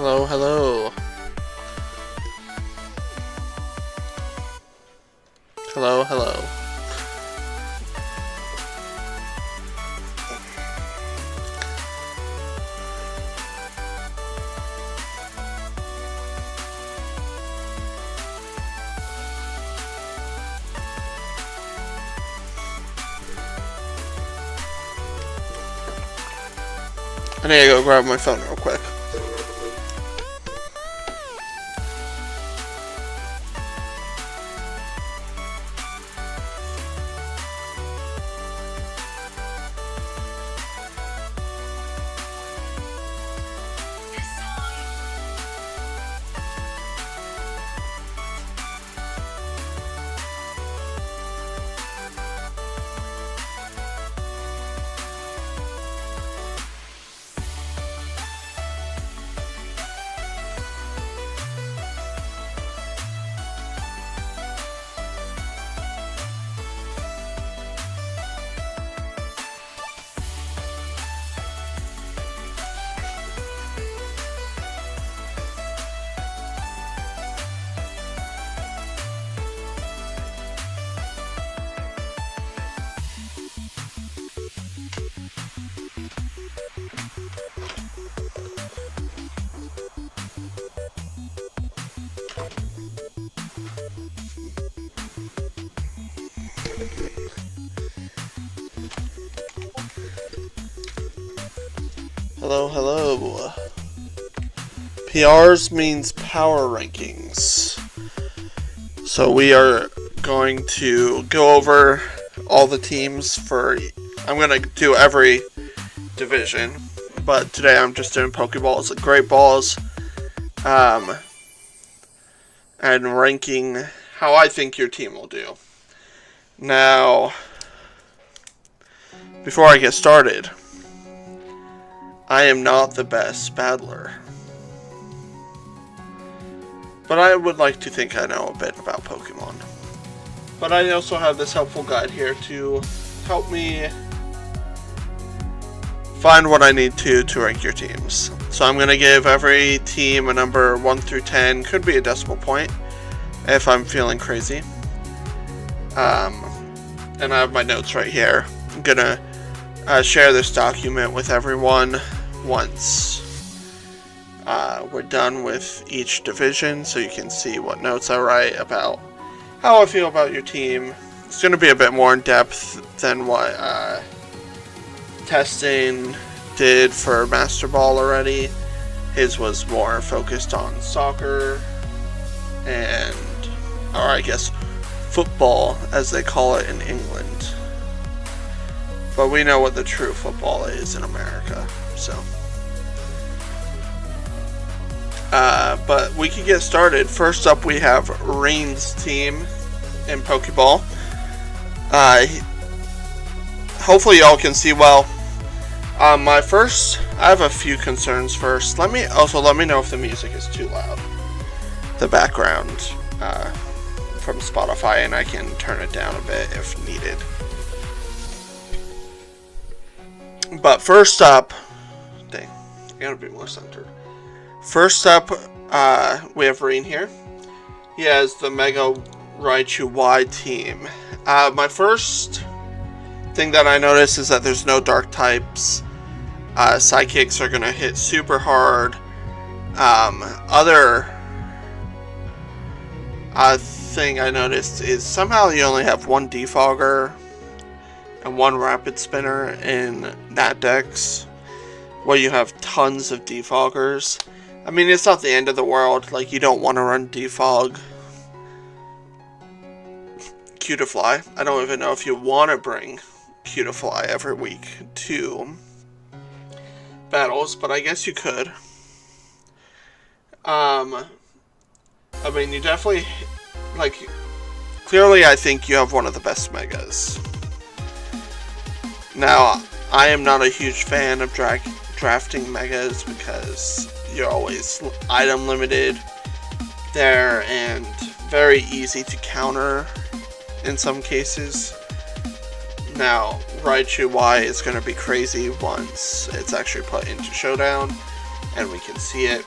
Hello, hello. Hello, hello. I need to go grab my phone real quick. Hello, hello. PRs means power rankings. So we are going to go over all the teams for... I'm going to do every division. But today I'm just doing Pokeballs and Greatballs. And ranking how I think your team will do. Now, before I get started, I am not the best battler, but I would like to think I know a bit about Pokemon. But I also have this helpful guide here to help me find what I need to rank your teams. So I'm going to give every team a number 1 through 10, could be a decimal point if I'm feeling crazy. And I have my notes right here. I'm going to share this document with everyone once we're done with each division, so you can see what notes I write about how I feel about your team. It's going to be a bit more in depth than what testing did for Master Ball already. His was more focused on soccer and, or I guess football as they call it in England. But we know what the true football is in America, so. But we can get started. First up, we have Rain's team in Pokeball. Hopefully y'all can see well. I have a few concerns first. Let me know if the music is too loud. The background from Spotify, and I can turn it down a bit if needed. But first up, dang, I gotta be more centered. First up, we have Rain here. He has the Mega Raichu Y team. My first thing that I noticed is that there's no dark types. Sidekicks are gonna hit super hard. Other thing I noticed is somehow you only have one Defogger and one Rapid Spinner in Nat Dex, where you have tons of Defoggers. I mean, it's not the end of the world. Like, you don't want to run Defog. Cutiefly. I don't even know if you want to bring Cutiefly every week to battles, but I guess you could. I mean, you definitely, like, clearly I think you have one of the best Megas. Now, I am not a huge fan of drafting Megas because you're always item limited there and very easy to counter in some cases. Now, Raichu Y is going to be crazy once it's actually put into Showdown and we can see it.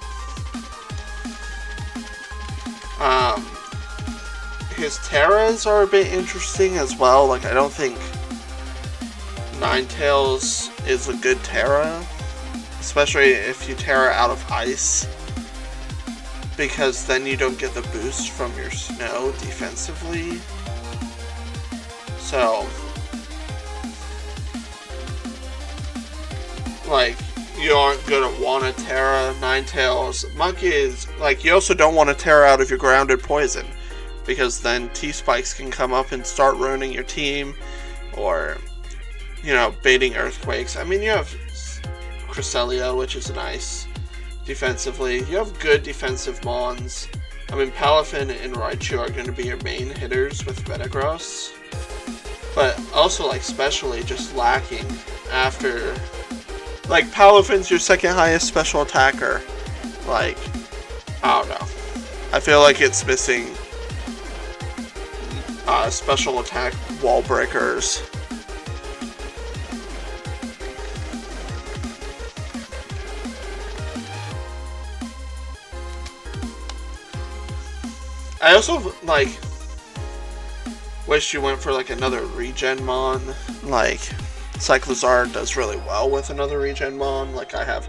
Um, his Terras are a bit interesting as well. Like, I don't think Ninetales is a good Terra, especially if you Terra out of ice, because then you don't get the boost from your snow defensively. So, like, you aren't gonna want to Terra Ninetales. Monkey is, like, you also don't want to Terra out of your grounded poison, because then T-Spikes can come up and start ruining your team, or, you know, baiting Earthquakes. I mean, you have Cresselia, which is nice defensively. You have good defensive Mons. I mean, Palafin and Raichu are going to be your main hitters with Metagross, but also, like, specially just lacking after, like, Palafin's your second highest special attacker. Like, I don't know. I feel like it's missing special attack wall breakers. I also, like, wish you went for, like, another regen Mon. Like, Cyclozar does really well with another regen Mon. Like, I have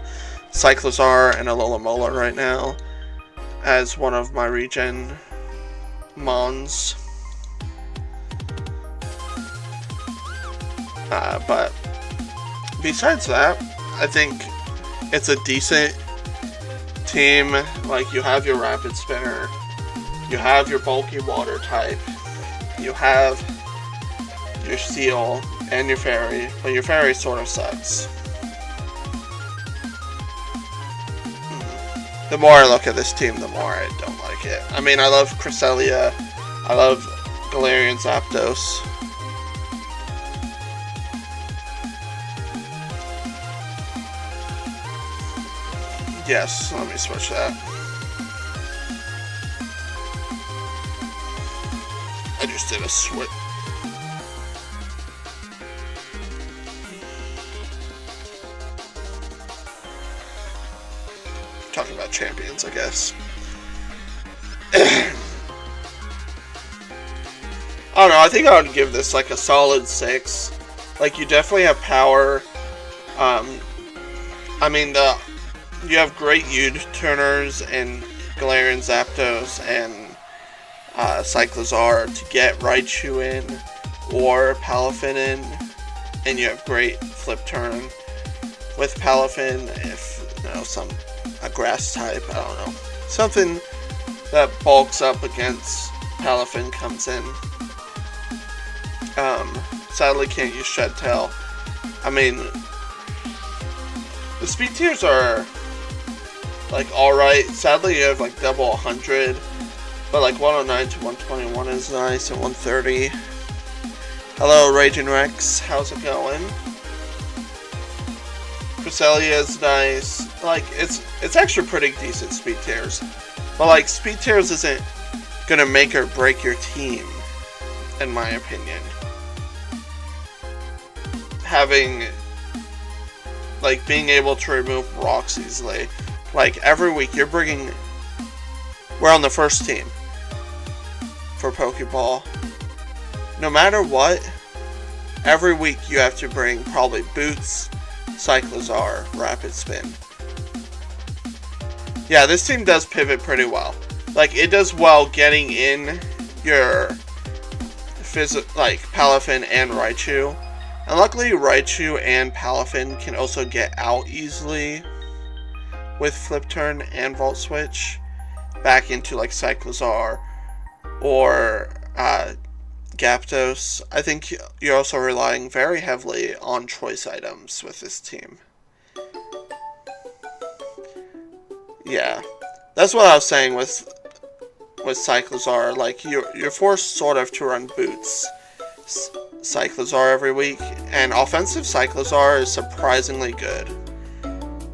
Cyclozar and Alola right now as one of my regen Mons. But besides that, I think it's a decent team. Like, you have your Rapid Spinner, you have your bulky water type, you have your Steel and your Fairy, but your Fairy sort of sucks. The more I look at this team, the more I don't like it. I mean, I love Cresselia, I love Galarian Zapdos. Yes, let me switch that. I just did a switch. Talking about champions, I guess. I don't know, I think I would give this like a solid 6. Like, you definitely have power. I mean, you have great U-turners and Galarian Zapdos and Cyclozar to get Raichu in or Palafin in, and you have great flip turn with Palafin if, you know, a grass type, I don't know, something that bulks up against Palafin comes in. Sadly can't use Shed Tail. I mean, the speed tiers are like alright. Sadly you have like double 100, but like 109 to 121 is nice, and 130. Hello Raging Rex, how's it going? Cresselia is nice. Like, it's actually pretty decent speed tiers, but like speed tiers isn't gonna make or break your team, in my opinion. Having, like, being able to remove rocks easily. Like, every week we're on the first team for Pokeball. No matter what, every week you have to bring probably Boots, Cyclozar, Rapid Spin. Yeah, this team does pivot pretty well. Like, it does well getting in your like Palafin and Raichu. And luckily Raichu and Palafin can also get out easily with Flip Turn and Volt Switch back into like Cyclozar or Gyapdos. I think you're also relying very heavily on choice items with this team. Yeah, that's what I was saying with Cyclozar. Like, you're forced sort of to run Boots Cyclozar every week, and offensive Cyclozar is surprisingly good.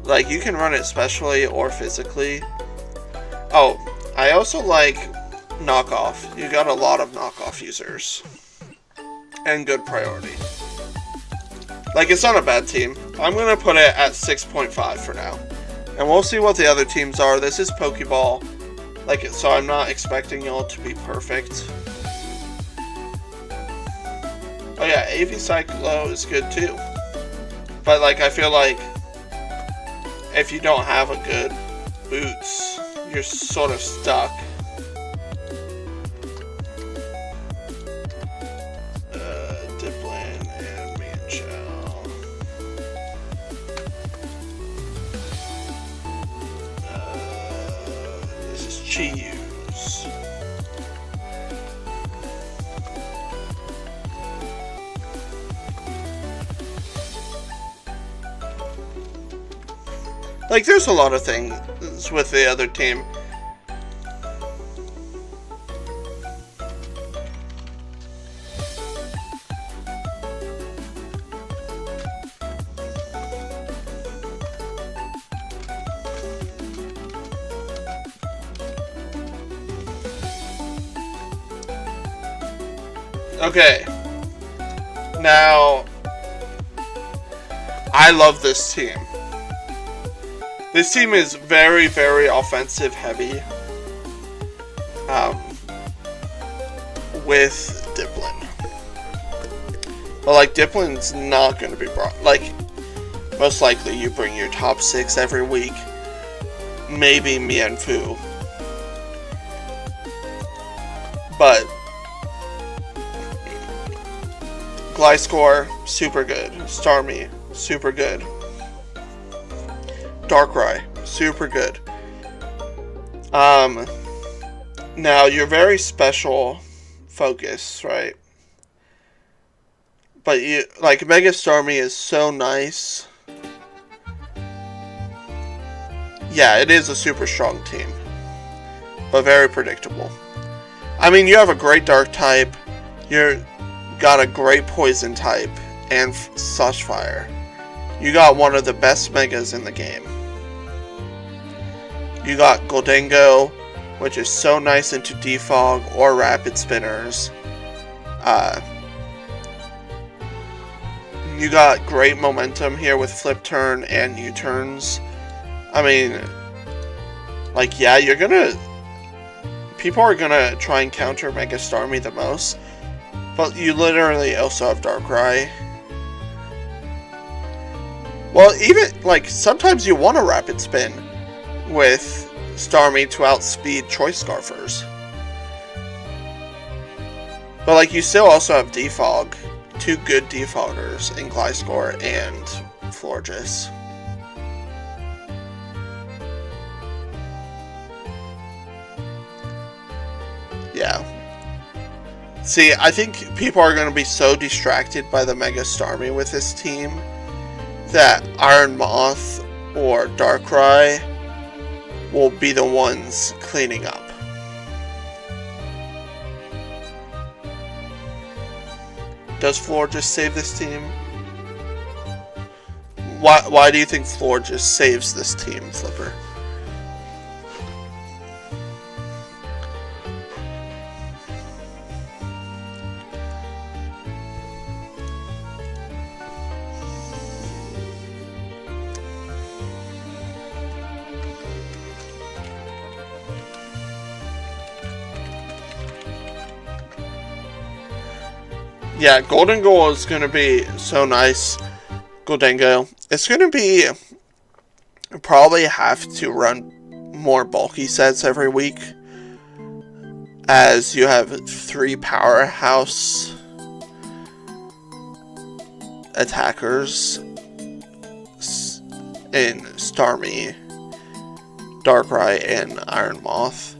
Like, you can run it specially or physically. Oh, I also like knockoff. You got a lot of knockoff users and good priority. Like, it's not a bad team. I'm gonna put it at 6.5 for now, and we'll see what the other teams are. This is Pokeball. Like, so I'm not expecting y'all to be perfect. Oh yeah, AV Cyclo is good too. But like, I feel like if you don't have a good boots, you're sort of stuck. Diplan and Manchow. This is Chius. Like, there's a lot of things with the other team. Okay. Now, I love this team. This team is very, very offensive heavy. With Diplan. But like, Diplan's not going to be brought. Like, most likely you bring your top 6 every week. Maybe Mienfoo. But Gliscor, super good. Starmie, super good. Darkrai, super good. Now you're very special focus, right? But you, like, Mega Starmie is so nice. Yeah, it is a super strong team, but very predictable. I mean, you have a great Dark type. You're got a great Poison type and Slush Fire. You got one of the best Megas in the game. You got Goldengo, which is so nice into Defog or Rapid Spinners. You got great momentum here with Flip Turn and U-turns. I mean, like, yeah, you're gonna... People are gonna try and counter Mega Starmie the most, but you literally also have Darkrai. Well, even, like, sometimes you want a Rapid Spin with Starmie to outspeed Choice Scarfers. But, like, you still also have Defog. 2 good Defoggers in Gliscor and Florges. Yeah. See, I think people are going to be so distracted by the Mega Starmie with this team that Iron Moth or Darkrai will be the ones cleaning up. Does Floor just save this team? Why do you think Floor just saves this team, Flipper? Yeah, Goldengo is going to be so nice. Goldengo. It's going to be... Probably have to run more bulky sets every week, as you have 3 powerhouse attackers in Starmie, Darkrai, and Iron Moth.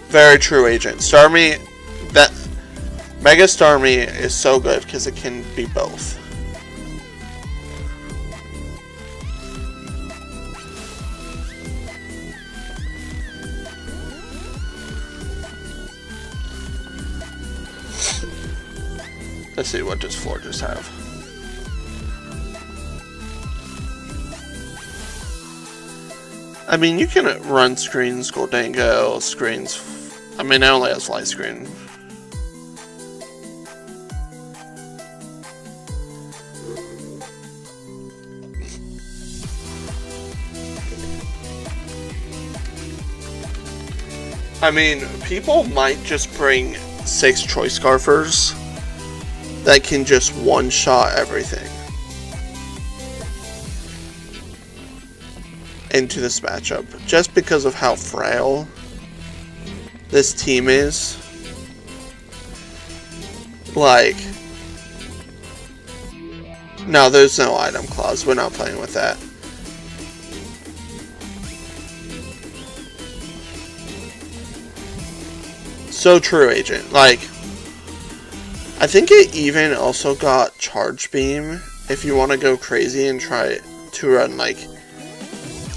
Very true, Agent. Starmie, that Mega Starmie is so good because it can be both. Let's see, what does Florges have? I mean, you can run screens, Goldengo, screens. I mean, it only has light screen. I mean, people might just bring 6 Choice Scarfers that can just one-shot everything into this matchup, just because of how frail this team is. Like, no, there's no item clause. We're not playing with that. So true, Agent. Like, I think it even also got Charge Beam if you want to go crazy and try to run, like,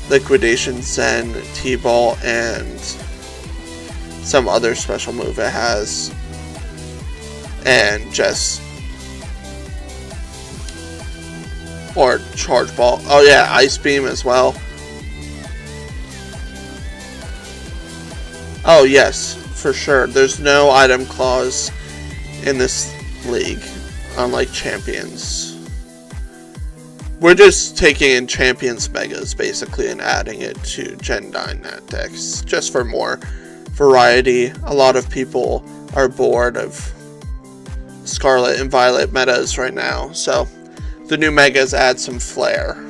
Liquidation Zen, T-Ball, and some other special move it has. And just... or Charge Ball. Oh yeah, Ice Beam as well. Oh yes, for sure. There's no item clause in this league, unlike Champions. We're just taking in Champions Megas, basically, and adding it to Gen 9 Nat decks, just for more variety. A lot of people are bored of Scarlet and Violet metas right now, so the new Megas add some flair.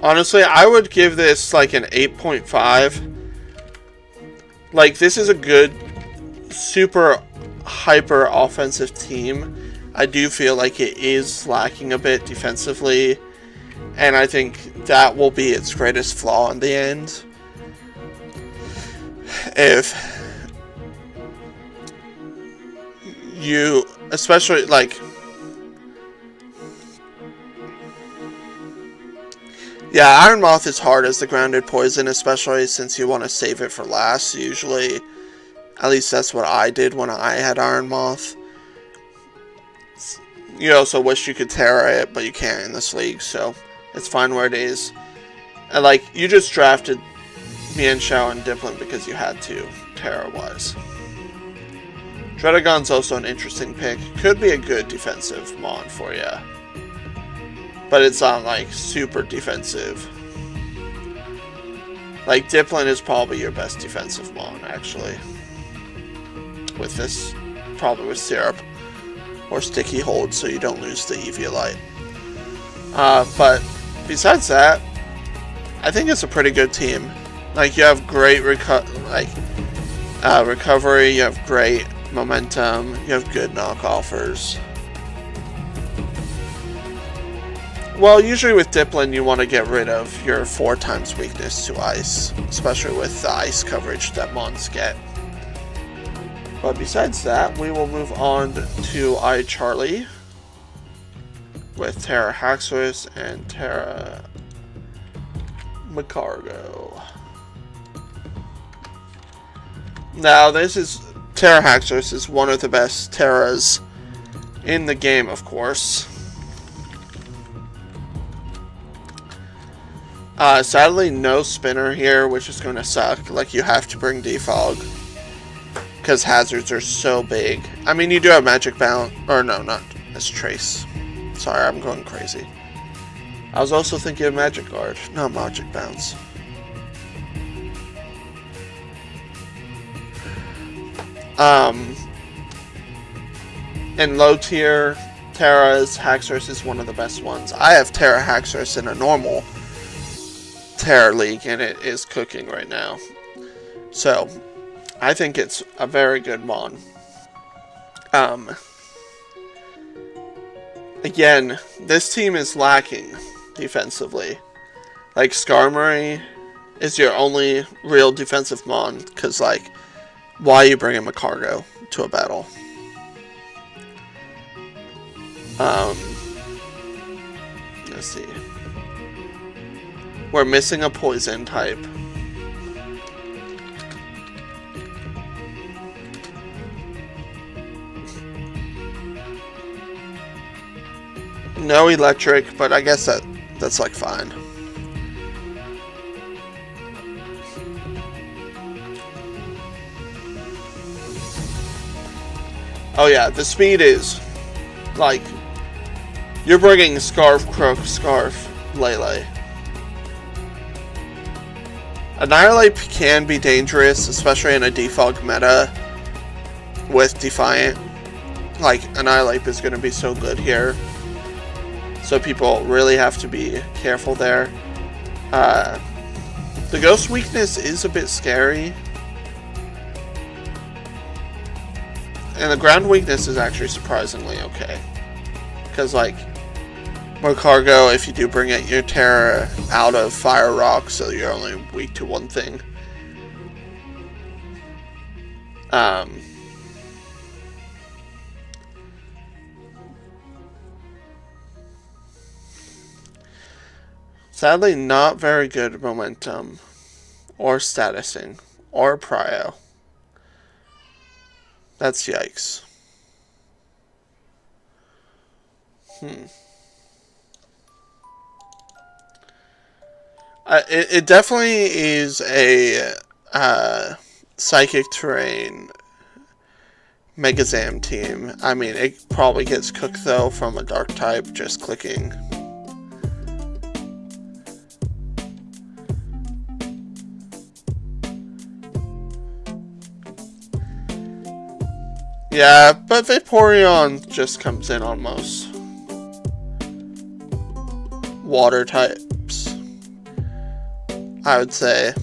Honestly, I would give this like an 8.5. Like, this is a good, super hyper offensive team. I do feel like it is lacking a bit defensively, and I think that will be its greatest flaw in the end. If you, especially like, yeah, Iron Moth is hard as the grounded poison, especially since you want to save it for last, usually. At least that's what I did when I had Iron Moth. You also wish you could Terra it, but you can't in this league, so it's fine where it is. And like, you just drafted Mienshao and Dipplin because you had to, Terra-wise. Dredagon's also an interesting pick. Could be a good defensive Mon for you. But it's not, like, super defensive. Like, Dipplin is probably your best defensive Mon, actually. With this, probably with Syrup. Or Sticky Hold, so you don't lose the Eviolite. But, besides that, I think it's a pretty good team. Like, you have great recovery, you have great momentum, you have good knockoffers. Well, usually with Dipplin, you want to get rid of your 4 times weakness to Ice, especially with the Ice coverage that Mons get. But besides that, we will move on to iCharlie with Terra Haxorus and Terra Macargo. Now, Terra Haxorus is one of the best Terras in the game, of course. Sadly, no spinner here, which is going to suck. Like, you have to bring Defog, because hazards are so big. I mean, you do have Magic Bounce, or no, not as Trace. Sorry, I'm going crazy. I was also thinking of Magic Guard, not Magic Bounce. In low tier, Terra's Haxorus is one of the best ones. I have Terra Haxorus in a normal Terra League, and it is cooking right now. So, I think it's a very good Mon. Again, this team is lacking defensively. Like, Skarmory is your only real defensive Mon, because, like, why you bring him a cargo to a battle? Let's see. We're missing a poison type. No electric, but I guess that's like fine. Oh yeah, the speed is, like, you're bringing Scarf, Croak, Scarf, Lele. Annihilate can be dangerous, especially in a defog meta with Defiant. Like, Annihilate is going to be so good here. So people really have to be careful there. The Ghost weakness is a bit scary. And the ground weakness is actually surprisingly okay. Because, like, more cargo, if you do bring it, your Terra out of Fire Rock, so you're only weak to one thing. Sadly, not very good momentum, or statusing, or prio. That's yikes. It definitely is a Psychic Terrain Megazam team. I mean, it probably gets cooked though from a Dark type just clicking. Yeah, but Vaporeon just comes in on most water types, I would say.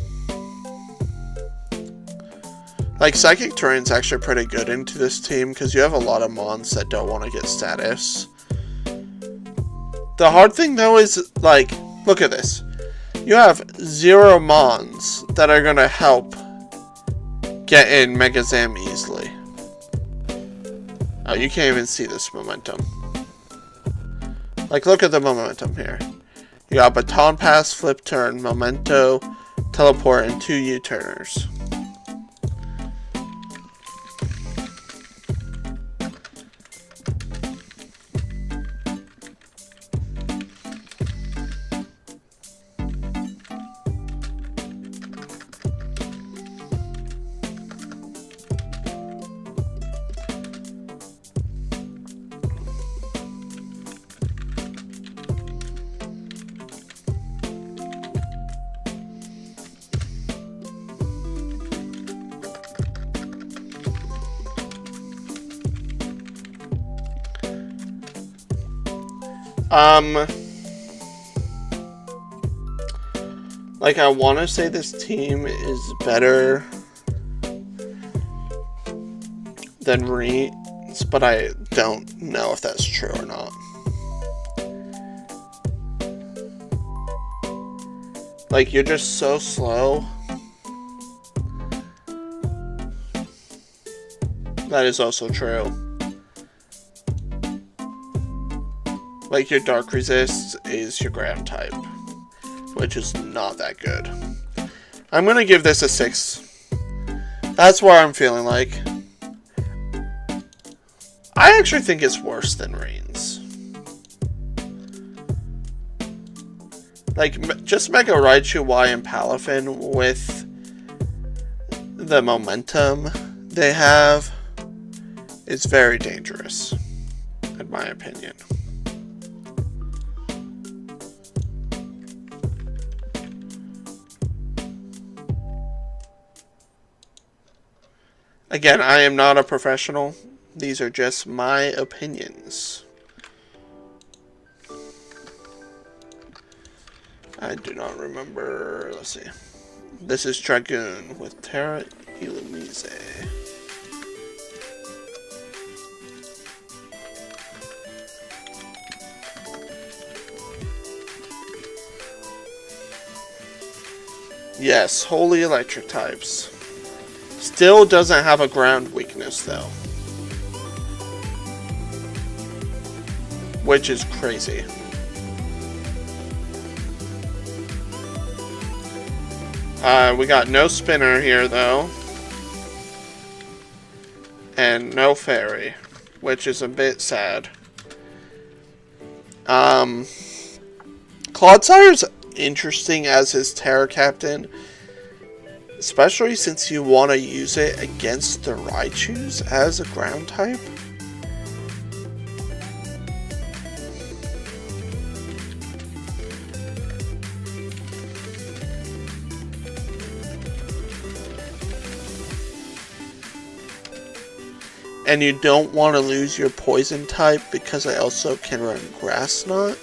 Like, Psychic Terrain's actually pretty good into this team because you have a lot of mons that don't want to get status. The hard thing though is, like, look at this. You have 0 mons that are going to help get in Megazam easily. Oh, you can't even see this momentum. Like, look at the momentum here. You got Baton Pass, Flip Turn, Memento, Teleport, and 2 U-turners. Like, I want to say this team is better than Reeds, but I don't know if that's true or not. Like, you're just so slow. That is also true. Like, your Dark Resist is your ground type, which is not that good. I'm going to give this a 6. That's where I'm feeling like. I actually think it's worse than Reigns. Like, just Mega Raichu, Y, and Palafin with the momentum they have is very dangerous, in my opinion. Again, I am not a professional. These are just my opinions. I do not remember. Let's see. This is Dragoon with Terra Illumise. Yes, Holy Electric types. Still doesn't have a ground weakness though, which is crazy. We got no Spinner here though, and no Fairy, which is a bit sad. Clodsire's interesting as his Terra Captain, especially since you want to use it against the Raichus as a ground type. And you don't want to lose your poison type because I also can run Grass Knot.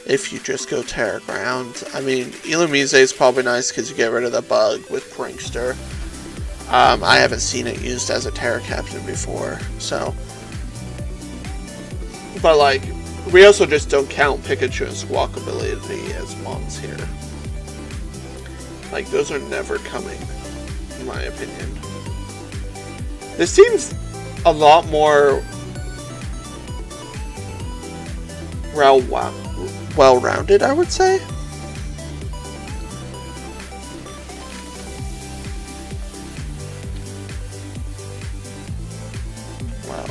If you just go Terra Ground. I mean, Illumise is probably nice because you get rid of the bug with Prankster. I haven't seen it used as a Terra Captain before, so. But like, we also just don't count Pikachu and Squawk ability as mons here. Like, those are never coming, in my opinion. This seems a lot more well-rounded, I would say. Wow.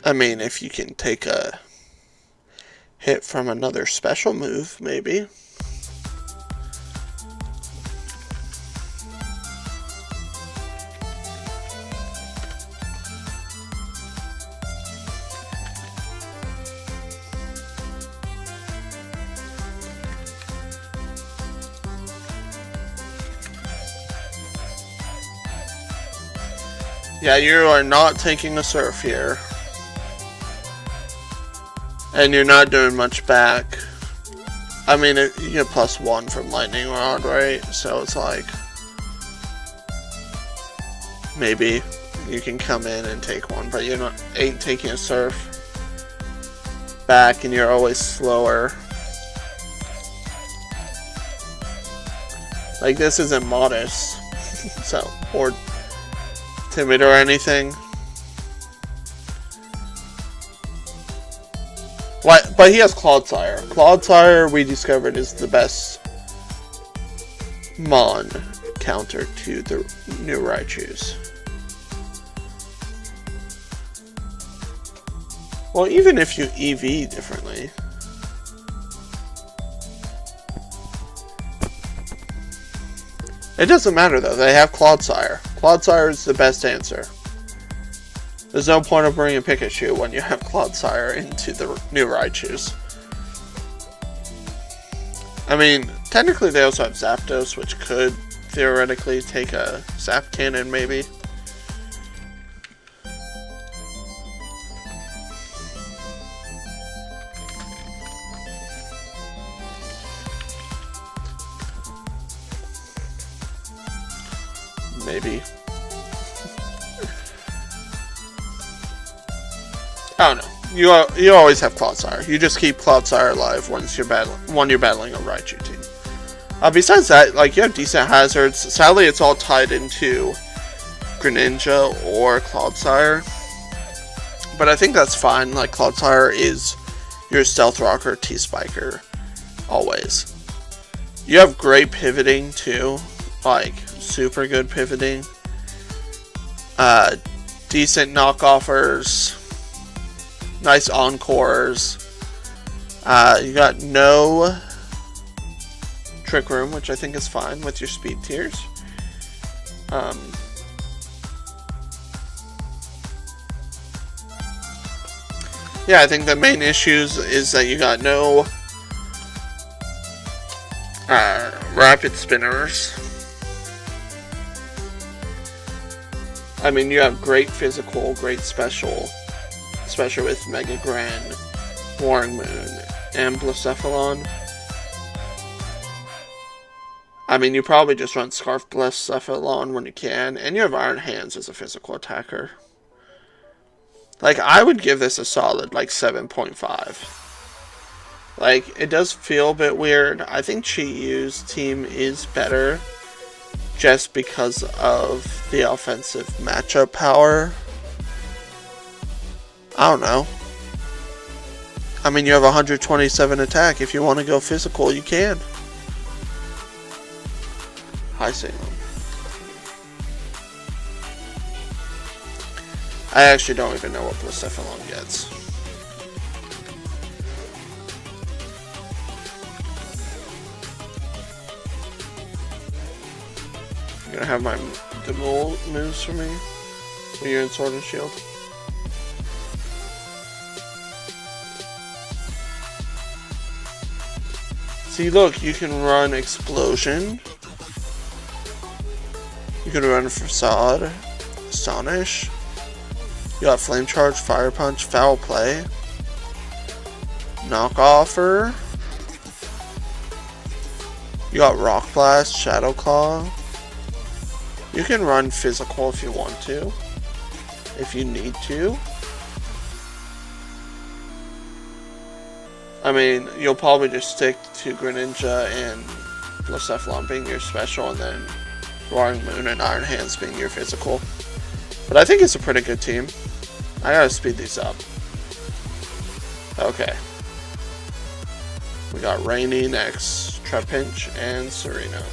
I mean, if you can take a hit from another special move, maybe. Yeah, you are not taking a Surf here. And you're not doing much back. I mean, you get +1 from Lightning Rod, right? So it's like, maybe you can come in and take one, but you're not ain't taking a Surf back, and you're always slower. Like, this isn't Modest, so, or Timid or anything. What? But he has Clodsire. Clodsire, we discovered, is the best Mon counter to the new Raichus. Well, even if you EV differently. It doesn't matter though, they have Clodsire. Clodsire is the best answer. There's no point of bringing Pikachu when you have Clodsire into the new Raichus. I mean, technically they also have Zapdos, which could theoretically take a Zap Cannon, maybe. Maybe. I don't know. You always have Clodsire. You just keep Clodsire alive once you're battling a Raichu team. Besides that, like, you have decent hazards. Sadly, it's all tied into Greninja or Clodsire. But I think that's fine. Like, Clodsire is your Stealth Rocker, T-Spiker, always. You have great pivoting too, like super good pivoting. Decent knockoffers. Nice encores. You got no Trick Room, which I think is fine with your speed tiers. Yeah, I think the main issues is that you got no Rapid Spinners. I mean, you have great physical, great special, especially with Mega Gran, Warring Moon, and Blacephalon. I mean, you probably just run Scarf Blacephalon when you can, and you have Iron Hands as a physical attacker. Like, I would give this a solid, like, 7.5. Like, it does feel a bit weird. I think Chi-Yu's team is better just because of the offensive matchup power. I don't know. I mean, you have 127 attack. If you want to go physical, you can. Hi, Salem. I actually don't even know what Blacephalon gets. gonna have the moves for me when you're in Sword and Shield. See, look, you can run Explosion. You can run Facade, Astonish. You got Flame Charge, Fire Punch, Foul Play, Knock Offer. You got Rock Blast, Shadow Claw. You can run Physical if you want to, if you need to. I mean, you'll probably just stick to Greninja and Blacephalon being your special, and then Roaring Moon and Iron Hands being your physical. But I think it's a pretty good team. I gotta speed these up. Okay. We got Rainy next, Trapinch, and Serena.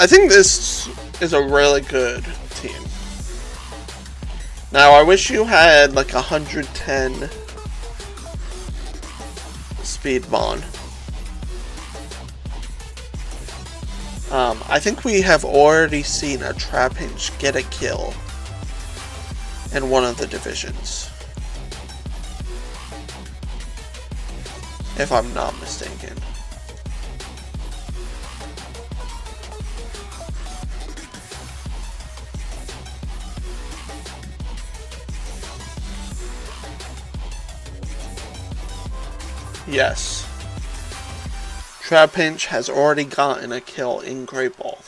I think this is a really good team. Now, I wish you had like 110 speed Mon. I think we have already seen a Trapinch get a kill in one of the divisions, if I'm not mistaken. Yes. Trapinch has already gotten a kill in Greatball.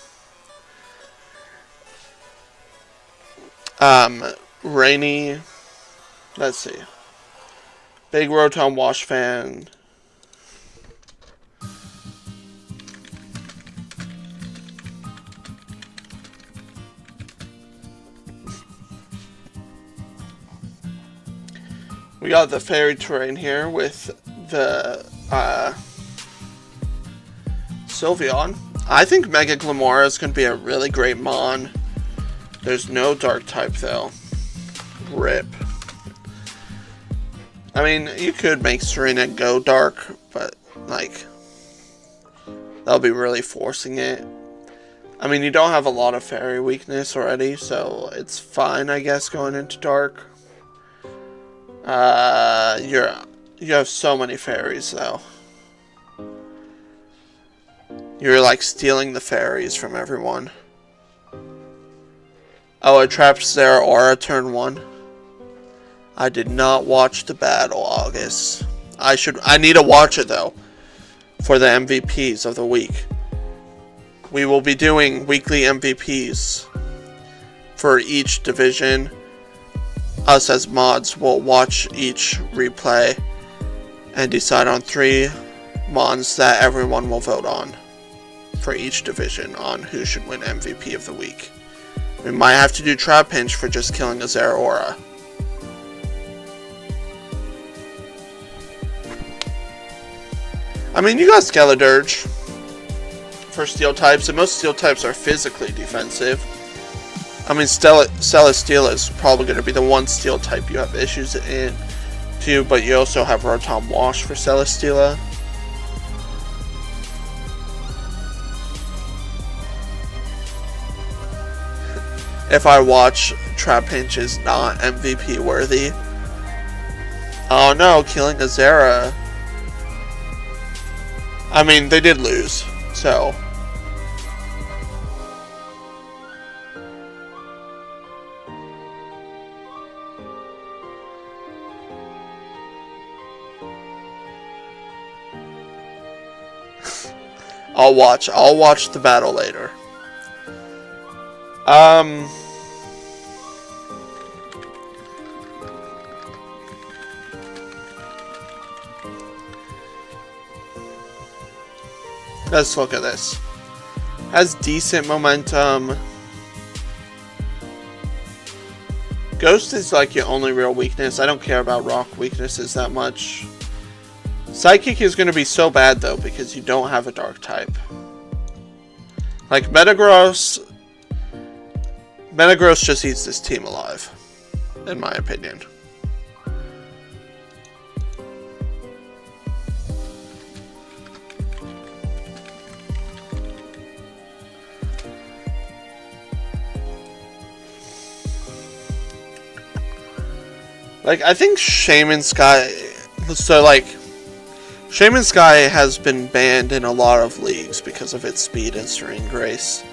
Rainy. Let's see. Big Rotom Wash Fan. We got the Fairy Terrain here with the Sylveon. I think Mega Glimmora is going to be a really great Mon. There's no Dark type though. RIP. I mean, you could make Serena go Dark, but like, that'll be really forcing it. I mean, you don't have a lot of Fairy weakness already, so it's fine, I guess, going into Dark. You have so many fairies though. You're like stealing the fairies from everyone. Oh, I trapped Zeraora turn 1. I did not watch the battle, August. I need to watch it though for the MVPs of the week. We will be doing weekly MVPs for each division. Us as mods will watch each replay and decide on 3 mons that everyone will vote on for each division on who should win MVP of the week. We might have to do Trapinch for just killing a Zeraora. I mean, you got Skeledirge for steel types, and most steel types are physically defensive. I mean, Celesteela is probably going to be the one steel type you have issues in too, but you also have Rotom Wash for Celesteela. If I watch, Trapinch is not MVP worthy. Oh no, killing a Zera. I mean, they did lose, so. I'll watch the battle later. Let's look at this. Has decent momentum. Ghost is like your only real weakness. I don't care about rock weaknesses that much. Psychic is going to be so bad though because you don't have a dark type. Like, Metagross just eats this team alive, in my opinion. Like, I think Shaman Sky... So, like, Shaman Sky has been banned in a lot of leagues because of its speed and Serene Grace.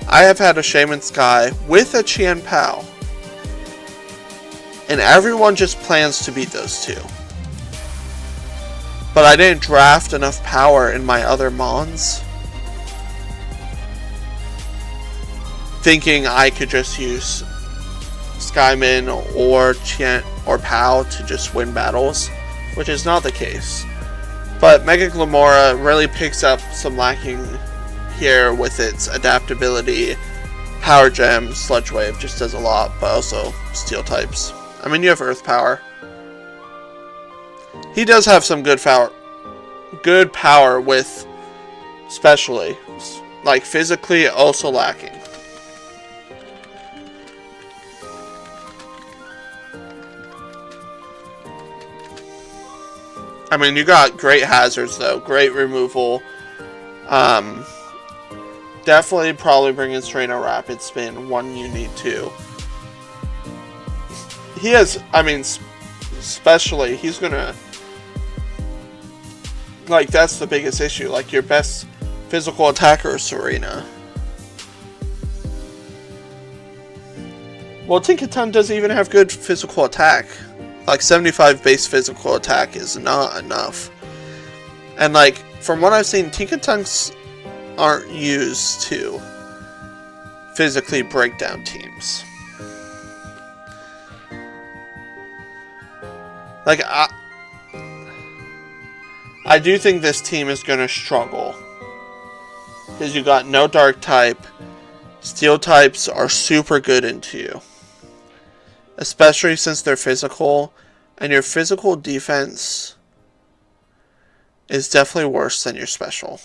I have had a Shaman Sky with a Qian Pao. And everyone just plans to beat those two. But I didn't draft enough power in my other Mons, thinking I could just use Skyman or Qian or Pao to just win battles, which is not the case. But Mega Glamora really picks up some lacking here with its adaptability. Power Gem, Sludge Wave just does a lot, but also Steel types. I mean, you have Earth Power. He does have some good power with, especially, like physically, also lacking. I mean, you got great hazards though, great removal. Definitely probably bring in Serena Rapid Spin, one you need to. He has, I mean, especially, he's gonna, like, that's the biggest issue. Like, your best physical attacker is Serena. Well, Tinkaton doesn't even have good physical attack. Like, 75 base physical attack is not enough. And, like, from what I've seen, Tinkatonks aren't used to physically break down teams. Like, I do think this team is going to struggle. Because you got no Dark type. Steel types are super good into you. Especially since they're physical. And your physical defense is definitely worse than your special.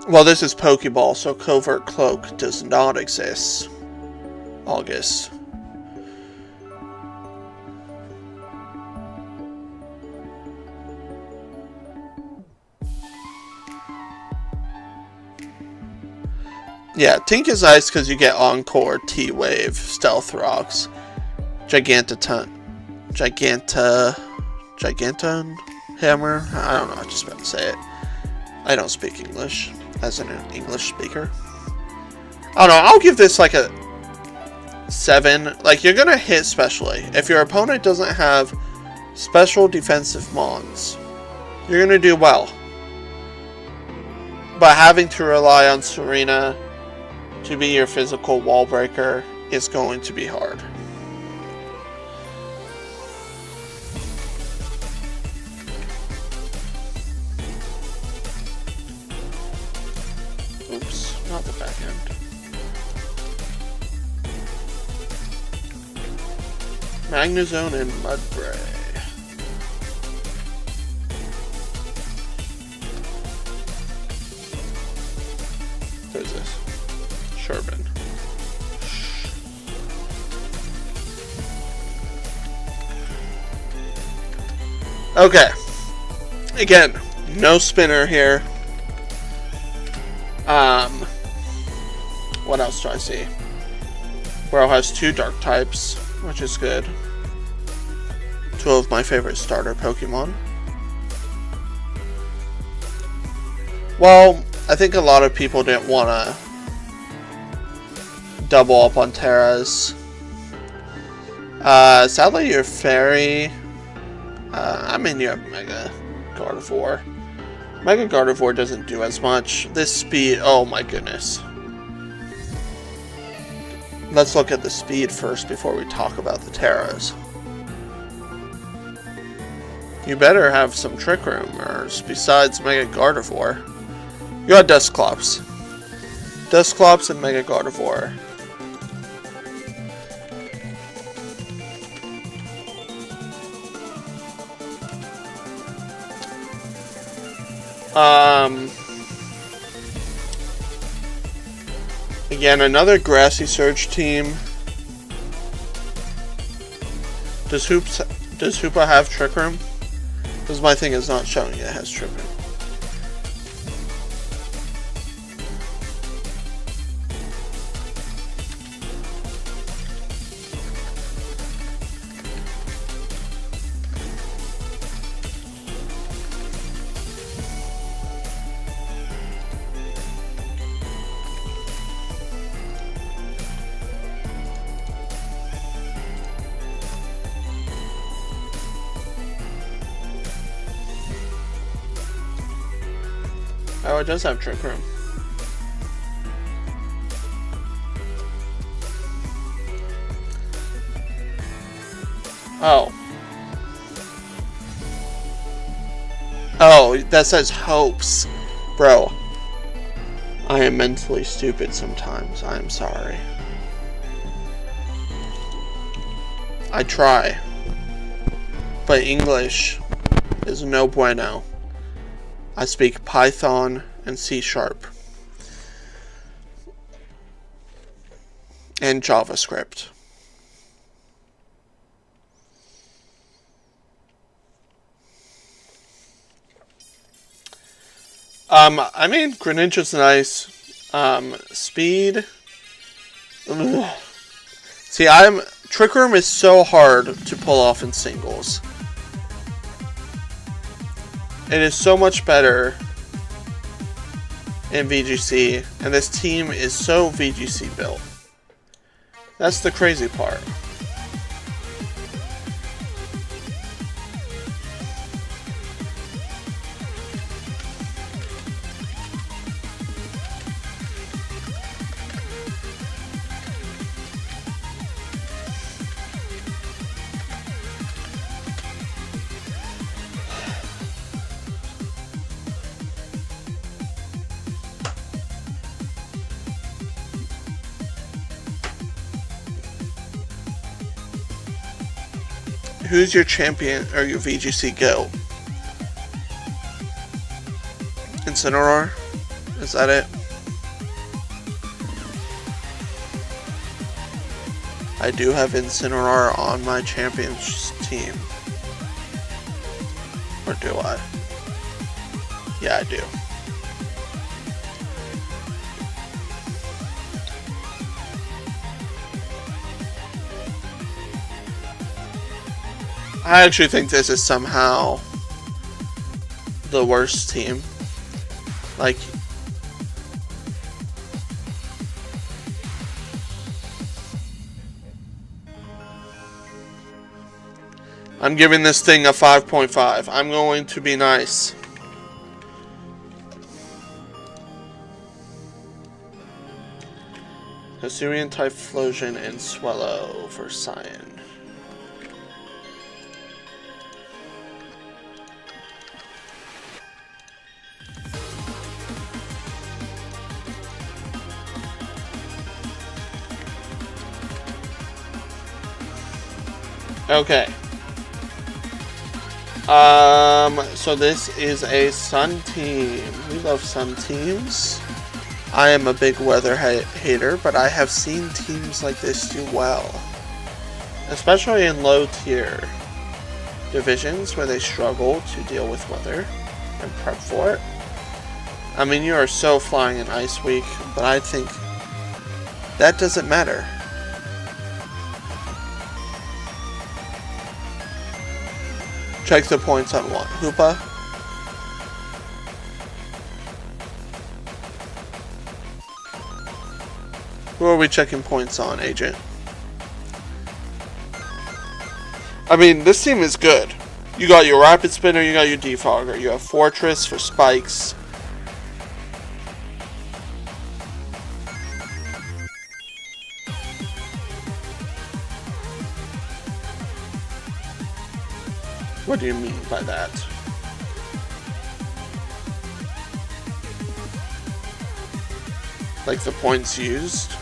Well, this is Pokeball, so Covert Cloak does not exist. August. Yeah, Tink is ice because you get Encore, T-Wave, Stealth Rocks, Giganton Hammer. I don't know, I just about to say it. I don't speak English as an English speaker. I don't know, I'll give this like a 7. Like, you're gonna hit specially. If your opponent doesn't have special defensive Mons, you're gonna do well. But having to rely on Serena to be your physical wall breaker is going to be hard. Oops, not the back end. Magnezone and Mudbray. Who's this? Sherbin. Okay. Again, no spinner here. What else do I see? Bro has 2 dark types, which is good. 2 of my favorite starter Pokemon. Well, I think a lot of people didn't want to double up on Terras. Sadly, your Fairy. I mean, you have Mega Gardevoir. Mega Gardevoir doesn't do as much. This speed, oh my goodness. Let's look at the speed first before we talk about the Terras. You better have some Trick Room besides Mega Gardevoir. You got Dusclops. Dusclops and Mega Gardevoir. Again, another Grassy Surge team. Does Hoopa have Trick Room? Because my thing is not showing it has Trick Room. Oh, it does have Trick Room. Oh. Oh, that says hopes. Bro. I am mentally stupid sometimes. I am sorry. I try. But English is no bueno. I speak Python and C#. And JavaScript. I mean, Greninja's nice. Speed. Ugh. See, Trick Room is so hard to pull off in singles. It is so much better in VGC, and this team is so VGC built. That's the crazy part. Who's your champion or your VGC GOAT? Incineroar? Is that it? I do have Incineroar on my champions team. Or do I? Yeah, I do. I actually think this is somehow the worst team. Like, I'm giving this thing a 5.5. I'm going to be nice. Hisuian, Typhlosion, and Swellow for Cyan. Okay. So this is a Sun team. We love Sun teams. I am a big weather hater, but I have seen teams like this do well. Especially in low tier divisions where they struggle to deal with weather and prep for it. I mean, you are so flying in Ice Week, but I think that doesn't matter. Check the points on what? Hoopa? Who are we checking points on, Agent? I mean, this team is good. You got your Rapid Spinner, you got your Defogger, you have Fortress for spikes. What do you mean by that? Like the points used.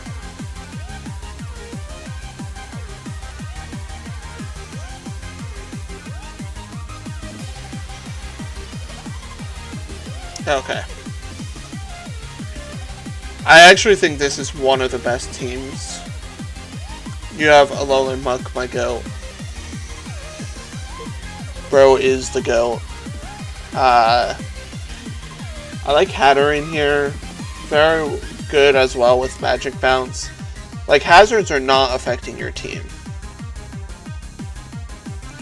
Okay. I actually think this is one of the best teams. You have Alolan Muck, my goat. Bro is the goat. I like Hatterene here. Very good as well with Magic Bounce. Like, hazards are not affecting your team.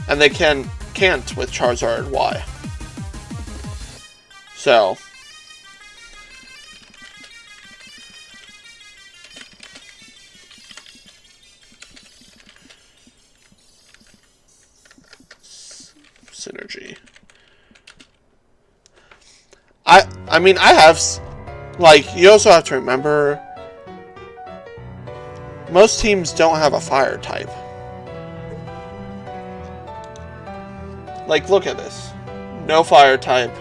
And they can't with Charizard Y. So... synergy. I mean, I have... Like, you also have to remember... Most teams don't have a fire type. Like, look at this. No fire type.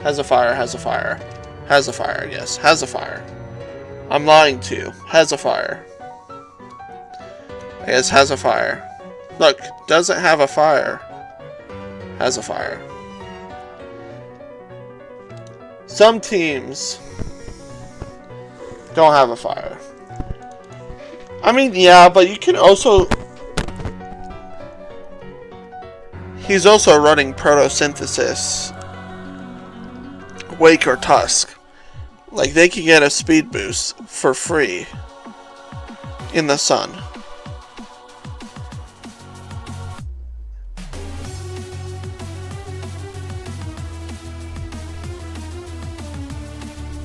Has a fire, has a fire. Has a fire, yes. Has a fire. I'm lying to you. Has a fire. I guess has a fire. Look, doesn't have a fire. Has a fire. Some teams don't have a fire. I mean, yeah, but you can also... He's also running Photosynthesis, Wake or Tusk. Like, they can get a speed boost for free in the sun.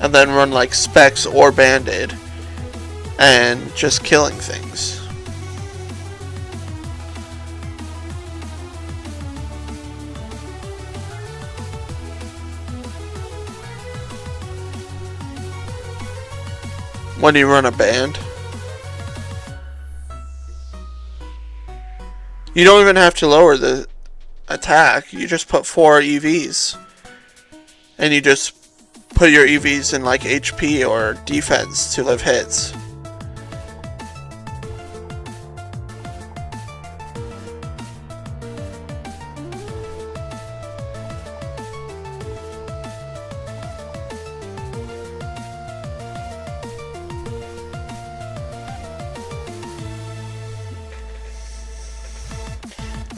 And then run like Specs or Banded and just killing things. When you run a band, you don't even have to lower the attack. You just put 4 EVs. And you just put your EVs in like HP or defense to live hits.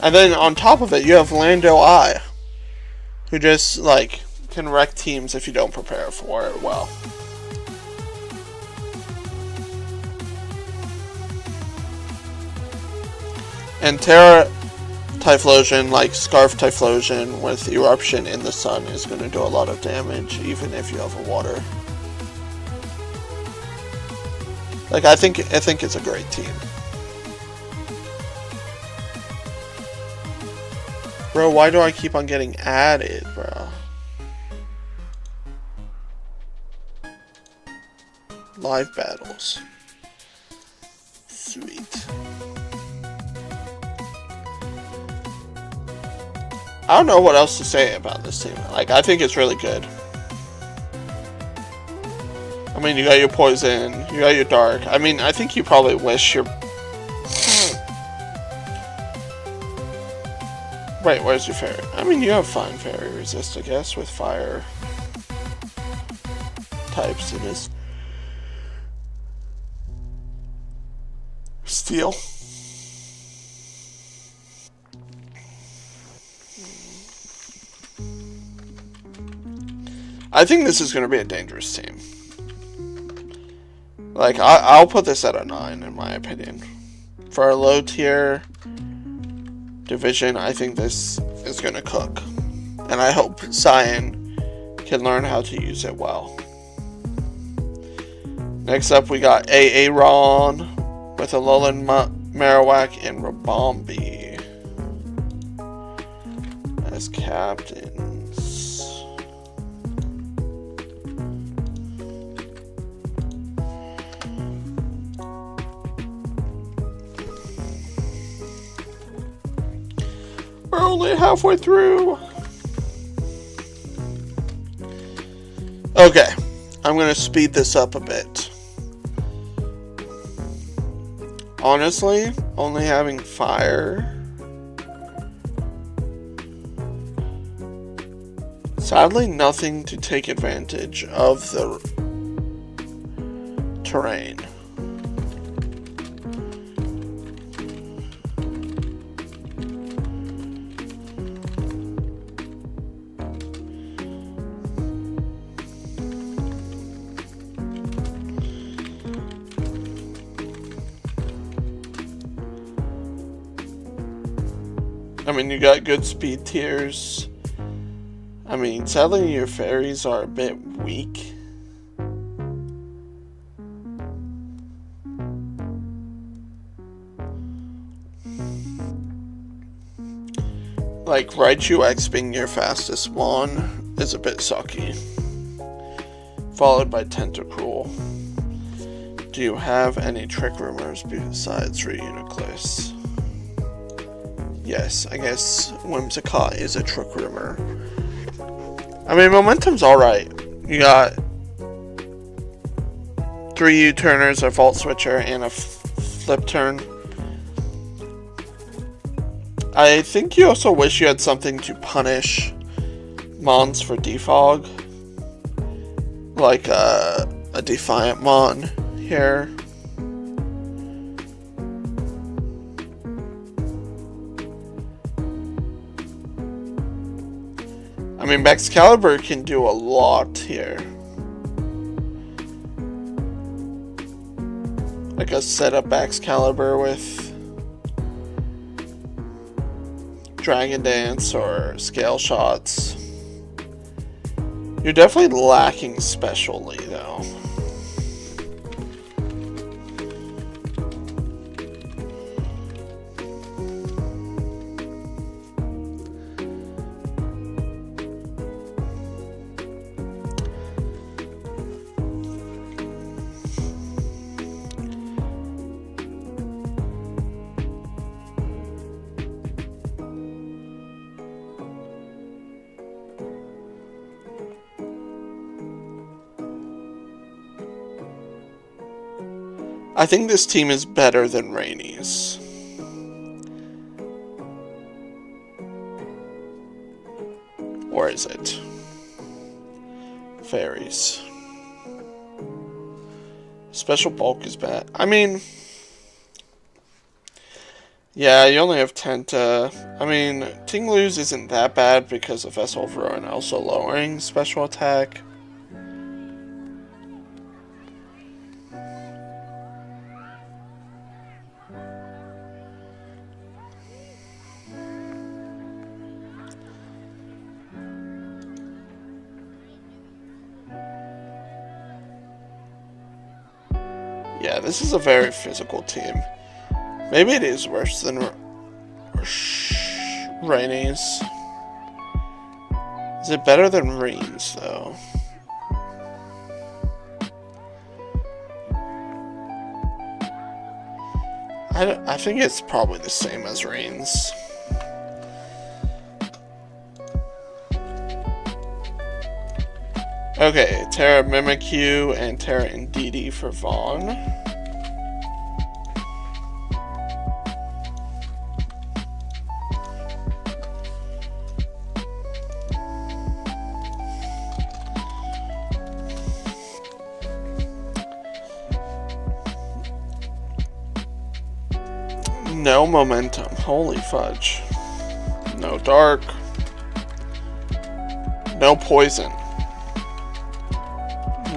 And then on top of it, you have Lando I, who just like can wreck teams if you don't prepare for it well. And Terra Typhlosion, like Scarf Typhlosion with Eruption in the sun, is going to do a lot of damage even if you have a water. Like, I think it's a great team. Bro, why do I keep on getting added, bro? Live battles. Sweet. I don't know what else to say about this team. Like, I think it's really good. I mean, you got your Poison, you got your Dark. I mean, I think you probably wish your... Wait, where's your Fairy? I mean, you have fine Fairy Resist, I guess, with Fire types in this. Steel. I think this is going to be a dangerous team. Like, I'll put this at a 9, in my opinion. For a low tier division, I think this is going to cook. And I hope Cyan can learn how to use it well. Next up, we got Aaron with Alolan Marowak and Rabombi as captains. We're only halfway through. Okay, I'm going to speed this up a bit. Honestly, only having fire. Sadly, nothing to take advantage of the terrain. I mean, you got good speed tiers. I mean, sadly, your fairies are a bit weak. Like, Raichu X being your fastest one is a bit sucky. Followed by Tentacruel. Do you have any trick rumors besides Reuniclus? Yes, I guess Whimsicott is a trick rumor. I mean, Momentum's alright. You got 3 U-turners, a Volt Switcher, and a Flip Turn. I think you also wish you had something to punish Mons for defog. Like a Defiant Mon here. I mean, Excalibur can do a lot here. Like a setup Excalibur with Dragon Dance or Scale Shots. You're definitely lacking specially, though. I think this team is better than Rainy's. Or is it? Fairies. Special bulk is bad. I mean, yeah, you only have Tenta. I mean, Tinglu's isn't that bad because of Vessel of Ruin also lowering special attack. Yeah, this is a very physical team. Maybe it is worse than Rainy's. Is it better than Reen's, though? I think it's probably the same as Reen's. Okay, Terra Mimikyu and Terra Indeedee for Vaughn. No momentum. Holy fudge. No dark. No poison.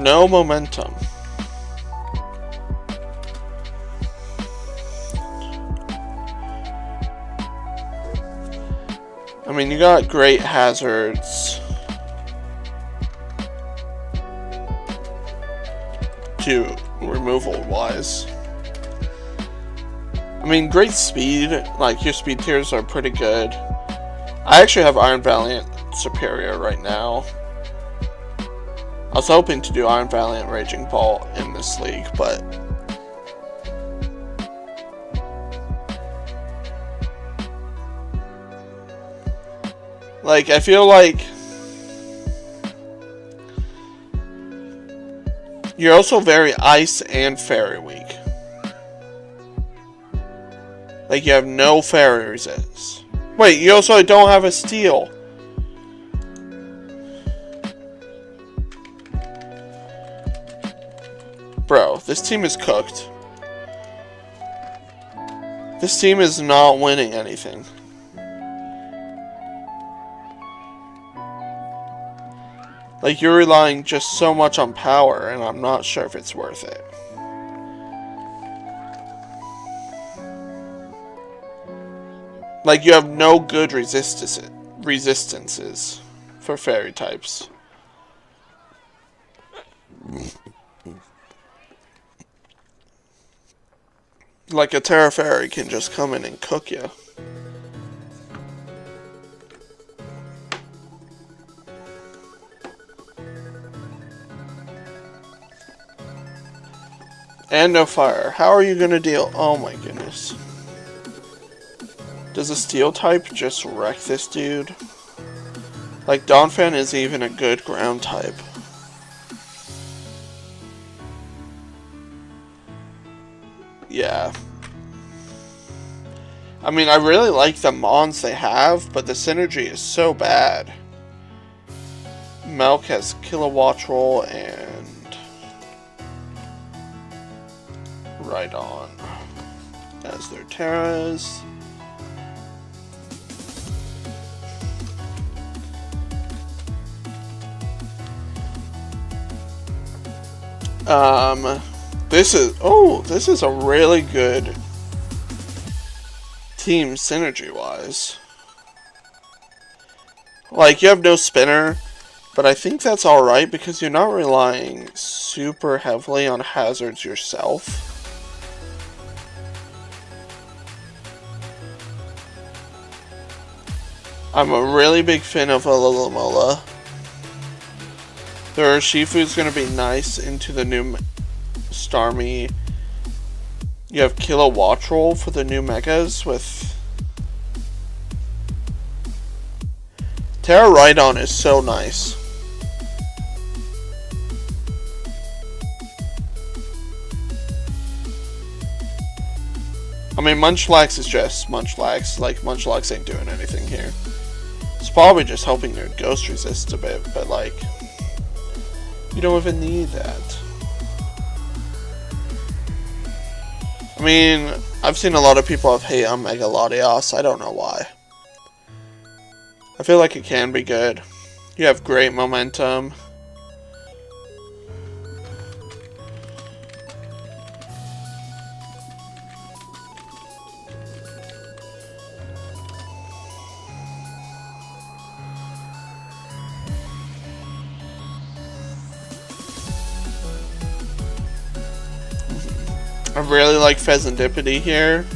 No momentum. I mean, you got great hazards to removal wise. I mean, great speed. Like, your speed tiers are pretty good. I actually have Iron Valiant Superior right now. I was hoping to do Iron Valiant Raging Ball in this league, but like, I feel like You're also very ice and fairy weak. Like, you have no fairy resist. Wait, you also don't have a steel. Bro, this team is cooked. This team is not winning anything. Like, you're relying just so much on power, and I'm not sure if it's worth it. Like, you have no good resistances for fairy types. Like, a Terra Fairy can just come in and cook you. And no fire. How are you gonna deal? Oh my goodness. Does a steel type just wreck this dude? Like, Donphan isn't even a good ground type. Yeah. I mean, I really like the mons they have, but the synergy is so bad. Milk has Kilowatt Roll and Right On as their Terras. This is a really good team synergy wise. Like, you have no spinner, but I think that's alright because you're not relying super heavily on hazards yourself. I'm a really big fan of Alomomola. Their Shifu's gonna be nice into the new Starmie. You have Kilowatt Roll for the new Megas with Terra Rhydon is so nice. I mean, Munchlax is just Munchlax. Like, Munchlax ain't doing anything here. It's probably just helping your Ghost resist a bit, but like, you don't even need that. I mean, I've seen a lot of people have hate on Mega Latios. I don't know why. I feel like it can be good. You have great momentum. I really like Pheasantipity here.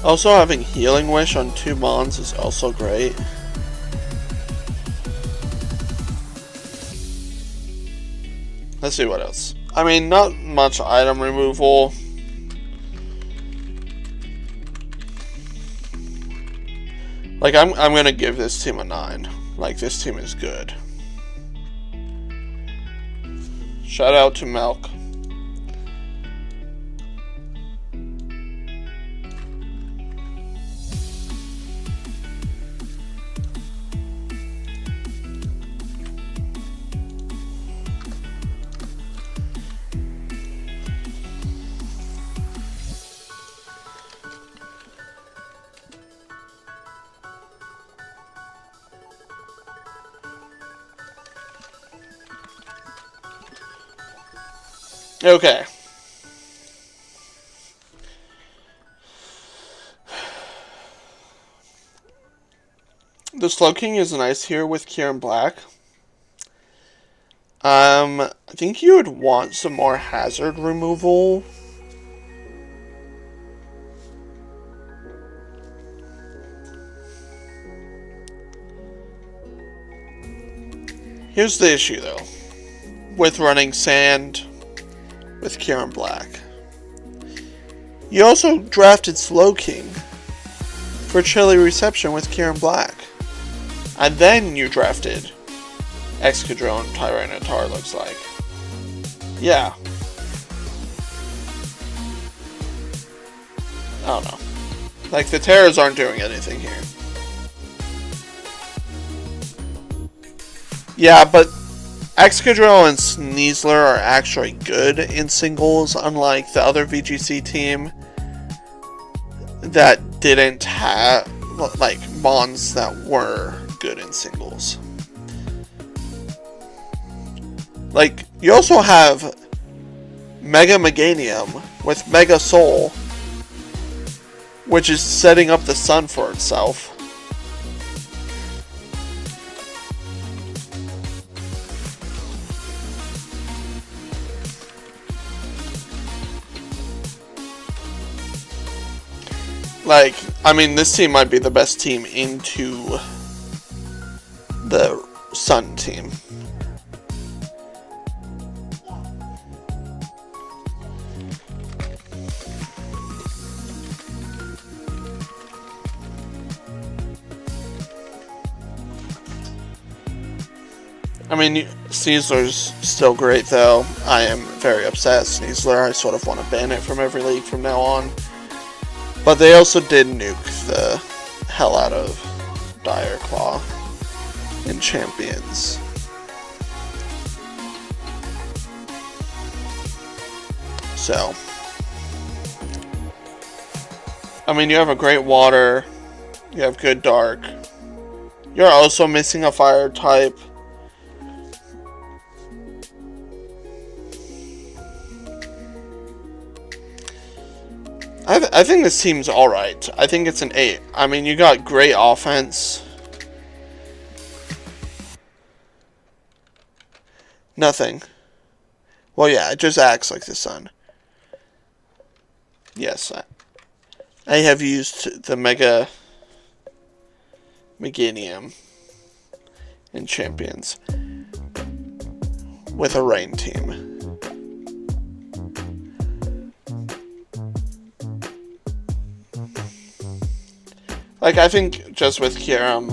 Also, having Healing Wish on 2 Mons is also great. Let's see what else. I mean, not much item removal. Like, I'm gonna give this team a 9. Like, this team is good. Shout out to Milk. Okay. The Slowking is nice here with Kieran Black. I think you would want some more hazard removal. Here's the issue, though, with running Sand with Kieran Black. You also drafted Slowking for Chilly Reception with Kieran Black. And then you drafted Excadrill and Tyranitar, looks like. Yeah. I don't know. Like, the Terras aren't doing anything here. Yeah, but Excadrill and Sneasler are actually good in singles, unlike the other VGC team that didn't have, like, Mons that were good in singles. Like, you also have Mega Meganium with Mega Soul, which is setting up the sun for itself. Like, I mean, this team might be the best team into the Sun team. I mean, Sneasler's still great, though. I am very upset at Sneasler. I sort of want to ban it from every league from now on. But they also did nuke the hell out of Dire Claw in Champions. So, I mean, you have a great water. You have good dark. You're also missing a fire type. I think this team's alright. I think it's an 8. I mean, you got great offense. Nothing. Well, yeah, it just acts like the sun. Yes, I have used the Mega Meganium in Champions with a rain team. Like, I think just with Kyurem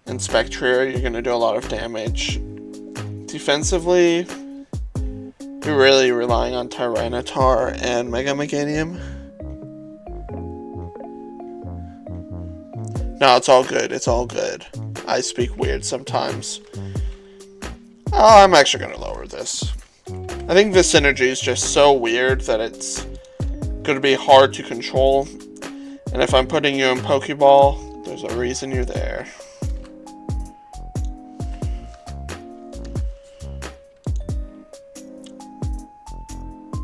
and Spectrier, you're going to do a lot of damage. Defensively, you're really relying on Tyranitar and Mega Meganium. No, it's all good. It's all good. I speak weird sometimes. Oh, I'm actually going to lower this. I think this synergy is just so weird that it's going to be hard to control. And if I'm putting you in Pokeball, there's a reason you're there.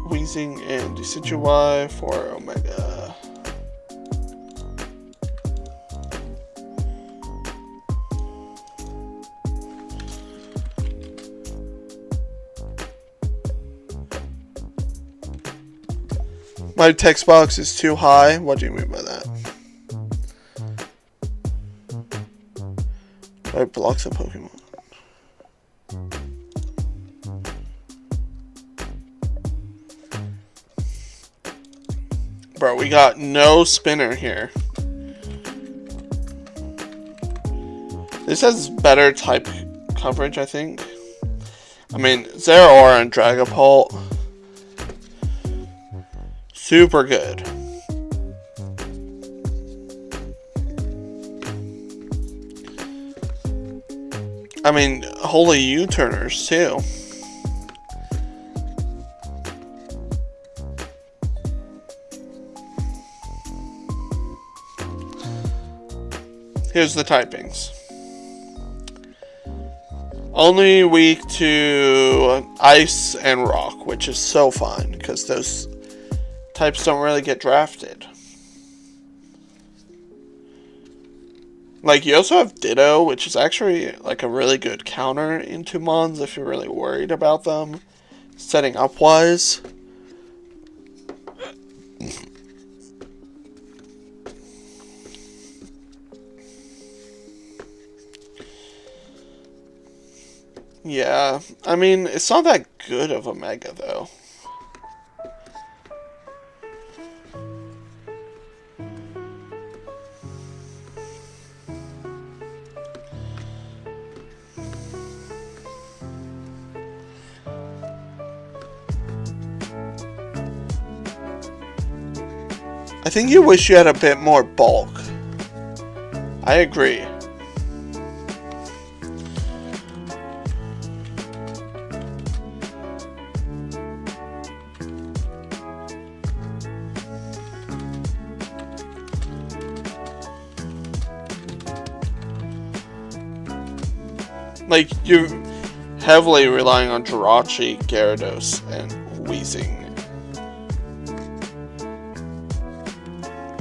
Weezing and Decidueye for Omega. My text box is too high. What do you mean by that? Do I block the Pokemon? Bro, we got no spinner here. This has better type coverage, I think. I mean, Zeraora and Dragapult. Super good. I mean, holy U-turners too. Here's the typings. Only weak to ice and rock, which is so fine because those types don't really get drafted. Like, you also have Ditto, which is actually like a really good counter into Mons if you're really worried about them setting up wise. Yeah, I mean, it's not that good of a Mega though. I think you wish you had a bit more bulk. I agree. Like, you're heavily relying on Jirachi, Gyarados, and Weezing.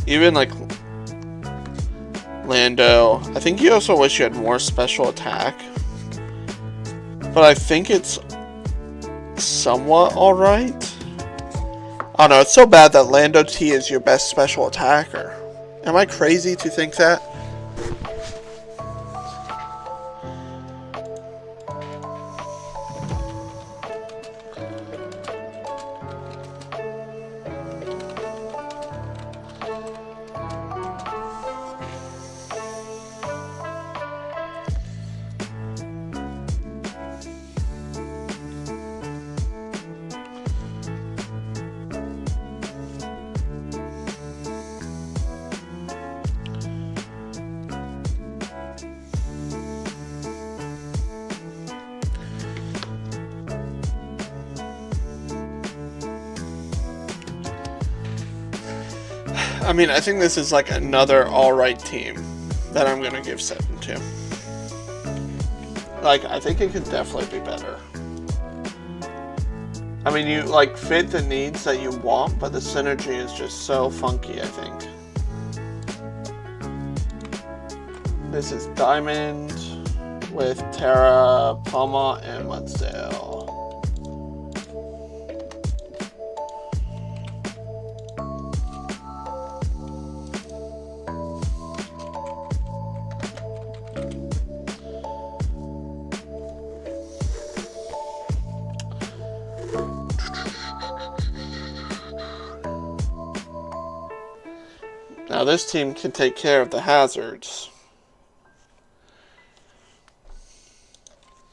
Even, like, Lando. I think you also wish you had more special attack. But I think it's somewhat alright. I don't know, it's so bad that Lando T is your best special attacker. Am I crazy to think that? I mean, I think this is like another alright team that I'm gonna give 7 to. Like, I think it could definitely be better. I mean, you like fit the needs that you want, but the synergy is just so funky, I think. This is Diamond with Terra, Palma, and Mudsdale. Now this team can take care of the hazards.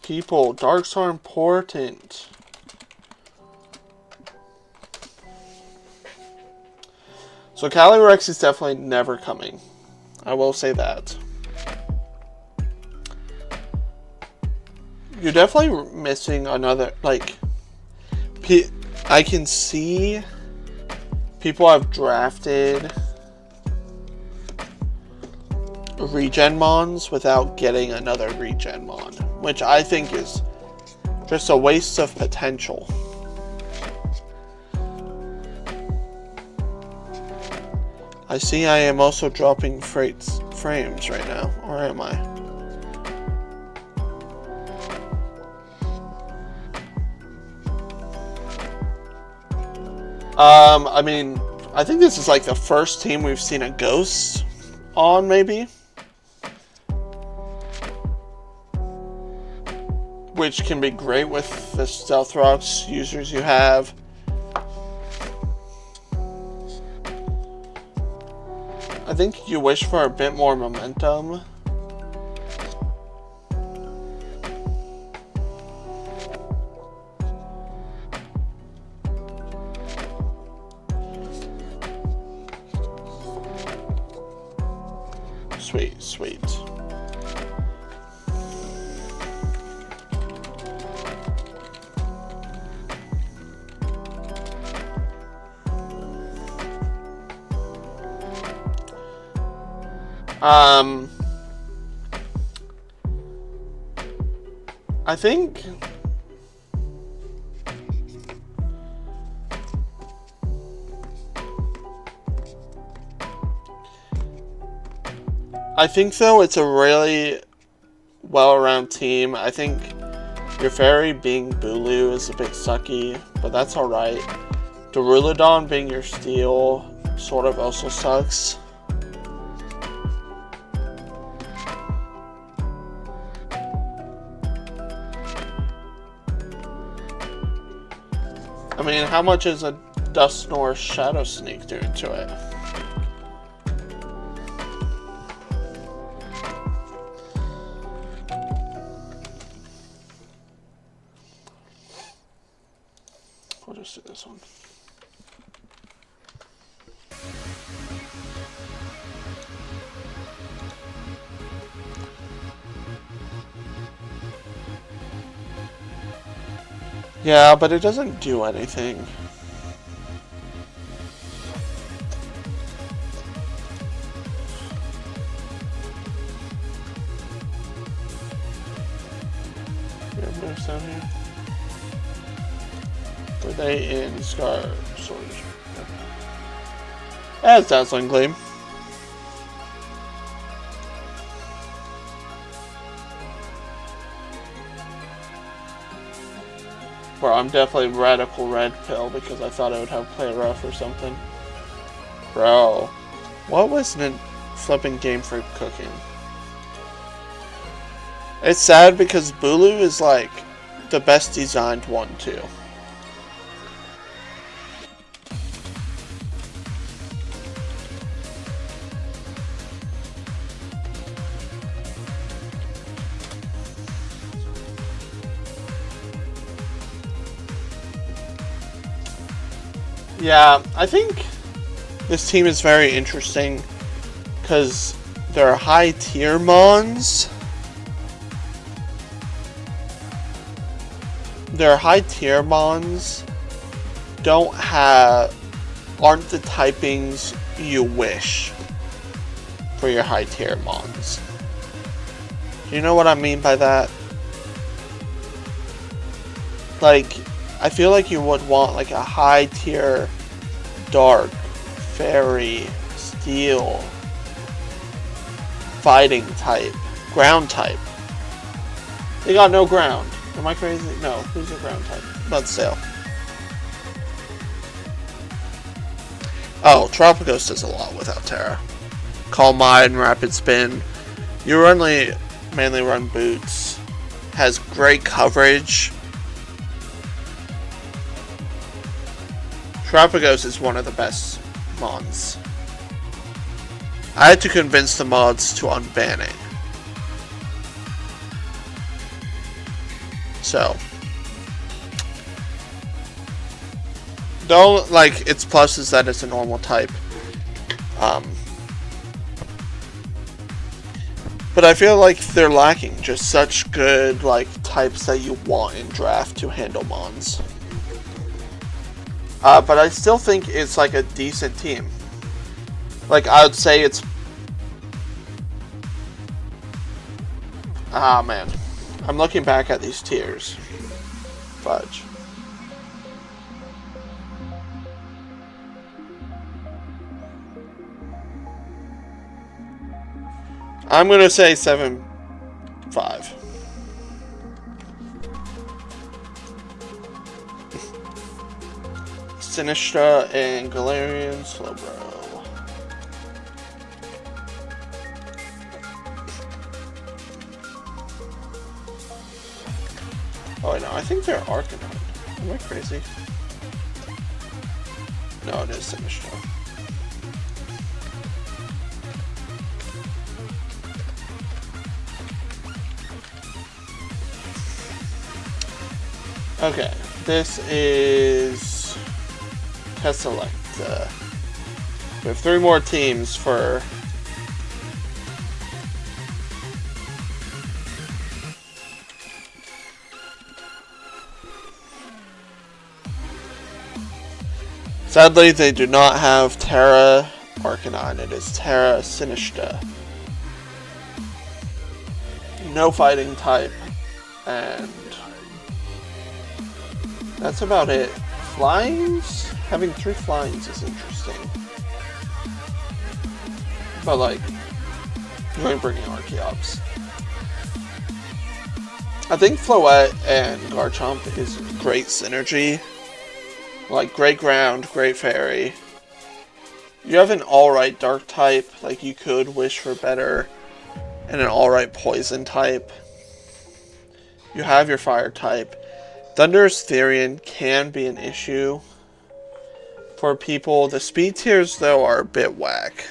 People, darks are important. So Calyrex is definitely never coming. I will say that. You're definitely missing another, like, I can see people have drafted regen mons without getting another regen mon, which I think is just a waste of potential. I see I am also dropping frames right now, or am I? I mean, I think this is like the first team we've seen a ghost on, maybe. Which can be great with the Stealth Rocks users you have. I think you wish for a bit more momentum. Sweet, sweet. I think though it's a really well-rounded team. I think your fairy being Bulu is a bit sucky, but that's alright. Duraludon being your steel sort of also sucks. I mean, how much is a Dusknoir Shadow Sneak doing to it? We'll just do this one. Yeah, but it doesn't do anything. Moves down here. Were they in Scar Sword? That's Dazzling Gleam. Bro, I'm definitely Radical Red Pill because I thought I would have Play Rough or something. Bro, what was the flipping Game Freak cooking? It's sad because Bulu is like the best designed one too. Yeah, I think this team is very interesting because they're high tier mons. Their high tier mons aren't the typings you wish for your high tier mons. Do you know what I mean by that? Like, I feel like you would want like a high tier dark, fairy, steel, fighting type, ground type. They got no ground. Am I crazy? No. Who's a ground type? Mud Sail. Oh, Tropicos does a lot without Terra. Calm Mind, Rapid Spin. You mainly run Boots. Has great coverage. Tropicos is one of the best mons. I had to convince the mods to unban it. So, though, like, its plus is that it's a normal type. But I feel like they're lacking just such good, like, types that you want in draft to handle mons. But I still think it's, like, a decent team. Like, I would say it's... Ah, man. I'm looking back at these tiers. Fudge. I'm gonna say 7-5. Sinistra and Galarian Slowbro. Oh no, I think they're Arcanine. Am I crazy? No, it is Sinistra. Okay, this is Test Select. We have 3 more teams for sadly, they do not have Terra Arcanine. It is Terra Sinistra. No fighting type. And that's about it. Flyings? Having 3 flyings is interesting. But like, you ain't bringing Archeops. I think Floette and Garchomp is great synergy. Like, great ground, great fairy. You have an alright dark type, like you could wish for better, and an alright poison type. You have your fire type. Thunderous Therian can be an issue for people. The speed tiers, though, are a bit whack.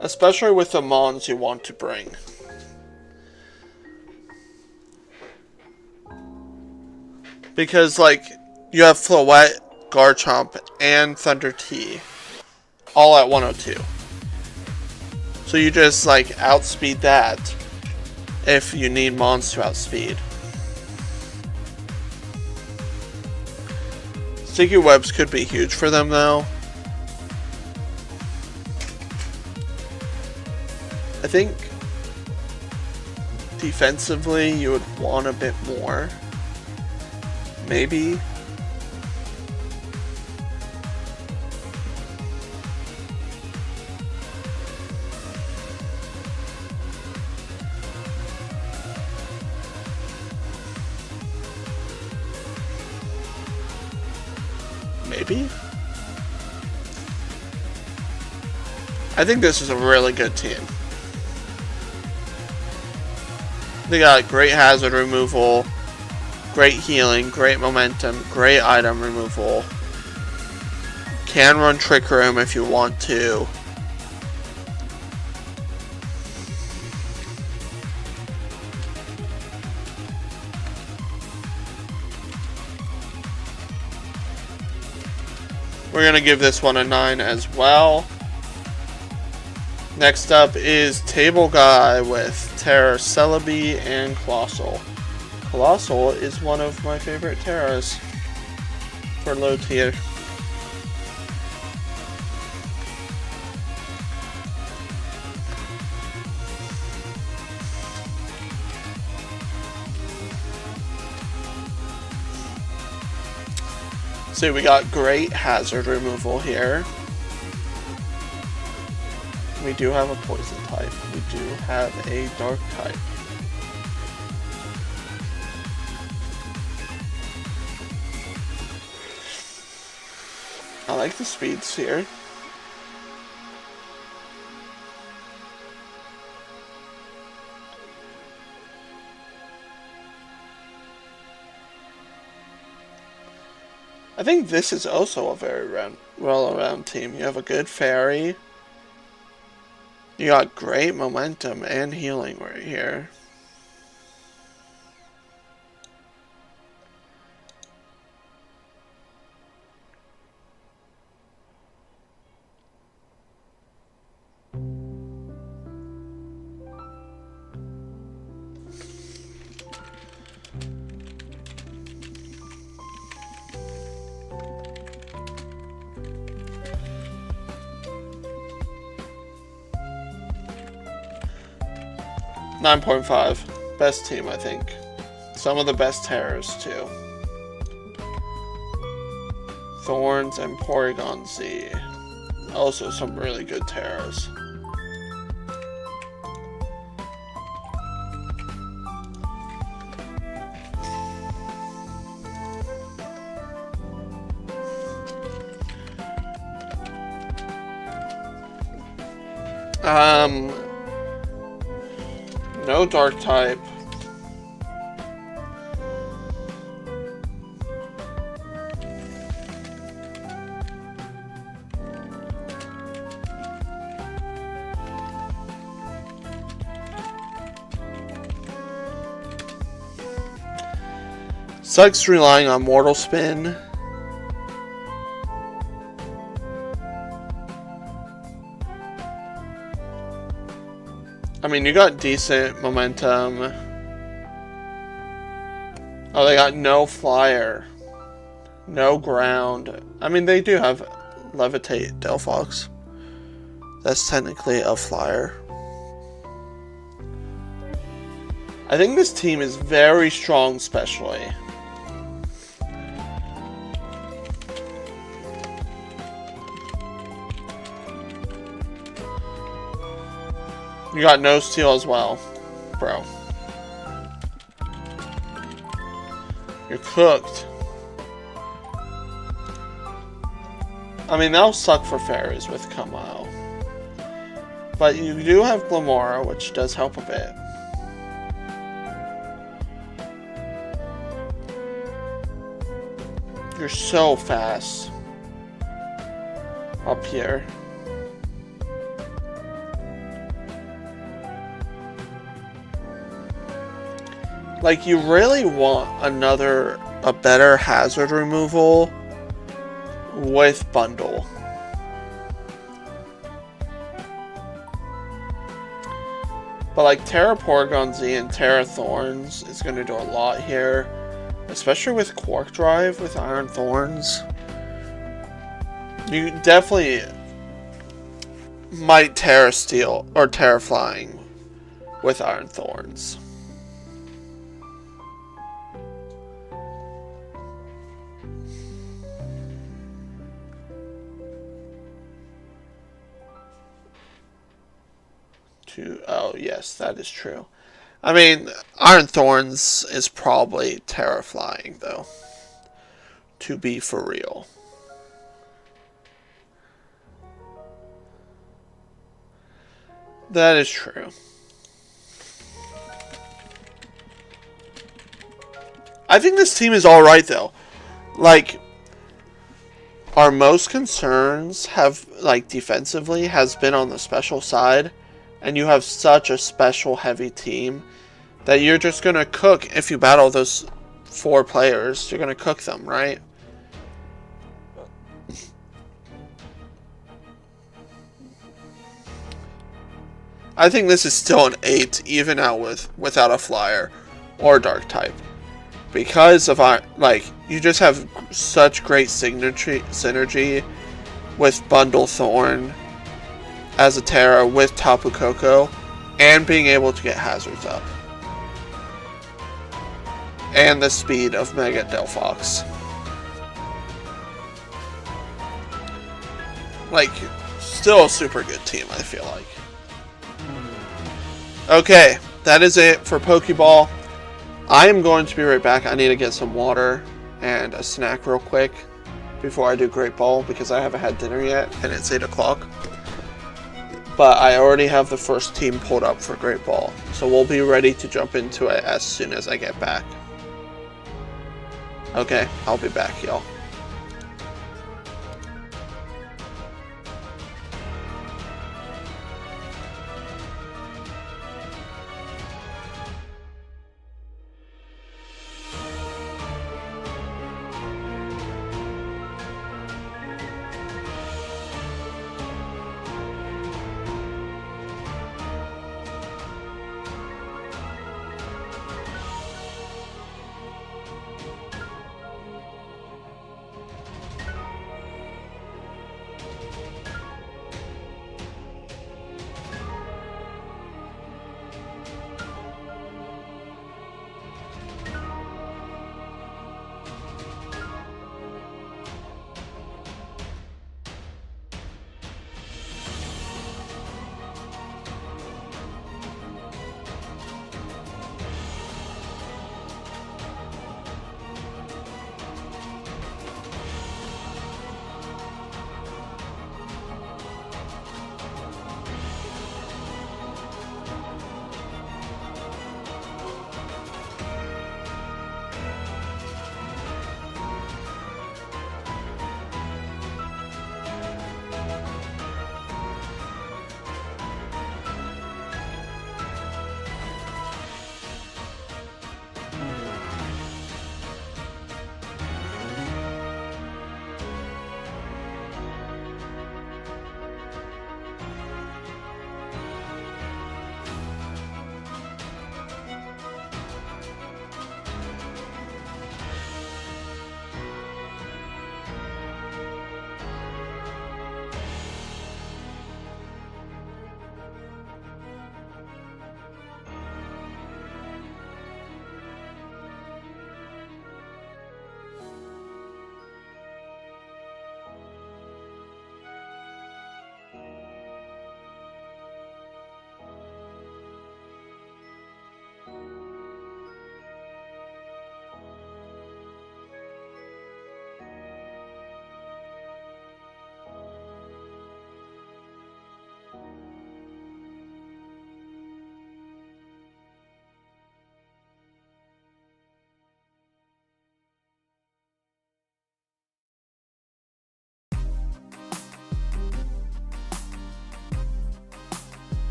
Especially with the mons you want to bring. Because, like, you have Floette, Garchomp, and Thunder T all at 102. So you just, like, outspeed that if you need Mons to outspeed. Sticky Webs could be huge for them, though. I think defensively you would want a bit more. Maybe. Maybe? I think this is a really good team. They got great hazard removal, great healing, great momentum, great item removal. Can run Trick Room if you want to. We're going to give this one a 9 as well. Next up is Table Guy with Terra, Celebi, and Colossal. Colossal is one of my favorite Terras for low tier. So we got great hazard removal here. We do have a poison type. We do have a dark type. I like the speeds here. I think this is also a very well-rounded team. You have a good fairy. You got great momentum and healing right here. .5. Best team, I think. Some of the best Terras, too. Thorns and Porygon Z. Also some really good Terras. No dark type. Sucks relying on Mortal Spin. I mean, you got decent momentum. Oh, they got no flyer. No ground. I mean, they do have Levitate Delphox. That's technically a flyer. I think this team is very strong, especially. You got no steal as well, bro. You're cooked. I mean, that'll suck for fairies with Kamau. But you do have Glamora, which does help a bit. You're so fast. Up here. Like, you really want another a better hazard removal with bundle. But like Terra Porygon Z and Terra Thorns is going to do a lot here, especially with Quark Drive with Iron Thorns. You definitely might Terra Steel or Terra Flying with Iron Thorns. Oh yes, that is true. I mean, Iron Thorns is probably Terra Flying though. To be for real. That is true. I think this team is alright though. Like, our most concerns have, like, defensively has been on the special side. And you have such a special heavy team that you're just going to cook. If you battle those 4 players, you're going to cook them, right? I think this is still an 8, even out without a flyer or dark type. Because of, like, you just have such great synergy with Bundle Thorn as a Terra with Tapu Koko, and being able to get hazards up. And the speed of Mega Delphox. Like, still a super good team, I feel like. Okay, that is it for Pokeball. I am going to be right back. I need to get some water and a snack real quick before I do Great Ball, because I haven't had dinner yet, and it's 8 o'clock. But I already have the first team pulled up for Great Ball, so we'll be ready to jump into it as soon as I get back. Okay, I'll be back, y'all.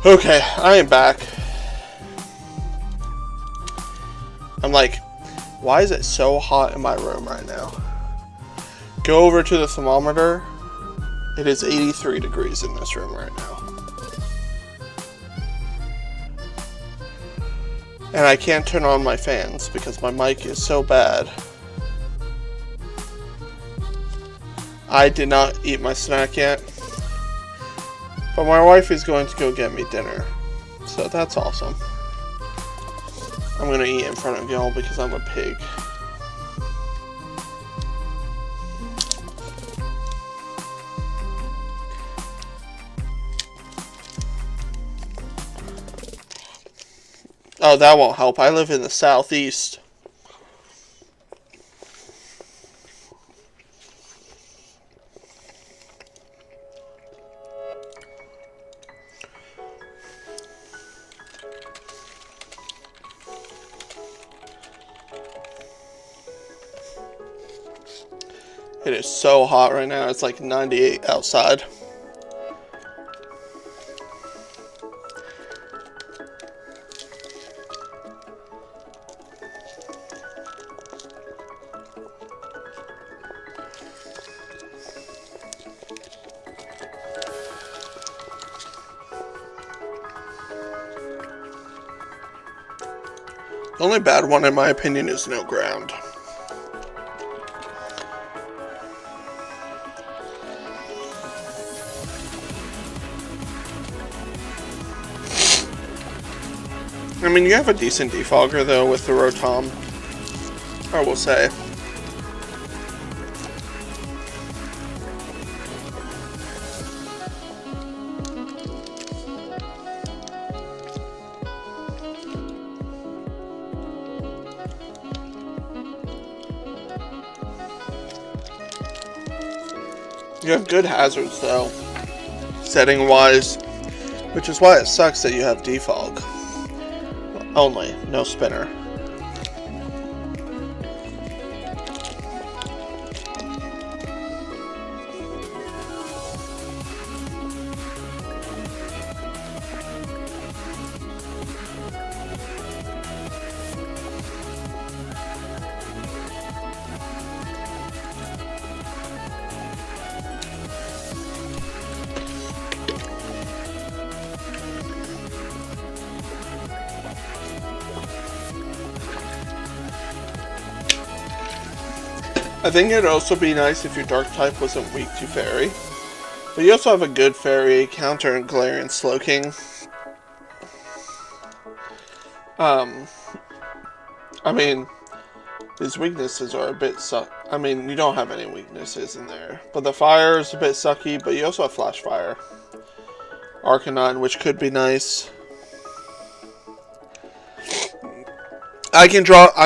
Okay, I am back. I'm like, why is it so hot in my room right now? Go over to the thermometer. It is 83 degrees in this room right now. And I can't turn on my fans because my mic is so bad. I did not eat my snack yet. But my wife is going to go get me dinner. So that's awesome. I'm going to eat in front of y'all because I'm a pig. Oh, that won't help. I live in the southeast. It is so hot right now. It's like 98 outside. The only bad one, in my opinion, is no ground. I mean, you have a decent defogger, though, with the Rotom, I will say. You have good hazards, though, setting-wise, which is why it sucks that you have defog. Only, no spinner. I think it'd also be nice if your dark type wasn't weak to fairy. But you also have a good fairy counter and Galarian Slowking. I mean, these weaknesses are a bit I mean, you don't have any weaknesses in there. But the fire is a bit sucky, but you also have Flash Fire. Arcanine, which could be nice. I'm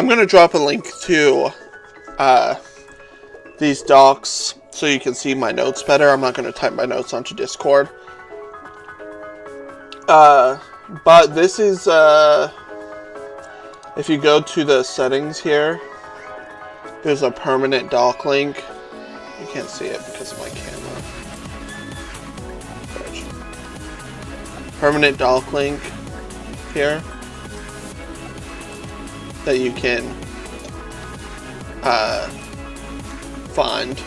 gonna drop a link to, these docs so you can see my notes better. I'm not going to type my notes onto Discord. But this is, if you go to the settings here, there's a permanent dock link. You can't see it because of my camera. Permanent dock link here that you can, find.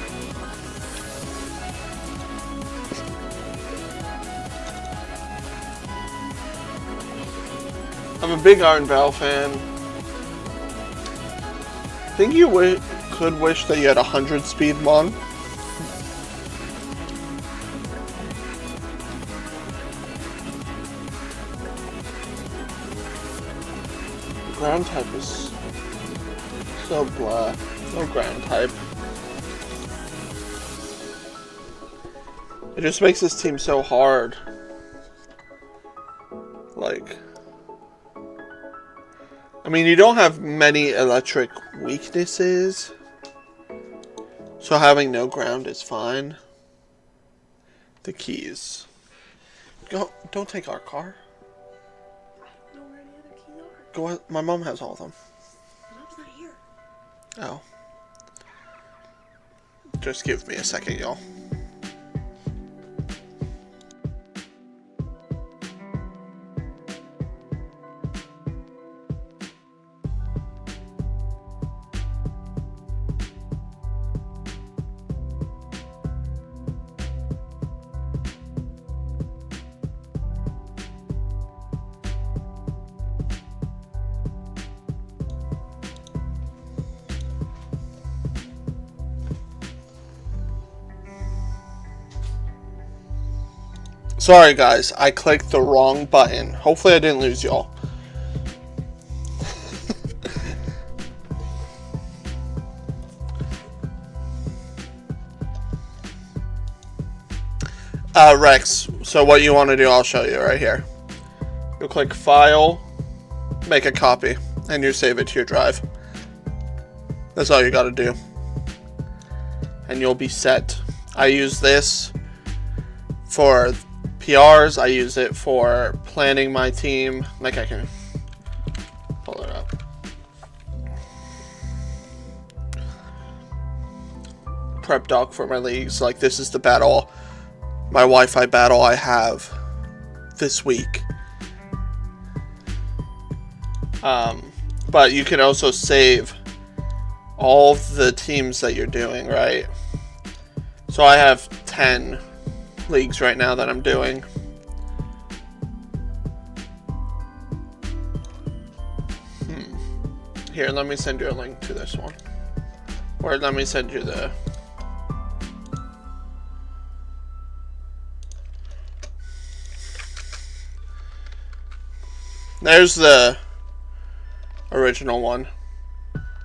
I'm a big Iron Val fan. I think you could wish that you had 100 speed Mon. The ground type is so blah. No ground type. It just makes this team so hard. Like, I mean, you don't have many electric weaknesses, so having no ground is fine. The keys. Don't take our car. I don't know where any other keys are. Go. My mom has all of them. Mom's not here. Oh. Just give me a second, y'all. Sorry guys, I clicked the wrong button. Hopefully I didn't lose y'all. Rex, so what you want to do, I'll show you right here. You'll click File, make a copy, and you save it to your drive. That's all you gotta do. And you'll be set. I use this for PRs, I use it for planning my team. Like, I can pull it up. Prep doc for my leagues. Like, this is the battle, my Wi-Fi battle I have this week. But you can also save all of the teams that you're doing, right? So I have 10 leagues right now that I'm doing. Here, let me send you a link to this one. Or let me send you the... There's the original one.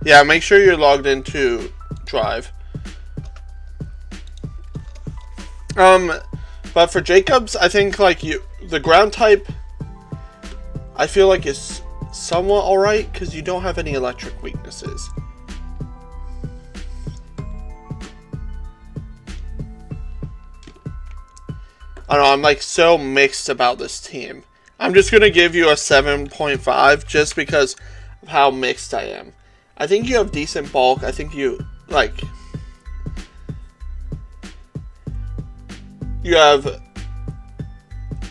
Yeah, make sure you're logged into Drive. But for Jacobs, I think like the ground type, I feel like is somewhat alright because you don't have any electric weaknesses. I don't know, I'm like so mixed about this team. I'm just gonna give you a 7.5 just because of how mixed I am. I think you have decent bulk. I think you like. You have.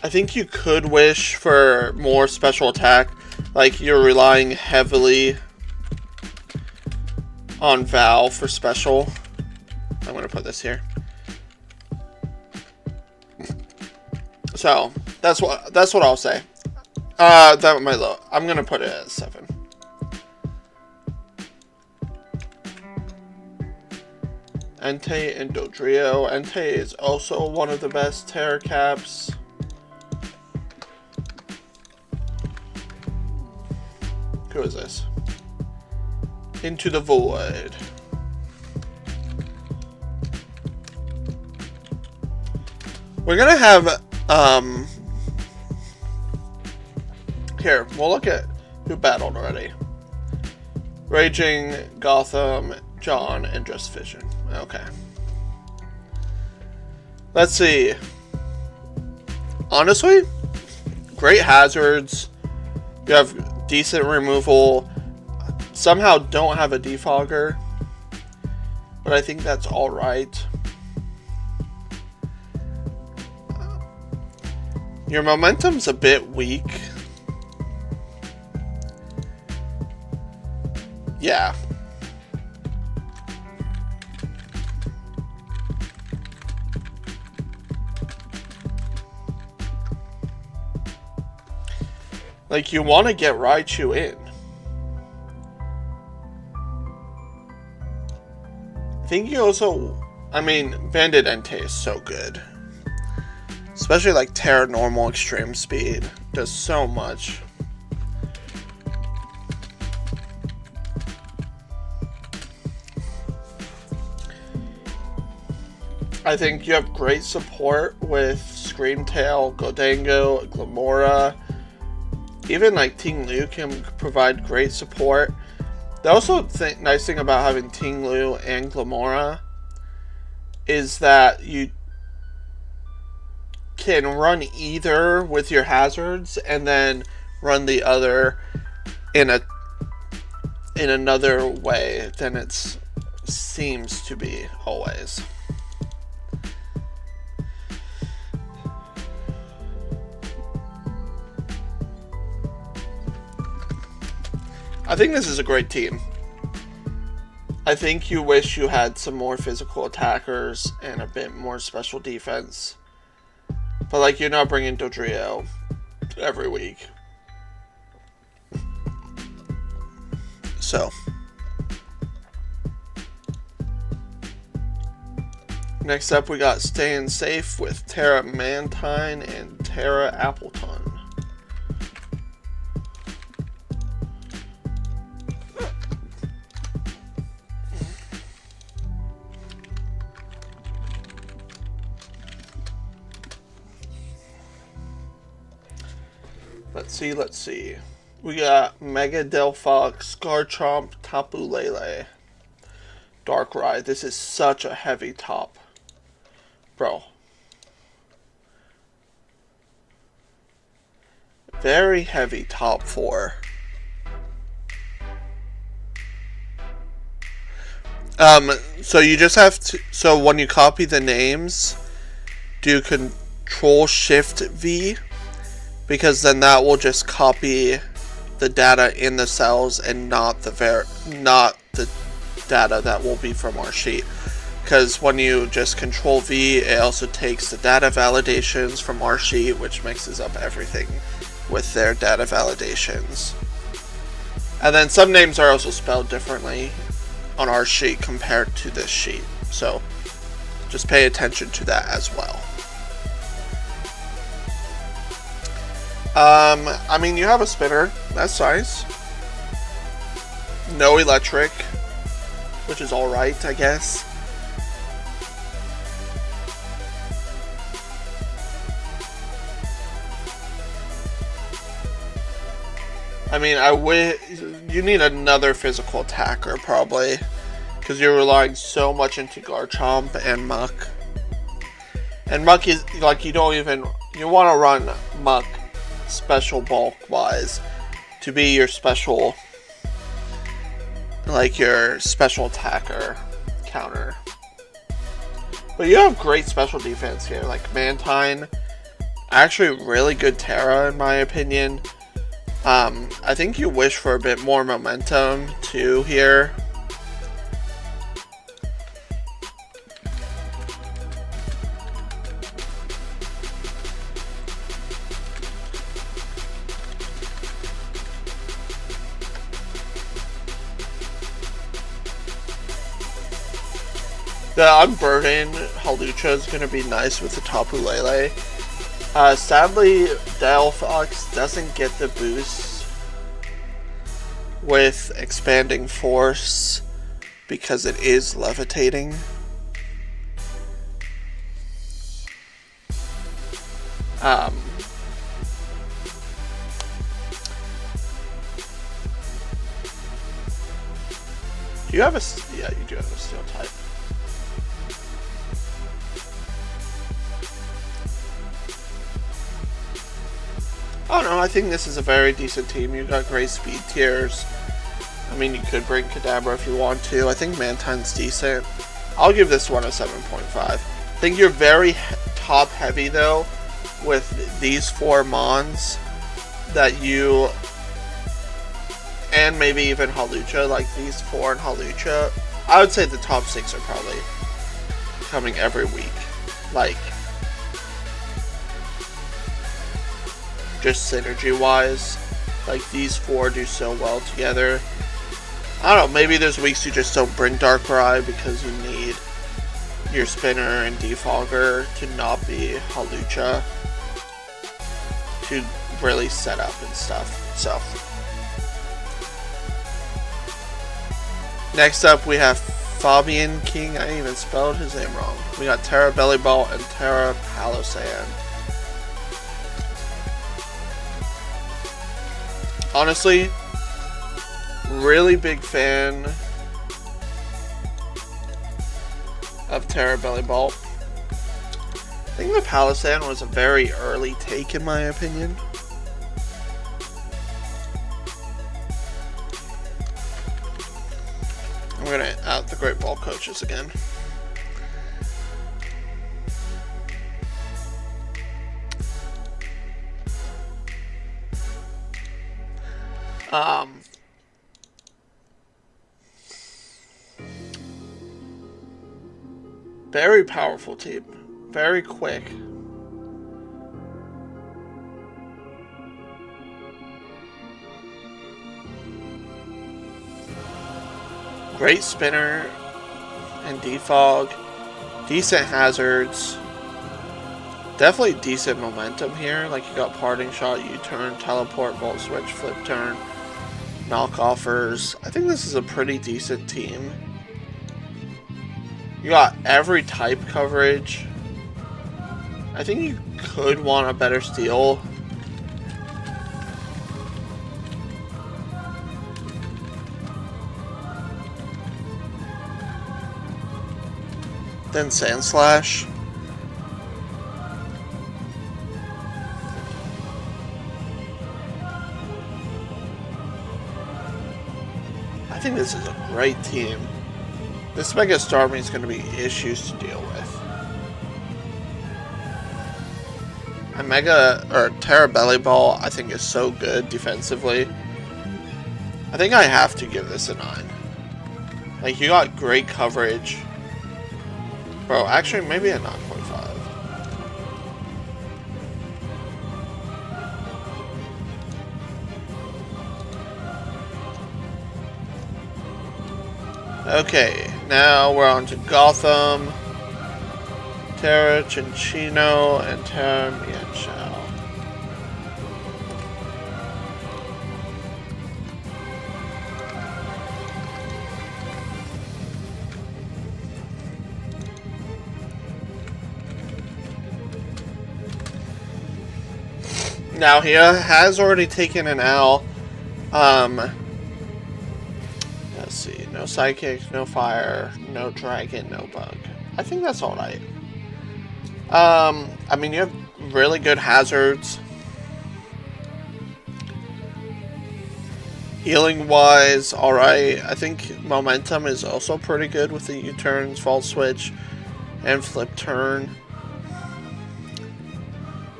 I think you could wish for more special attack. Like, you're relying heavily on Val for special. I'm gonna put this here. So that's what I'll say. That might low. I'm gonna put it at 7. Entei and Dodrio. Entei is also one of the best Terror Caps. Who is this? Into the Void. We're gonna have, here, we'll look at who battled already. Raging, Gotham, John, and Just Vision. Okay. Let's see. Honestly, great hazards. You have decent removal. Somehow don't have a defogger, but I think that's alright. Your momentum's a bit weak. Yeah. Like, you want to get Raichu in. I think you also... I mean, Bandit Entei is so good. Especially like Terra Normal Extreme Speed. Does so much. I think you have great support with Screamtail, Gholdengo, Glamora. Even like Ting Lu can provide great support. The also nice thing about having Ting Lu and Glamora is that you can run either with your hazards and then run the other in another way than it seems to be always. I think this is a great team. I think you wish you had some more physical attackers and a bit more special defense. But, like, you're not bringing Dodrio every week. So. Next up, we got Staying Safe with Terra Mantine and Terra Appleton. Let's see. We got Mega Delphox, Garchomp, Tapu Lele, Darkrai. This is such a heavy top. Bro. Very heavy top 4. So you just have to, so when you copy the names, do Control Shift V, because then that will just copy the data in the cells and not the data that will be from our sheet. Because when you just Control V, it also takes the data validations from our sheet, which mixes up everything with their data validations. And then some names are also spelled differently on our sheet compared to this sheet. So just pay attention to that as well. I mean, you have a spinner. That's nice. No electric, which is alright, I guess. I mean, you need another physical attacker, probably. Because you're relying so much into Garchomp and Muck. And Muck is, like, you want to run Muck special bulk-wise to be your special, like, your special attacker counter. But you have great special defense here, like Mantine. Actually, really good Terra, in my opinion. I think you wish for a bit more momentum too here. The Unburdened Hawlucha is going to be nice with the Tapu Lele. Sadly, Delphox doesn't get the boost with Expanding Force because it is levitating. Do you have a... Yeah, you do have a Steel type. Oh no, I think this is a very decent team. You've got great speed tiers. I mean, you could bring Kadabra if you want to. I think Mantine's decent. I'll give this one a 7.5. I think you're very top heavy though with these 4 Mons that you, and maybe even Hawlucha, like these 4 and Hawlucha. I would say the top 6 are probably coming every week. Like, just synergy wise, like these 4 do so well together. I don't know, maybe there's weeks you just don't bring Darkrai because you need your spinner and defogger to not be Hawlucha to really set up and stuff. So next up we have Fabian King. I even spelled his name wrong. We got Terra Bellyball and Terra Palossand. Honestly, really big fan of Terra Bellyball. I think the Palossand was a very early take in my opinion. I'm gonna add the Great Ball coaches again. Very powerful team. Very quick. Great spinner and defog. Decent hazards. Definitely decent momentum here. Like you got parting shot, U-turn, teleport, volt switch, flip turn, knockoffers. I think this is a pretty decent team. You got every type coverage. I think you could want a better steal. Then Sand Slash. I think this is a great team. This Mega Starmie is going to be issues to deal with. A Mega or Terra Belly Ball, I think, is so good defensively. I think I have to give this a 9. Like, you got great coverage. Bro, actually, maybe a 9.5. Okay, now we're on to Gotham, Terra Cinchino, and Terra Mienshao. Now he has already taken an L. Let's see. No Psychic, no Fire, no Dragon, no Bug. I think that's alright. I mean, you have really good hazards. Healing wise, alright. I think momentum is also pretty good with the U-turns, Volt Switch, and Flip Turn.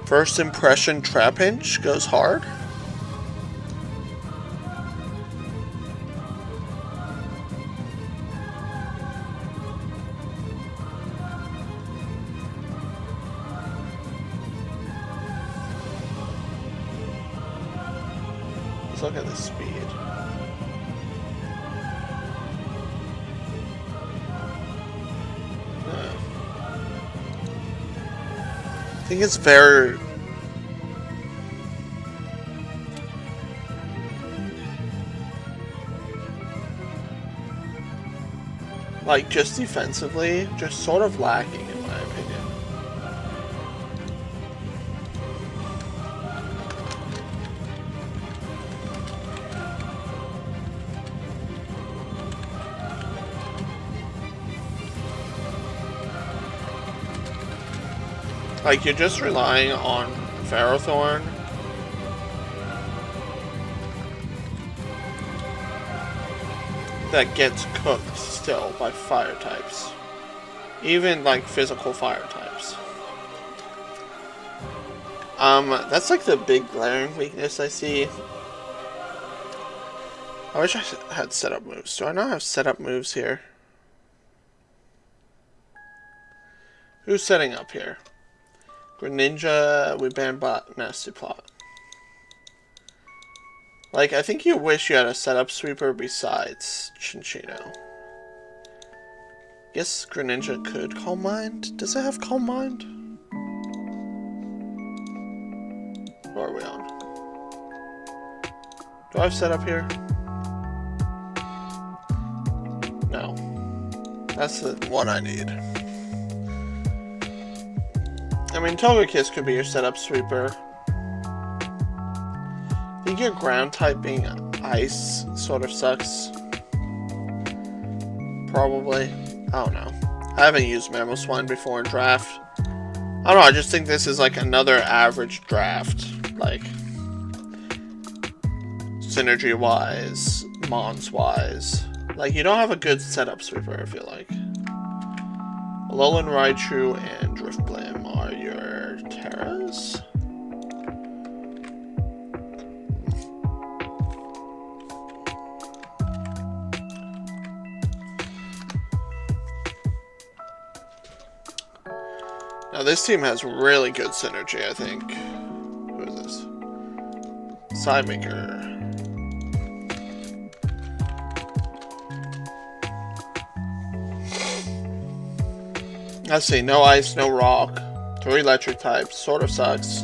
First impression Trapinch goes hard. Let's look at the speed. I think it's very... like, just defensively, just sort of lacking in my opinion. Like, you're just relying on Ferrothorn. That gets cooked still by fire types. Even, like, physical fire types. That's, like, the big glaring weakness I see. I wish I had setup moves. Do I not have setup moves here? Who's setting up here? Greninja, we banned Nasty Plot. Like, I think you wish you had a setup sweeper besides Cinchino. Guess Greninja could Calm Mind? Does it have Calm Mind? What are we on? Do I have setup here? No. That's the one I need. I mean, Togekiss could be your setup sweeper. I think your ground type being ice sort of sucks. Probably. I don't know. I haven't used Mamoswine before in draft. I don't know, I just think this is like another average draft. Like, synergy-wise, Mons-wise. Like, you don't have a good setup sweeper, I feel like. Alolan Raichu and Driftblim are your Terras? Now this team has really good synergy, I think. Who is this? Sidemaker. Let's see, no ice, no rock. 3 electric types, sort of sucks.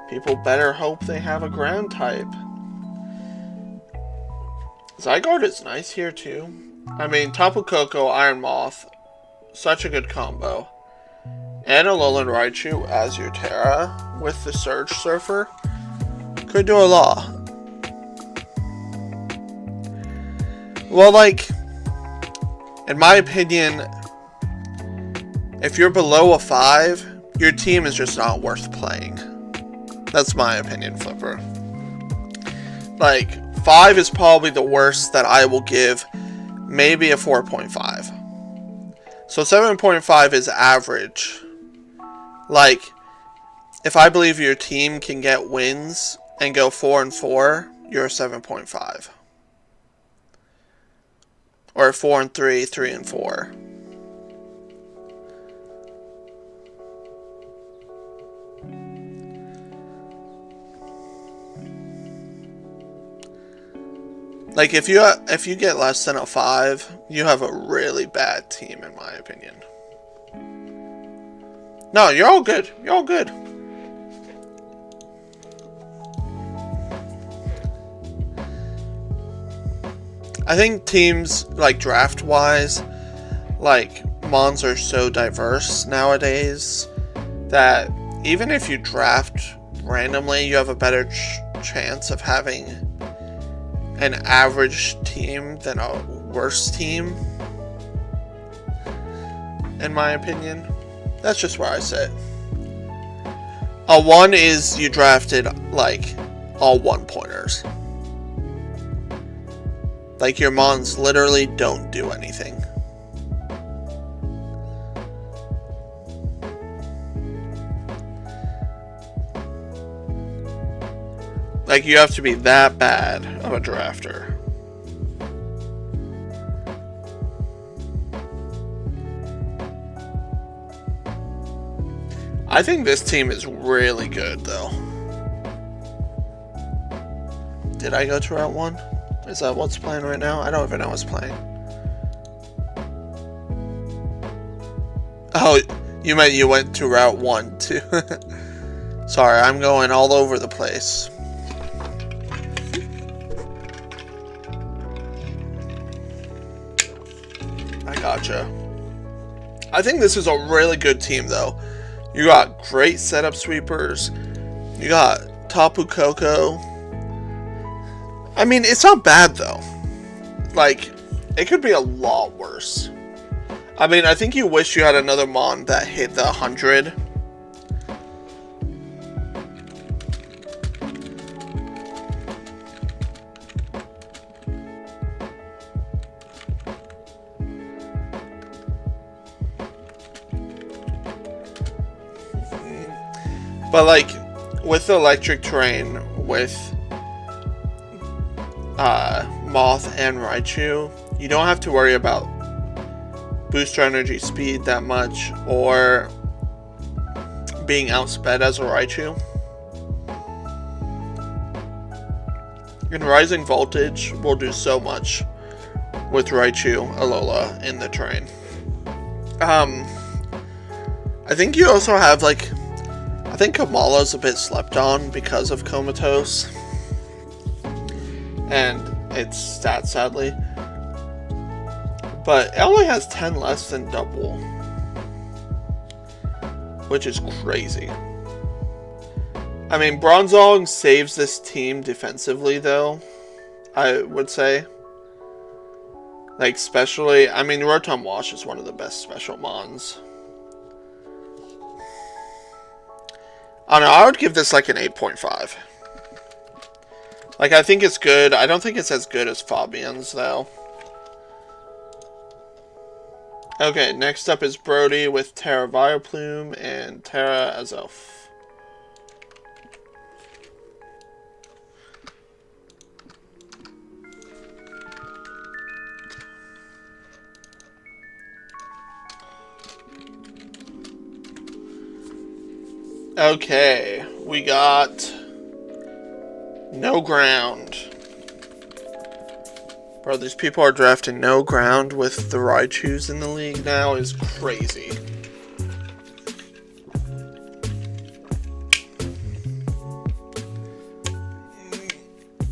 People better hope they have a ground type. Zygarde is nice here too. I mean, Tapu Koko, Iron Moth, such a good combo. And a Alolan Raichu as your Terra with the Surge Surfer could do a lot. Well, like, in my opinion, if you're below a 5, your team is just not worth playing. That's my opinion, Flipper. Like, 5 is probably the worst that I will give, maybe a 4.5. So 7.5 is average. Like, if I believe your team can get wins and go 4-4, you're a 7.5. Or 4-3, 3-4. Like, if you get less than a 5, you have a really bad team, in my opinion. No, you're all good. You're all good. I think teams, like, draft-wise, like, Mons are so diverse nowadays that even if you draft randomly, you have a better chance of having an average team than a worse team, in my opinion. That's just where I sit. A 1 is you drafted, like, all 1-pointers. Like, your Mons literally don't do anything. Like, you have to be that bad of a drafter. I think this team is really good, though. Did I go to Route 1? Is that what's playing right now? I don't even know what's playing. Oh, you meant you went to Route 1, too. Sorry, I'm going all over the place. I gotcha. I think this is a really good team, though. You got great setup sweepers. You got Tapu Koko. I mean, it's not bad, though. Like, it could be a lot worse. I mean, I think you wish you had another Mon that hit the 100. But, like, with the electric terrain, with Moth and Raichu, you don't have to worry about booster energy speed that much, or being outsped as a Raichu. And Rising Voltage will do so much with Raichu, Alola in the terrain. I think you also have, like, I think Kamala's a bit slept on because of Comatose and its stats, sadly. But it only has 10 less than double, which is crazy. I mean, Bronzong saves this team defensively, though, I would say. Like, especially, I mean, Rotom Wash is one of the best special Mons. I don't know, I would give this like an 8.5. Like, I think it's good. I don't think it's as good as Fabian's, though. Okay, next up is Brody with Terra Vileplume and Terra Azelf. Okay, we got no ground. Bro, these people are drafting no ground with the Raichus in the league now is crazy.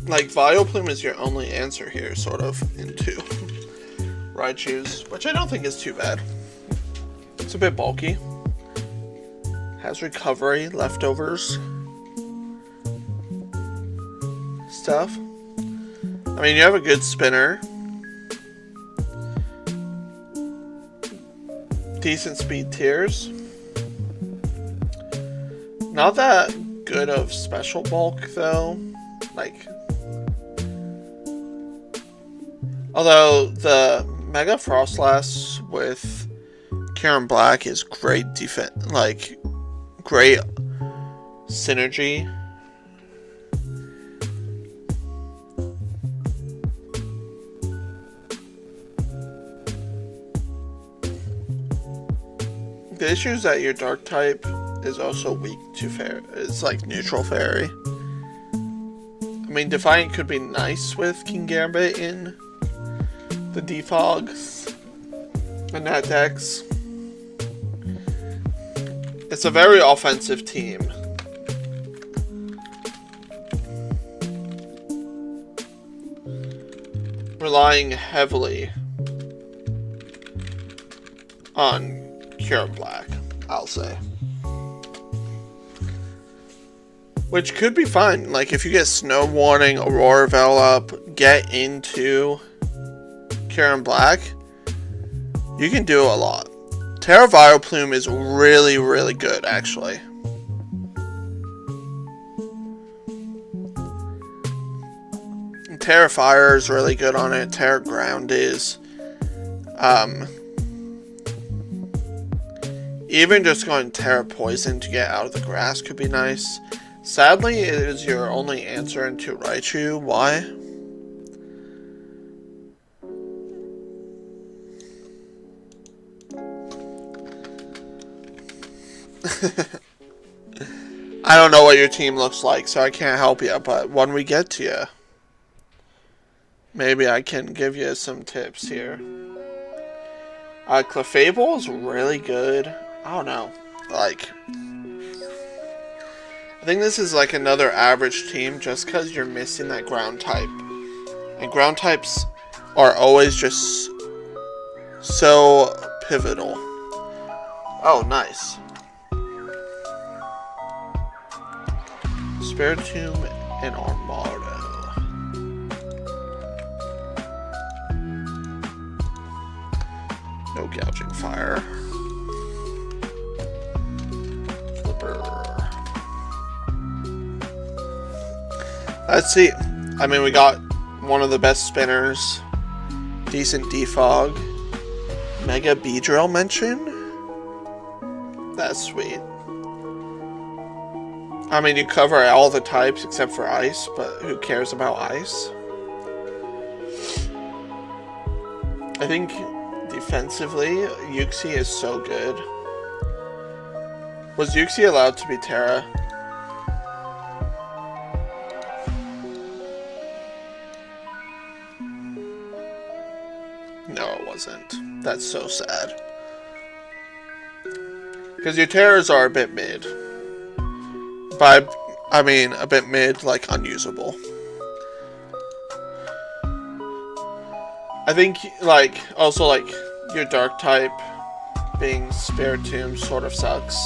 Like, Vileplume is your only answer here, sort of, into Raichus, which I don't think is too bad. It's a bit bulky. Has recovery, leftovers, stuff. I mean, you have a good spinner. Decent speed tiers. Not that good of special bulk, though. Like, although the Mega Frostlass with Karen Black is great defense, like, great synergy. The issue is that your dark type is also weak to fairy. It's like neutral fairy. I mean, Defiant could be nice with King Gambit in the defogs and that decks. It's a very offensive team. Relying heavily on Karen Black, I'll say. Which could be fine. Like, if you get Snow Warning, Aurora Veil up, get into Karen Black, you can do a lot. Terra Vileplume is really, really good, actually. Terra Fire is really good on it. Terra Ground is. Even just going Terra Poison to get out of the grass could be nice. Sadly, it is your only answer into Raichu. Why? I don't know what your team looks like, so I can't help you, but when we get to you, maybe I can give you some tips here. Clefable is really good. I don't know. Like, I think this is like another average team just because you're missing that ground type. And ground types are always just so pivotal. Oh, nice. Spiritomb and Armado. No gouging fire. Let's see. I mean, we got one of the best spinners. Decent defog. Mega Beedrill mention? That's sweet. I mean, you cover all the types except for ice, but who cares about ice? I think defensively, Uxie is so good. Was Uxie allowed to be Terra? No, it wasn't. That's so sad. Because your Terras are a bit mid. By, I mean, a bit mid, like, unusable. I think, like, also, like, your Dark type being Spiritomb sort of sucks.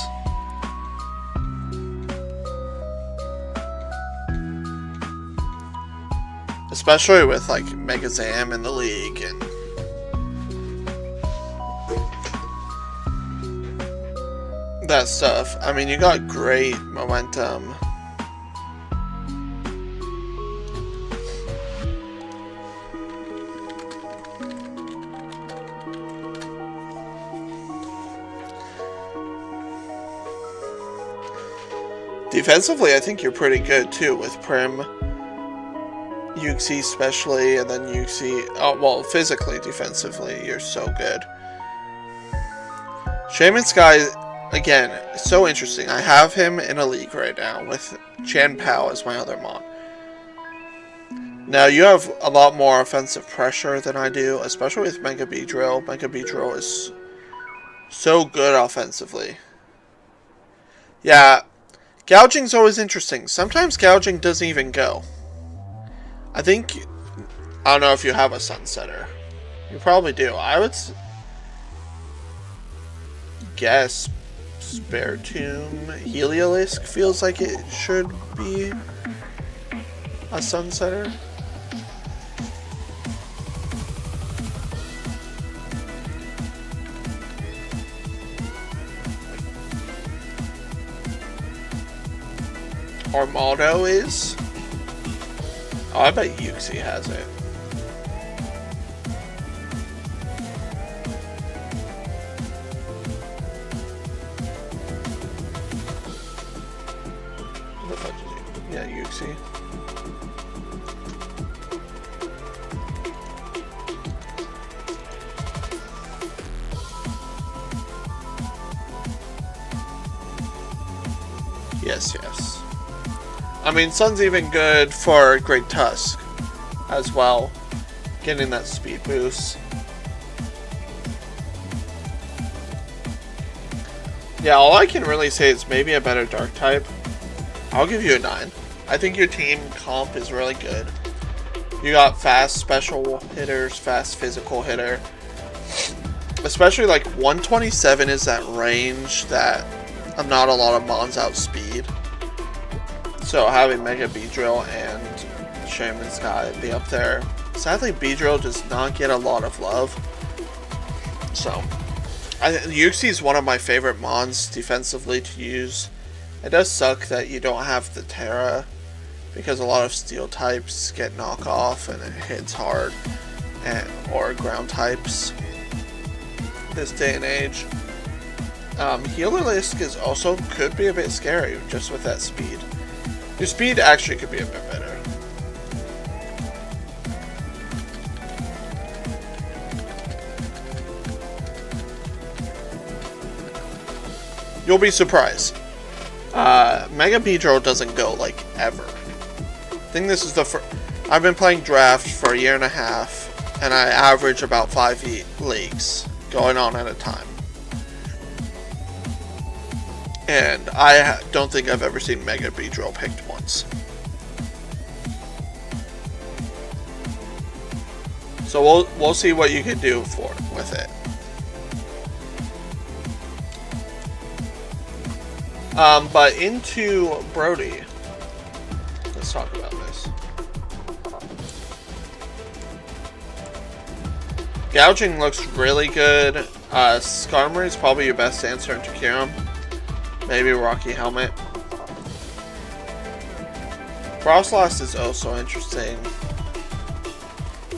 Especially with, like, Mega Zam in the league and that stuff. I mean, you got great momentum. Defensively, I think you're pretty good too with Prim, Uxie especially, and then Uxie. Oh, well, physically, defensively, you're so good. Shaman Sky, again, so interesting. I have him in a league right now with Chan Pao as my other mon. Now, you have a lot more offensive pressure than I do, especially with Mega Beedrill. Mega Beedrill is so good offensively. Yeah, gouging's always interesting. Sometimes gouging doesn't even go. I don't know if you have a Sunsetter. You probably do. I would guess Spiritomb Heliolisk feels like it should be a Sunsetter. Armaldo is? Oh, I bet Uxie has it. What the fuck is it? Yeah, Uxie. Yes, yes. I mean, Sun's even good for Great Tusk as well, getting that speed boost. Yeah, all I can really say is maybe a better Dark type. I'll give you a 9. I think your team comp is really good. You got fast special hitters, fast physical hitter. Especially like 127 is that range that not a lot of mons outspeed. So having Mega Beedrill and Shaman Sky be up there. Sadly, Beedrill does not get a lot of love. So, Uxie is one of my favorite mons defensively to use. It does suck that you don't have the Terra, because a lot of steel types get knockoff and it hits hard, or ground types this day and age. Heliolisk is also could be a bit scary just with that speed. Your speed actually could be a bit better. You'll be surprised. Mega Beedrill doesn't go like ever. I think this is the first. I've been playing draft for a year and a half, and I average about 5 leagues going on at a time. And I don't think I've ever seen Mega Beedrill picked once. So we'll see what you can do with it. But into Brody. Let's talk about this. Gouging looks really good. Skarmory is probably your best answer into Kyurem. Maybe Rocky Helmet. Frostlass is also interesting.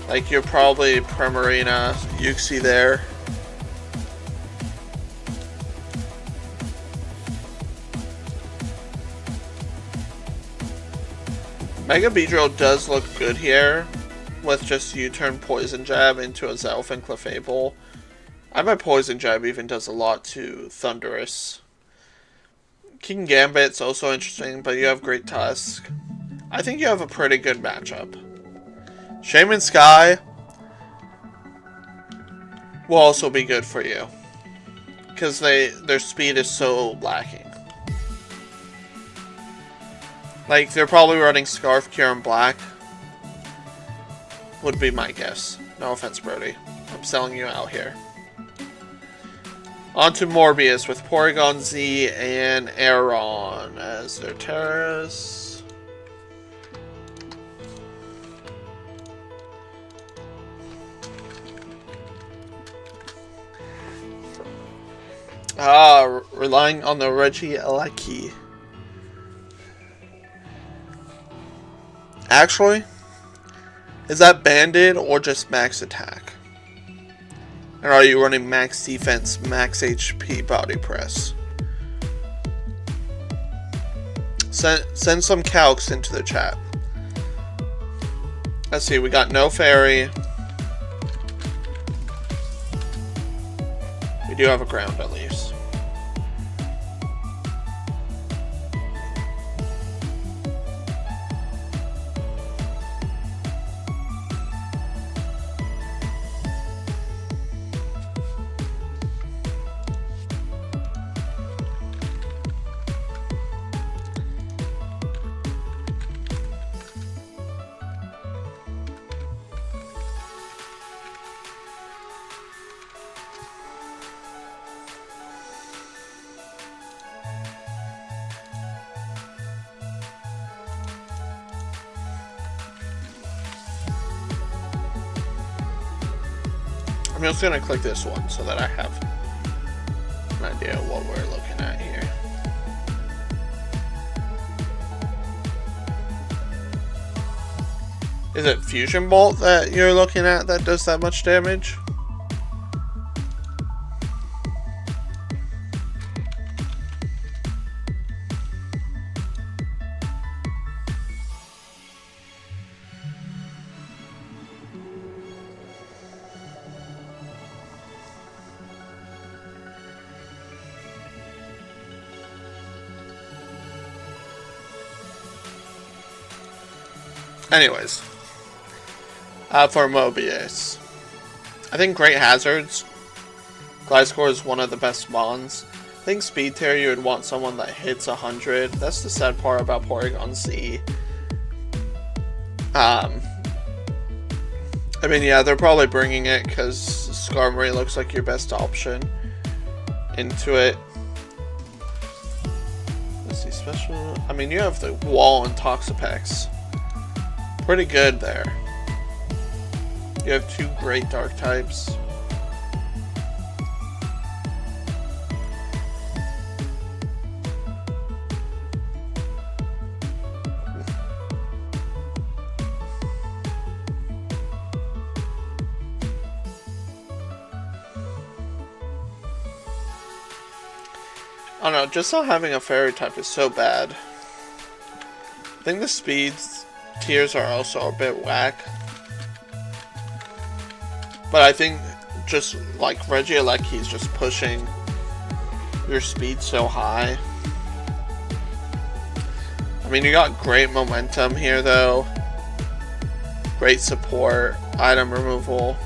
Like, you're probably Primarina, Uxie there. Mega Beedrill does look good here with just U-turn Poison Jab into a Zelf and Clefable. I bet Poison Jab even does a lot to Thundurus. King Gambit's also interesting, but you have Great Tusk. I think you have a pretty good matchup. Shaman Sky will also be good for you, because their speed is so lacking. Like, they're probably running Scarf, Kyurem Black. Would be my guess. No offense, Brody. I'm selling you out here. On to Morbius with Porygon Z and Aeron as their Terras. Relying on the Regieleki. Actually, is that banded or just max attack? And are you running max defense, max HP body press? Send some calcs into the chat. Let's see, we got no fairy. We do have a ground at least. I'm just gonna click this one so that I have an idea of what we're looking at here. Is it Fusion Bolt that you're looking at that does that much damage? Anyways, for Mobius, I think Great Hazards, Gliscor is one of the best mons. I think Speed Tear, you would want someone that hits 100. That's the sad part about Porygon Z. I mean, yeah, they're probably bringing it because Skarmory looks like your best option into it. Let's see, special. I mean, you have the Wall and Toxapex. Pretty good there. You have two great dark types. I don't know, just not having a fairy type is so bad. I think the speeds tiers are also a bit whack. But I think just like Regieleki is just pushing your speed so high. I mean, you got great momentum here though. Great support, item removal.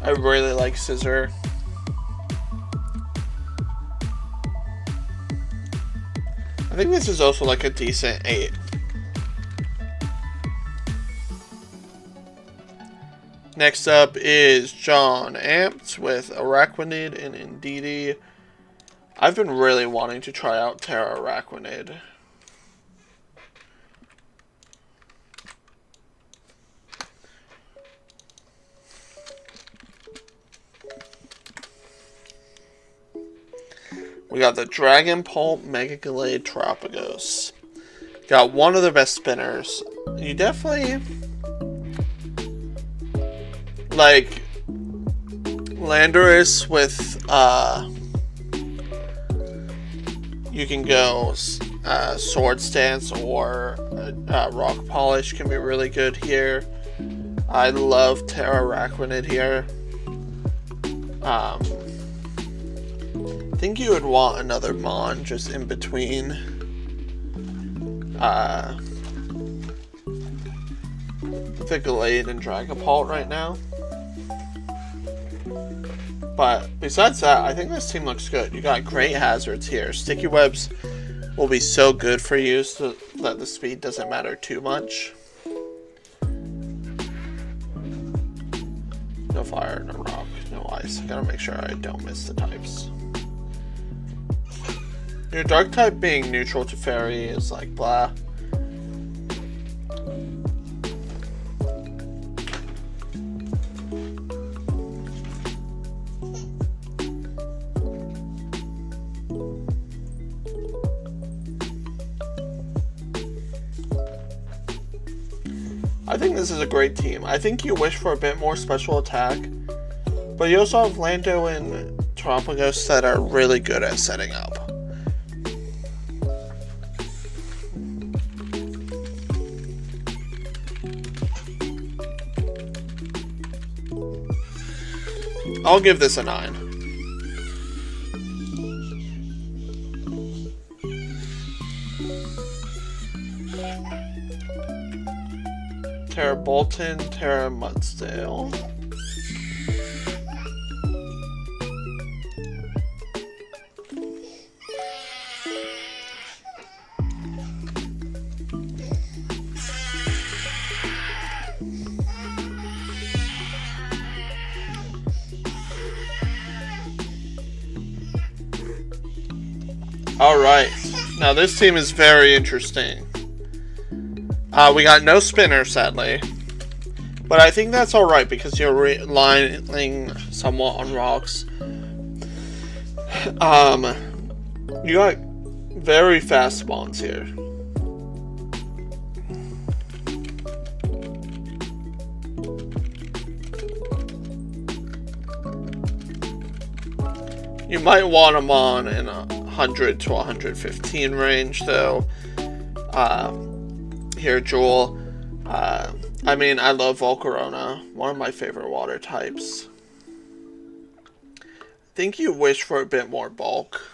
I really like Scissor. I think this is also like a decent 8. Next up is John Amped with Araquanid and Indeedee. I've been really wanting to try out Terra Araquanid. We got the Dragon Pulp Mega Gallade Tropicos. Got one of the best spinners. You definitely like Landorus with you can go Sword Stance or Rock Polish can be really good here. I love Terra Araquanid here. I think you would want another Mon just in between the Gallade and Dragapult right now. But besides that, I think this team looks good. You got great hazards here. Sticky Webs will be so good for you so that the speed doesn't matter too much. No fire, no rock, no ice. I gotta make sure I don't miss the types. Your dark type being neutral to fairy is like blah. I think this is a great team. I think you wish for a bit more special attack, but you also have Lando and Tropicos that are really good at setting up. I'll give this a 9. Terra Bolton, Terra Mudsdale. Alright, now this team is very interesting. We got no spinner, sadly. But I think that's alright because you're relying somewhat on rocks. You got very fast spawns here. You might want them on in 100 to 115 range, though. Here, Jewel. I mean, I love Volcarona. One of my favorite water types. I think you wish for a bit more bulk.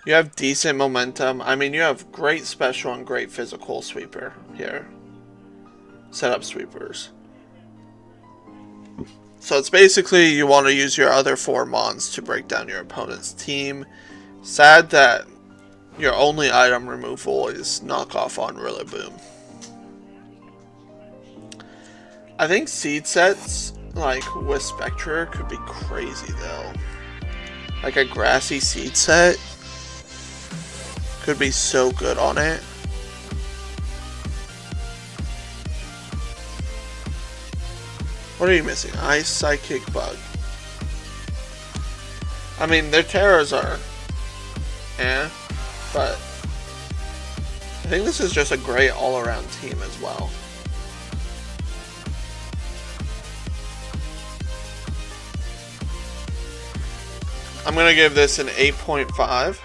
You have decent momentum. I mean, you have great special and great physical sweeper here. Setup sweepers. So it's basically you want to use your other 4 mons to break down your opponent's team. Sad that your only item removal is knockoff on Rillaboom. I think seed sets like with Spectre could be crazy though. Like a grassy seed set could be so good on it. What are you missing? Ice, Psychic, Bug. I mean, their Terras are but I think this is just a great all-around team as well. I'm gonna give this an 8.5.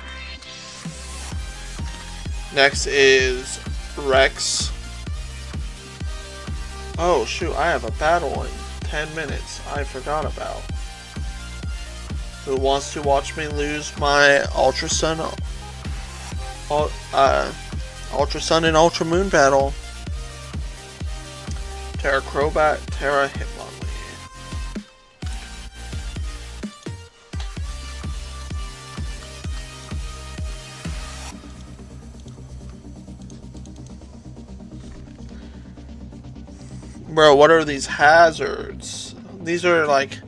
Next is Rex. Oh shoot, I have a battle in 10 minutes I forgot about. Who wants to watch me lose my Ultra Sun and Ultra Moon battle? Terra Crobat, Terra Hitmonlee. Bro, what are these hazards? These are like...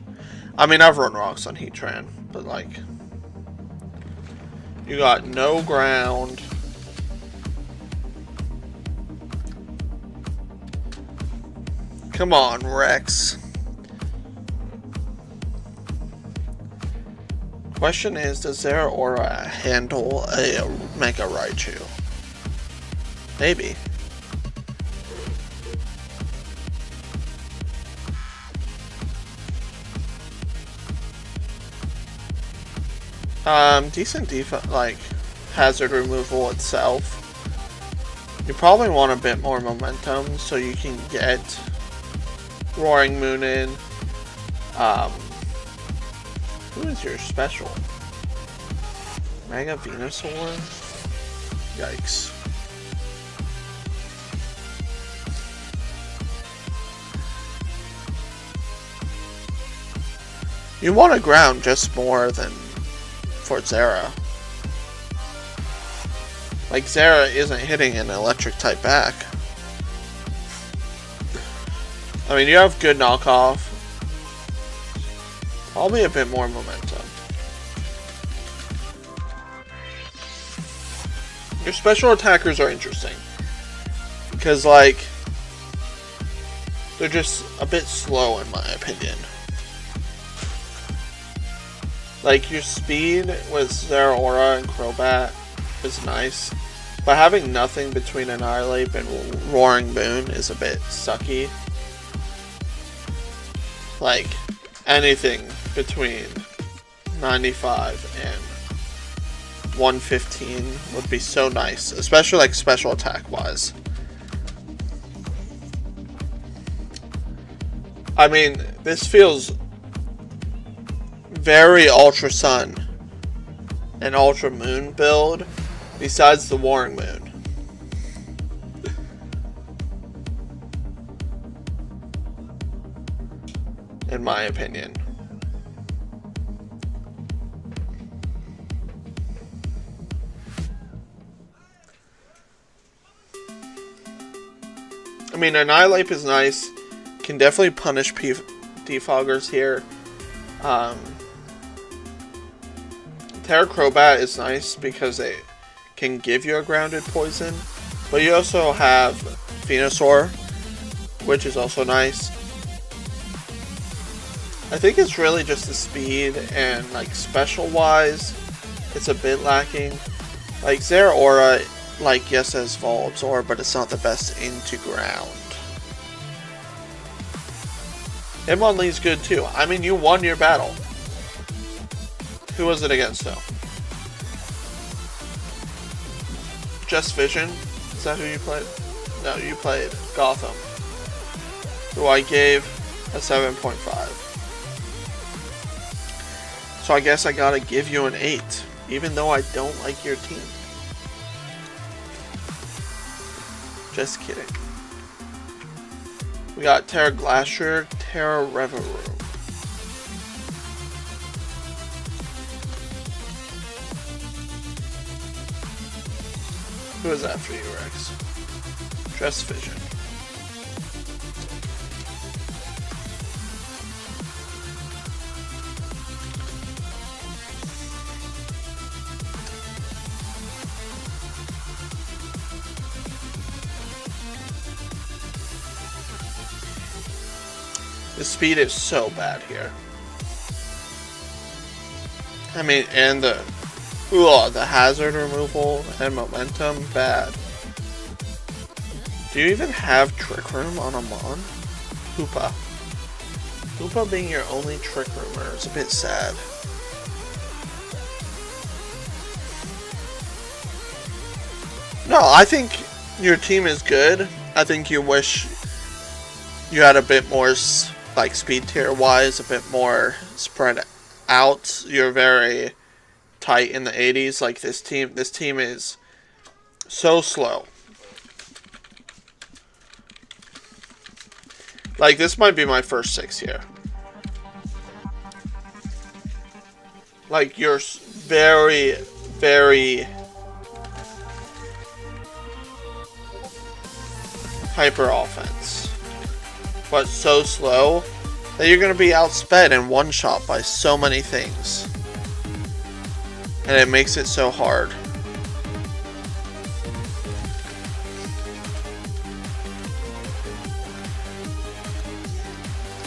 I mean, I've run rocks on Heatran, but like... You got no ground. Come on, Rex. Question is, does Zeraora handle a Mega Raichu? Maybe. Decent like hazard removal itself. You probably want a bit more momentum so you can get Roaring Moon in. Who is your special? Mega Venusaur? Yikes. You want to ground just more than for Zera. Like, Zera isn't hitting an electric type back. I mean, you have good knockoff. Probably a bit more momentum. Your special attackers are interesting. Because, like, they're just a bit slow in my opinion. Like, your speed with Zeraora and Crobat is nice, but having nothing between Annihilate and Roaring Moon is a bit sucky. Like, anything between 95 and 115 would be so nice, especially like special attack wise. I mean, this feels very Ultra Sun and Ultra Moon build, besides the Roaring Moon. In my opinion. I mean, Annihilate is nice. Can definitely punish defoggers here. Terra Crobat is nice because it can give you a grounded poison, but you also have Venusaur, which is also nice. I think it's really just the speed and like special wise, it's a bit lacking. Like Zeraora, like yes, has Vol Absorb, but it's not the best into ground. Hitmonlee's good too. I mean, you won your battle. Who was it against though? Just Vision? Is that who you played? No, you played Gotham, who I gave a 7.5. So I guess I gotta give you an 8, even though I don't like your team. Just kidding. We got Terra Glacier, Terra Reverum. Who is that for you, Rex? Dress Vision. The speed is so bad here. I mean, and the hazard removal and momentum, bad. Do you even have Trick Room on a Mon? Hoopa. Hoopa being your only Trick Roomer is a bit sad. No, I think your team is good. I think you wish you had a bit more, like, speed tier wise, a bit more spread out. You're very tight in the 80s. Like this team is so slow. Like, this might be my first 6 here. Like, you're very, very hyper offense, but so slow that you're going to be outsped and one-shot by so many things. And it makes it so hard.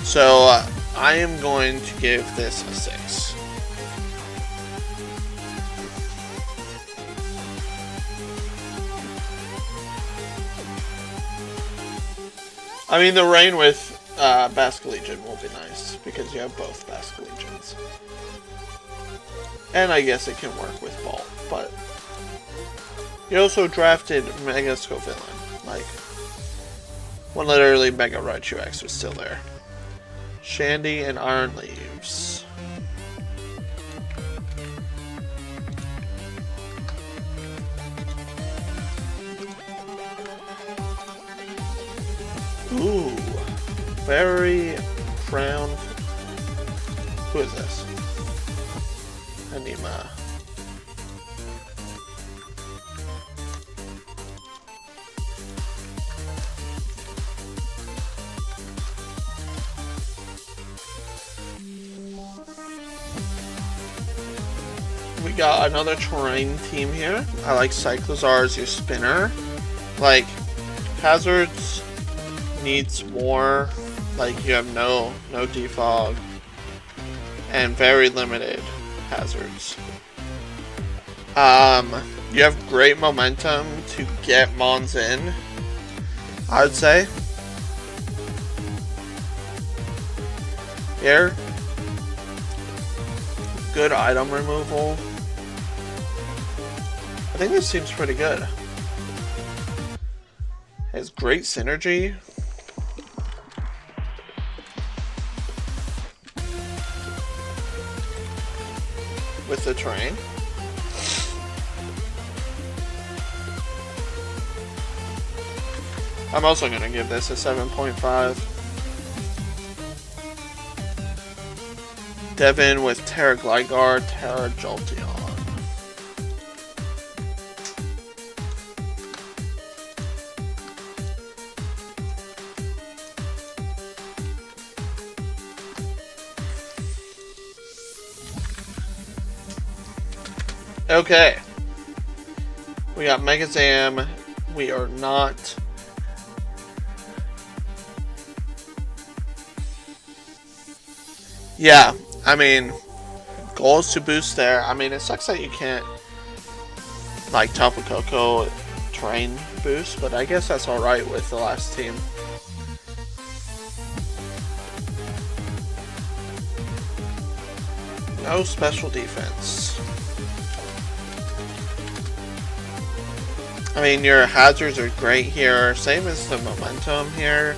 So, I am going to give this a 6. I mean, the rain with Basculegion will be nice, because you have both Basculegions. And I guess it can work with Vault, but you also drafted Mega Scovillain. Like, when literally Mega Raichu X was still there. Shandy and Iron Leaves. Ooh, very brown. Who is this? Anima. We got another terrain team here. I like Cyclozar as your spinner. Like, hazards needs more. Like, you have no defog and very limited hazards. You have great momentum to get Mons in, I would say. Here, good item removal. I think this seems pretty good. Has great synergy. With the terrain. I'm also going to give this a 7.5. Devin with Terra Gligar, Terra Jolteon. Okay. We got Megazam. We are not Yeah, I mean, goals to boost there. I mean, it sucks that you can't, like, Tapu Koko terrain boost, but I guess that's alright with the last team. No special defense. I mean, your hazards are great here. Same as the momentum here.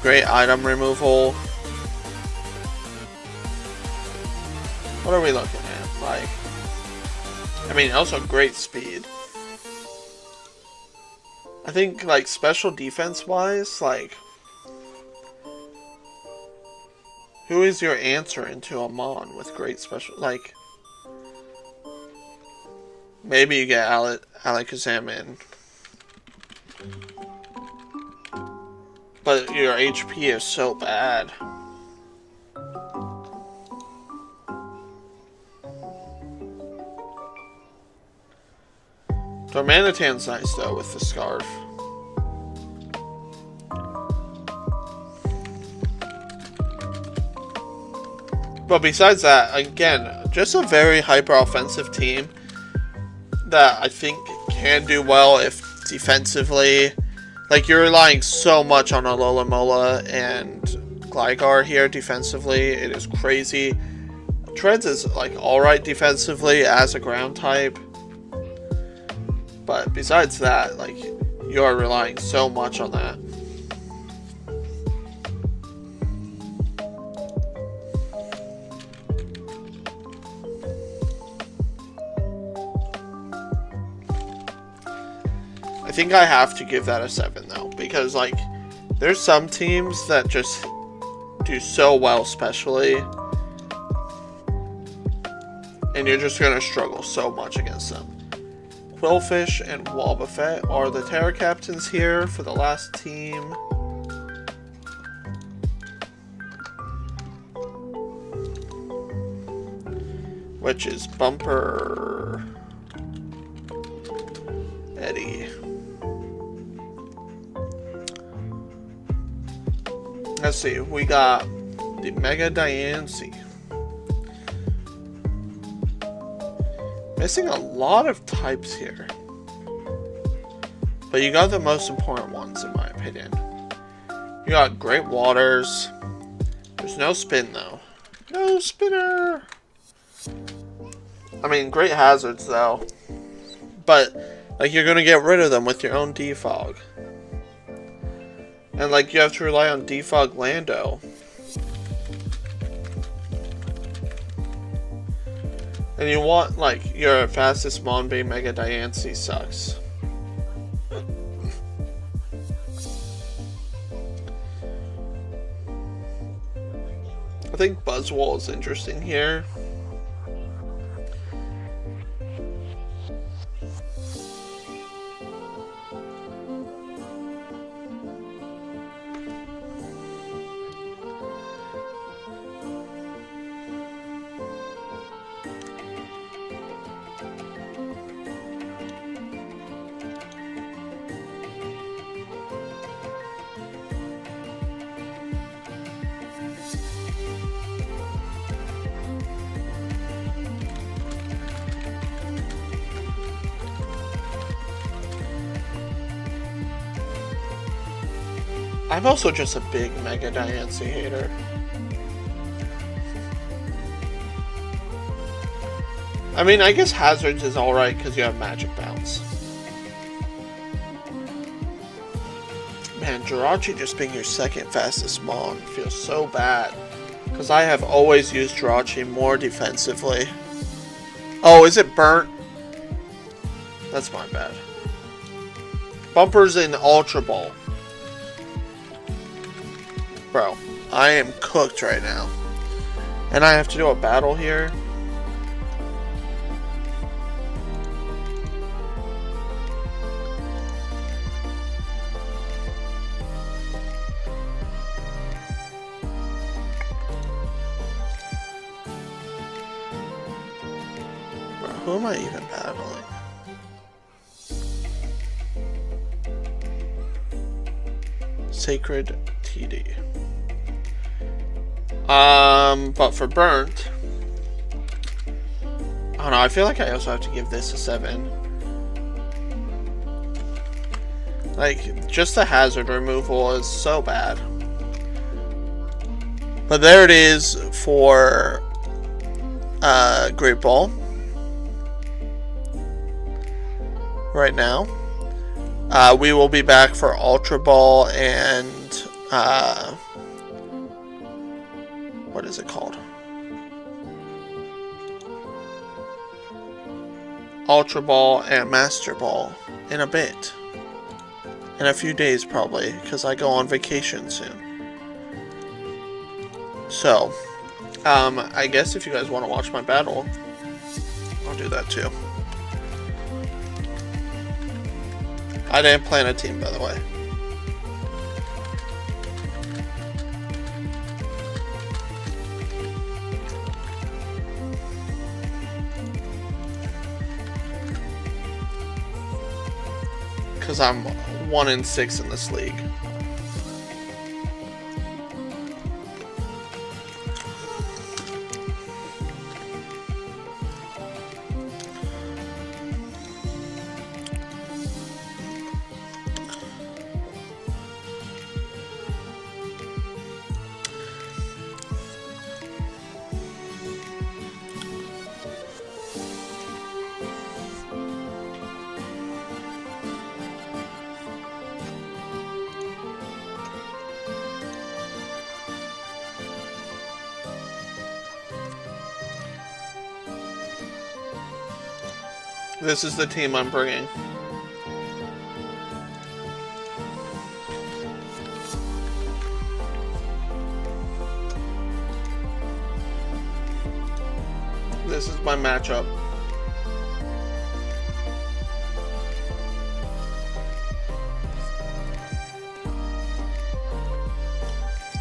Great item removal. What are we looking at? Like, I mean, also great speed. I think, like, special defense-wise, like, who is your answer into a Mon with great special, like, maybe you get Alakazam in. But your HP is so bad. Darmanitan's nice though with the scarf. But besides that, again, just a very hyper offensive team that I think can do well if defensively. Like, you're relying so much on Alola and Gligar here defensively. It is crazy. Treads is, like, alright defensively as a ground type. But besides that, like, you are relying so much on that. I think I have to give that a 7 though, because like there's some teams that just do so well specially, and you're just gonna struggle so much against them. Quillfish and Wobbuffet are the Terra Captains here for the last team. Which is Bumper, Eddie. Let's see, we got the Mega Diancie. Missing a lot of types here. But you got the most important ones in my opinion. You got Great Waters. There's no spin though. No spinner! I mean, great hazards though. But, like, you're gonna get rid of them with your own defog. And, like, you have to rely on defog Lando. And you want, like, your fastest Monbay Mega Diancie sucks. I think Buzzwole is interesting here. I'm also just a big Mega Diancie hater. I mean, I guess Hazards is alright because you have Magic Bounce. Man, Jirachi just being your second fastest Mon feels so bad. Because I have always used Jirachi more defensively. Oh, is it burnt? That's my bad. Bumper's in Ultra Ball. Bro, I am cooked right now. And I have to do a battle here. Bro, who am I even battling? Sacred TD. But for burnt, I don't know. I feel like I also have to give this a 7. Like, just the hazard removal is so bad. But there it is for Great Ball right now. We will be back for Ultra Ball and what is it called? Ultra Ball and Master Ball in a bit. In a few days probably, because I go on vacation soon. So, I guess if you guys want to watch my battle, I'll do that too. I didn't plan a team, by the way. Because I'm 1-6 in this league. This is the team I'm bringing. This is my matchup.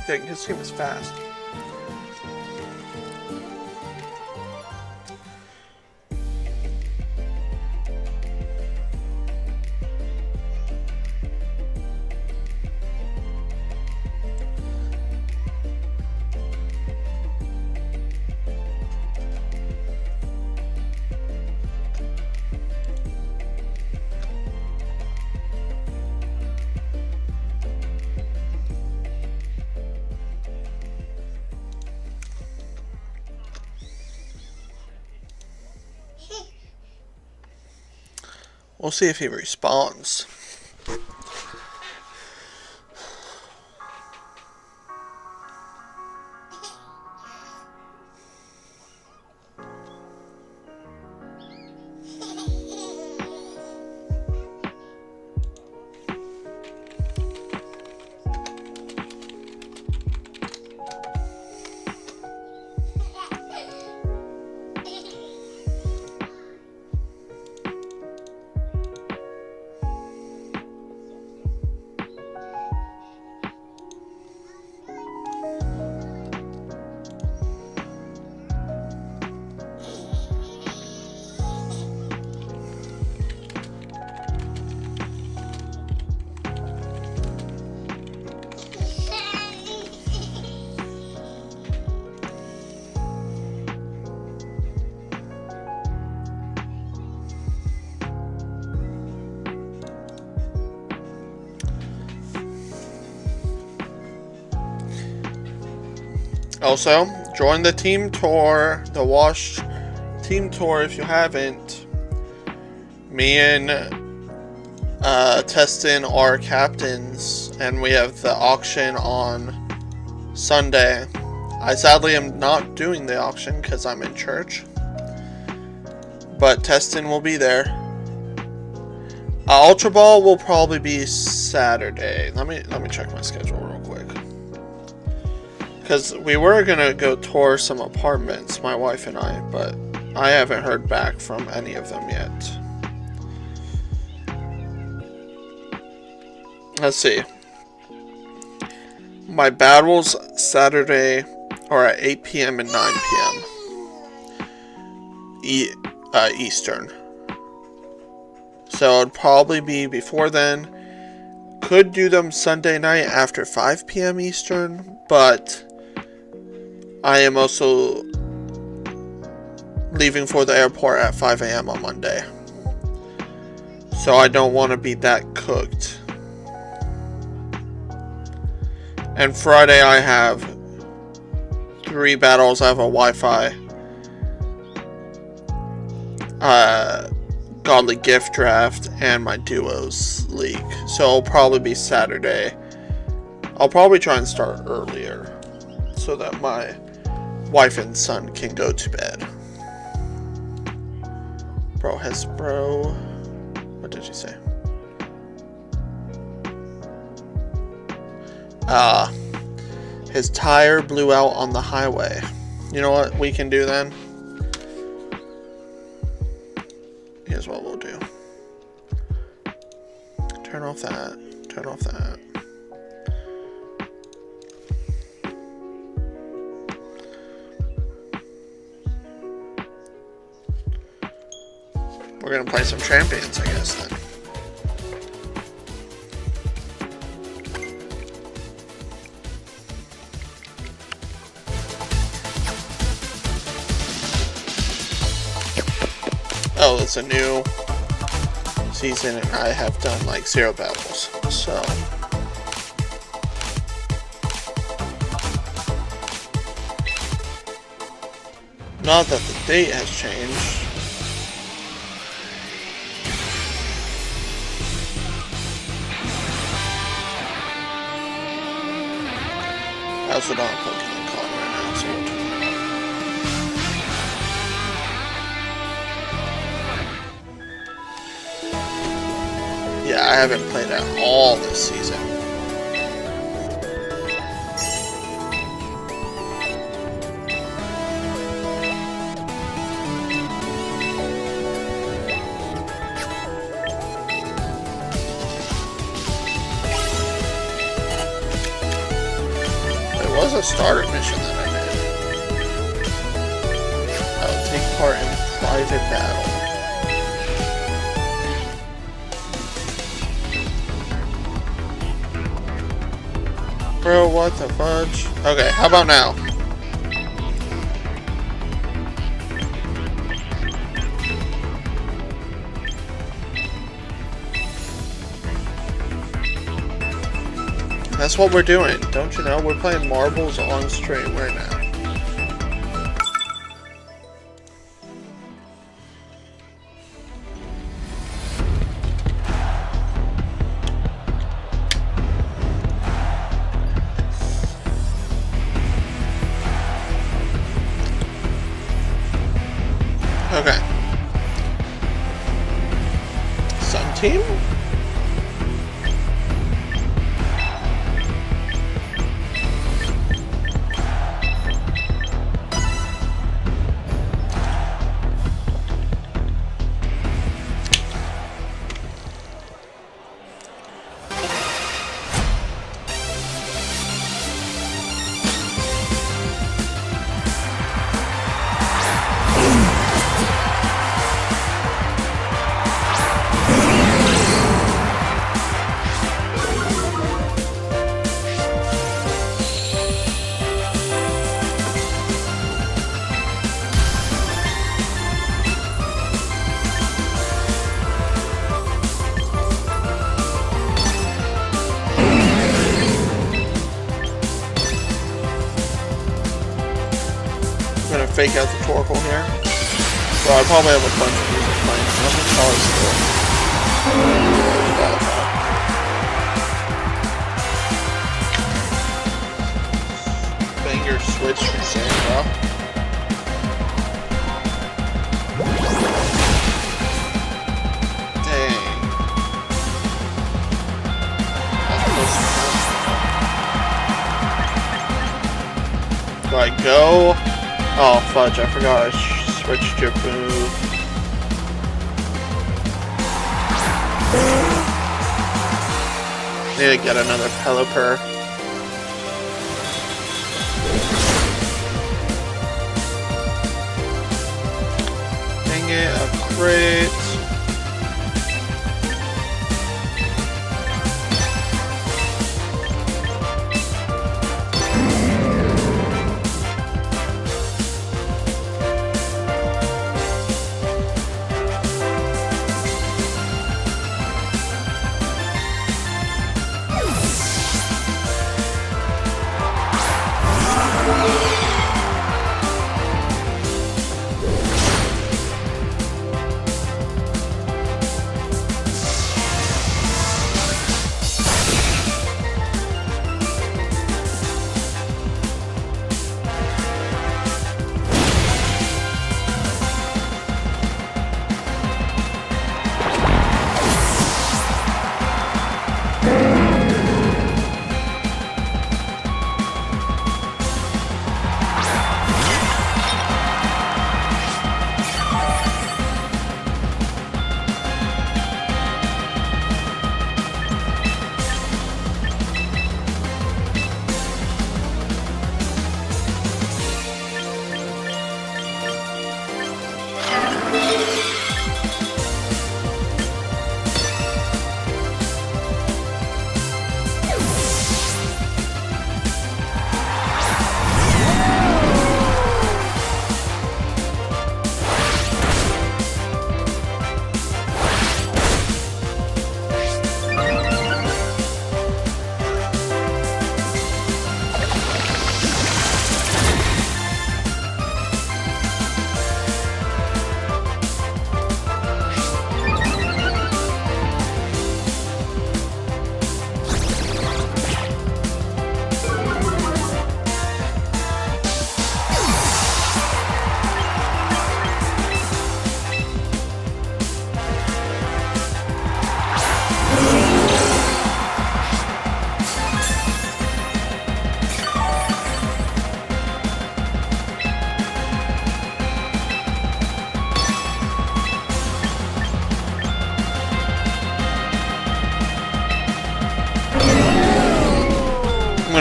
Dang, his team is fast. We'll see if he responds. Also, join the team tour, the Wash team tour if you haven't. Me and Testin are captains, and we have the auction on Sunday. I sadly am not doing the auction because I'm in church, but Testin will be there. Ultra Ball will probably be Saturday. Let me check my schedule real quick. Because we were going to go tour some apartments, my wife and I, but I haven't heard back from any of them yet. Let's see. My battles Saturday are at 8 p.m. and 9 p.m. Eastern. So it'd probably be before then. Could do them Sunday night after 5 p.m. Eastern, but I am also leaving for the airport at 5 a.m. on Monday. So I don't want to be that cooked. And Friday I have 3 battles. I have a Wi-Fi, Godly Gift Draft, and my Duos League. So it'll probably be Saturday. I'll probably try and start earlier so that my wife and son can go to bed. Bro. What did you say? His tire blew out on the highway. You know what we can do then? Here's what we'll do. Turn off that. Turn off that. We're gonna play some champions, I guess, then. Oh, it's a new season and I have done like 0 battles, so not that the date has changed. I also don't have Pokemon Con right now, so we'll turn that off. Yeah, I haven't played at all this season. There was a starter mission that I did. I'll take part in private battle. Bro, what the fudge? Okay, how about now? That's what we're doing, don't you know? We're playing marbles on stream right now. Okay. Sun team? I'm gonna fake out the Torkoal here. So I probably have a bunch of music playing. Nothing solid still. Banger switch from Sandra. Dang. That's close enough. Do I go? Oh, fudge, I forgot I switched your move. Need to get another Pelipper. Dang it, a crate.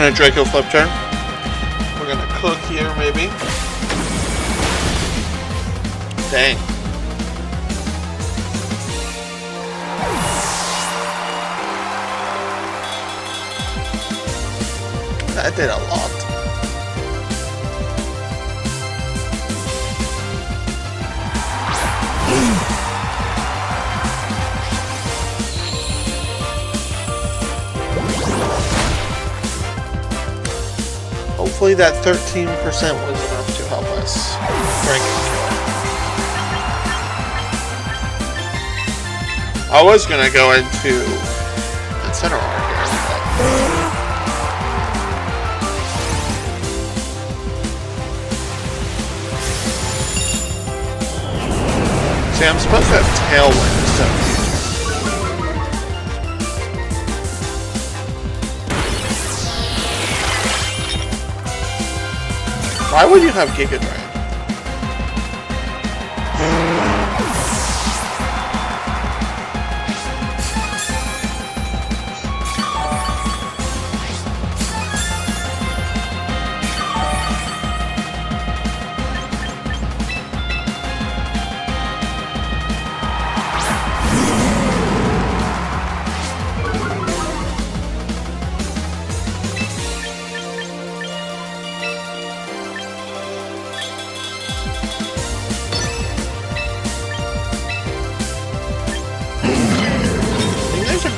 a Draco flip turn. We're gonna cook here, maybe. Dang. That did a lot. Hopefully that 13% was enough to help us break it. I was gonna go into the center arc here, see, I'm supposed to have Tailwind instead of Future. Why would you have Giga Drain?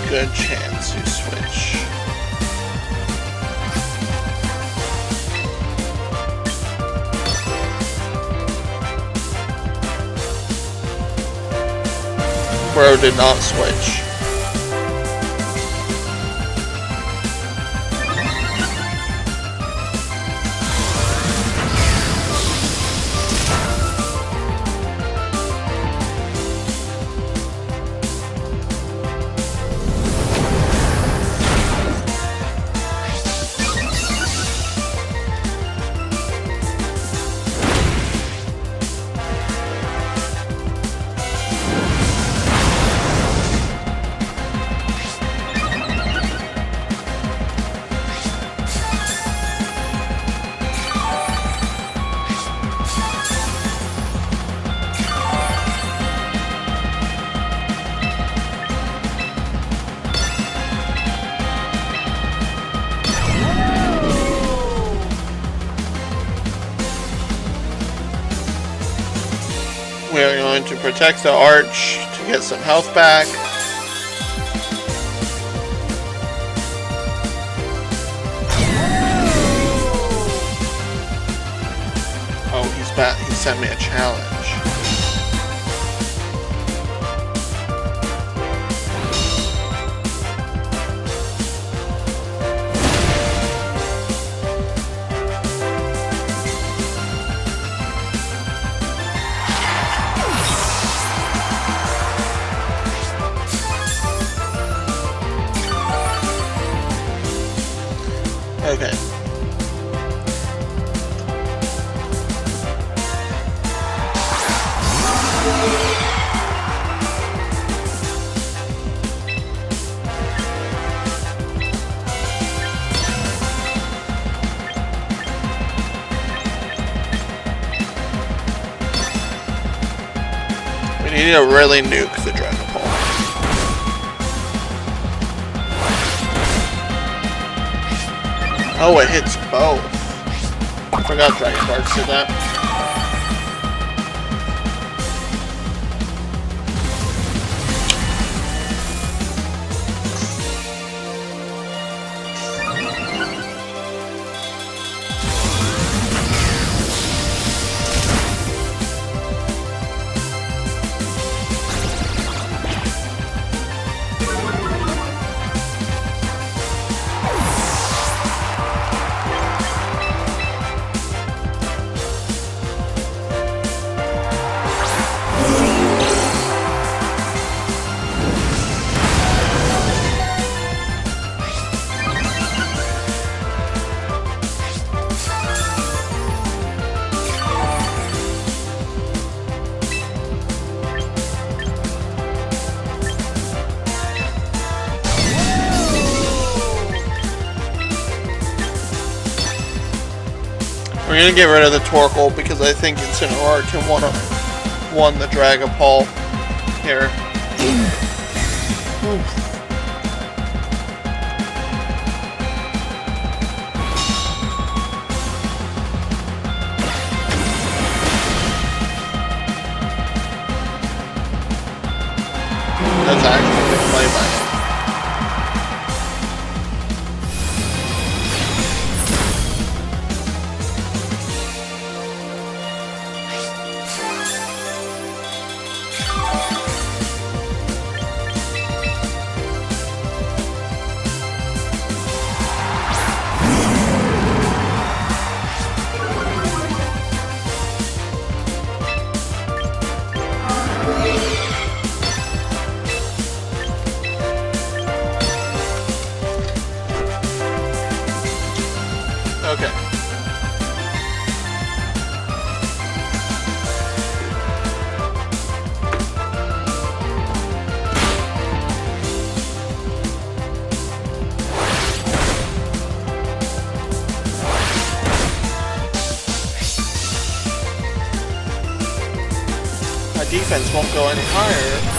Good chance you switch. Bro did not switch. We are going to protect the arch to get some health back. Oh, he's back. He sent me a challenge. Okay. We need to really nuke the Dragon Ball. Oh, it hits both. I forgot Dragon Barks did that. gonna get rid of the Torkoal because I think Incineroar can won the Dragapult here. That's actually a good play by him. Okay. My defense won't go any higher.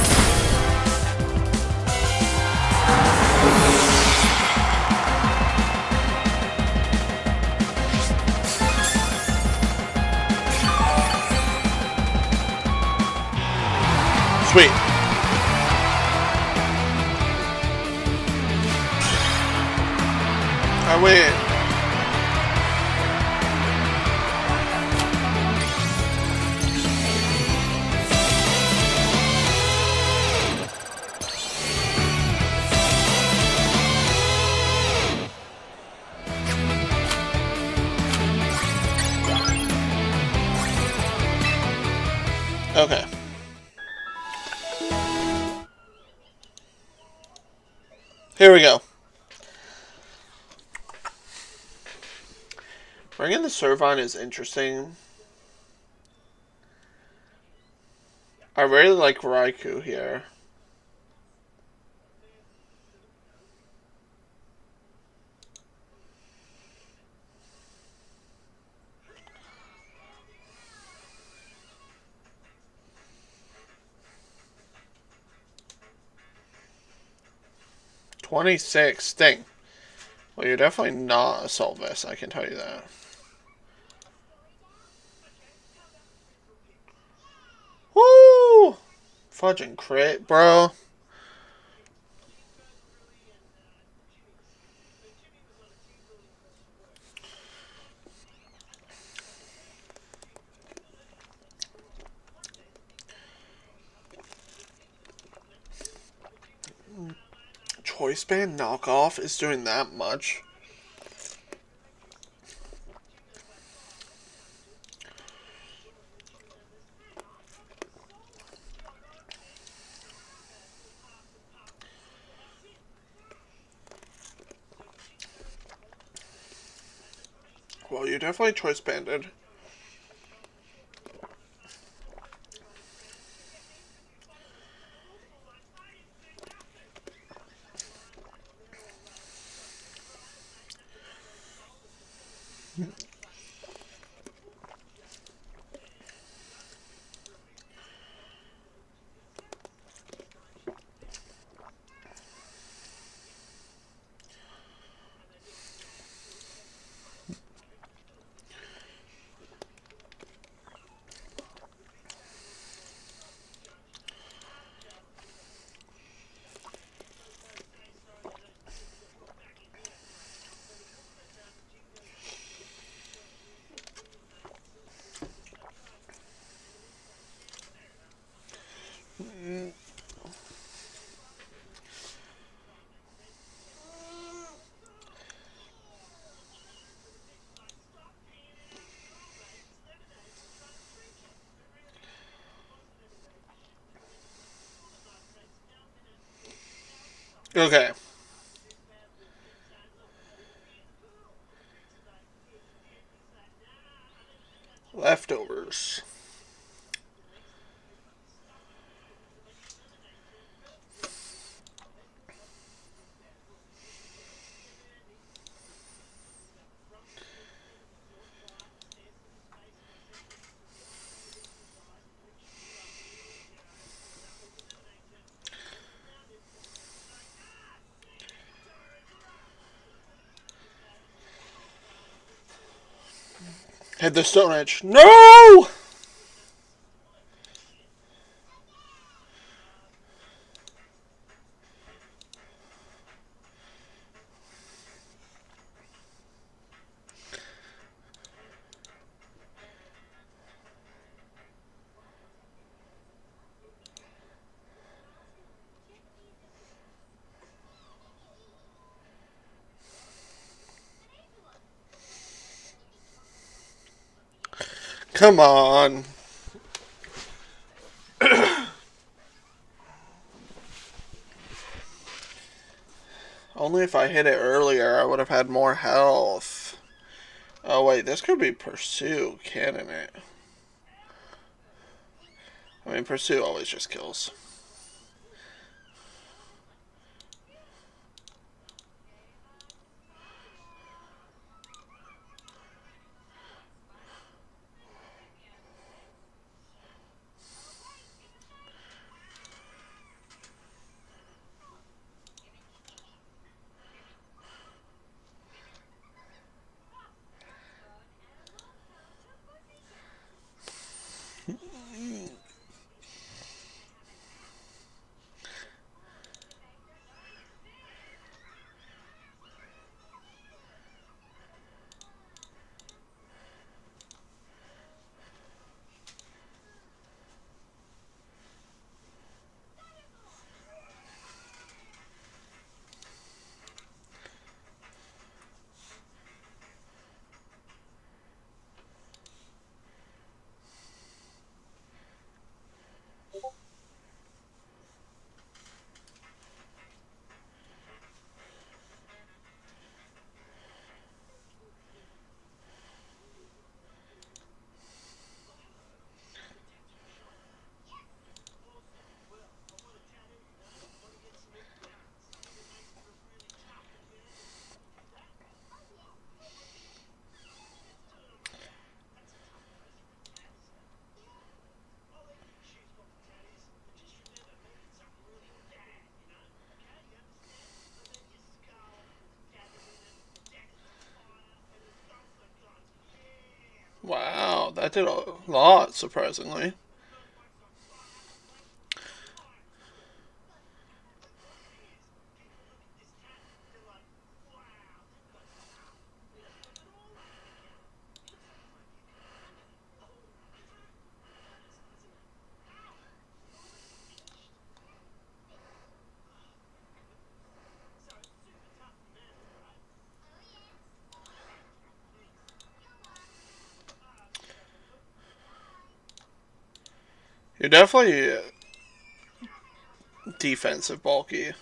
Sweet. I win. Okay. Here we go. Bringing the Servon is interesting. I really like Raikou here. $26. Sting. Well, you're definitely not a Solvis, I can tell you that. Woo! Fudging crit, bro. Choice Band knockoff is doing that much. Well, you definitely choice banded. Okay. Leftovers. Hit the Stone Edge. No! Come on. Only if I hit it earlier, I would have had more health. Oh, wait, this could be Pursue, can't it? I mean, Pursue always just kills. Wow, that did a lot, surprisingly. You're definitely defensive bulky.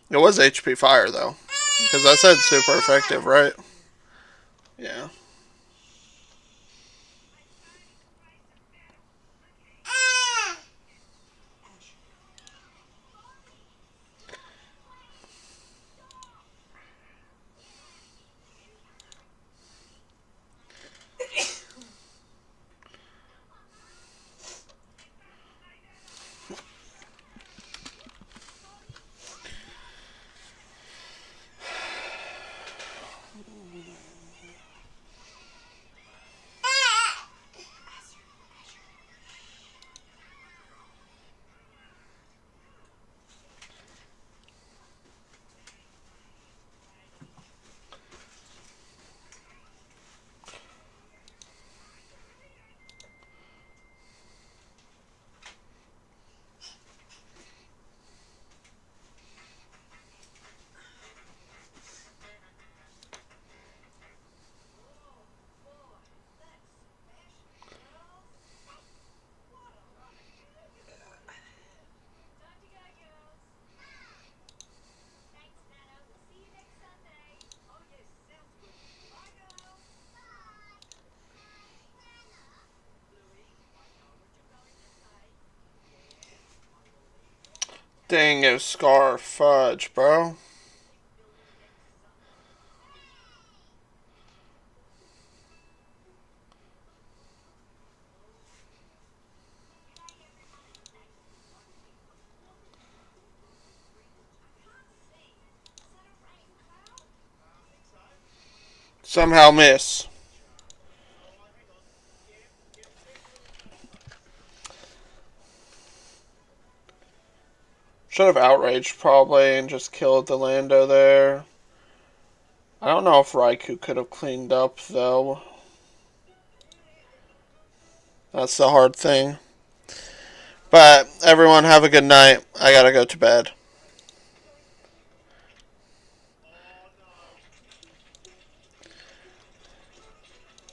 It was HP Fire, though. Because I said super effective, right? Yeah. Dang, it was Scar Fudge, bro. somehow miss. Should have outraged probably and just killed the Lando there. I don't know if Raikou could have cleaned up though. That's the hard thing. But everyone have a good night. I gotta go to bed.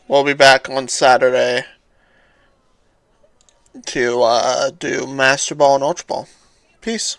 We'll be back on Saturday to do Master Ball and Ultra Ball. Peace.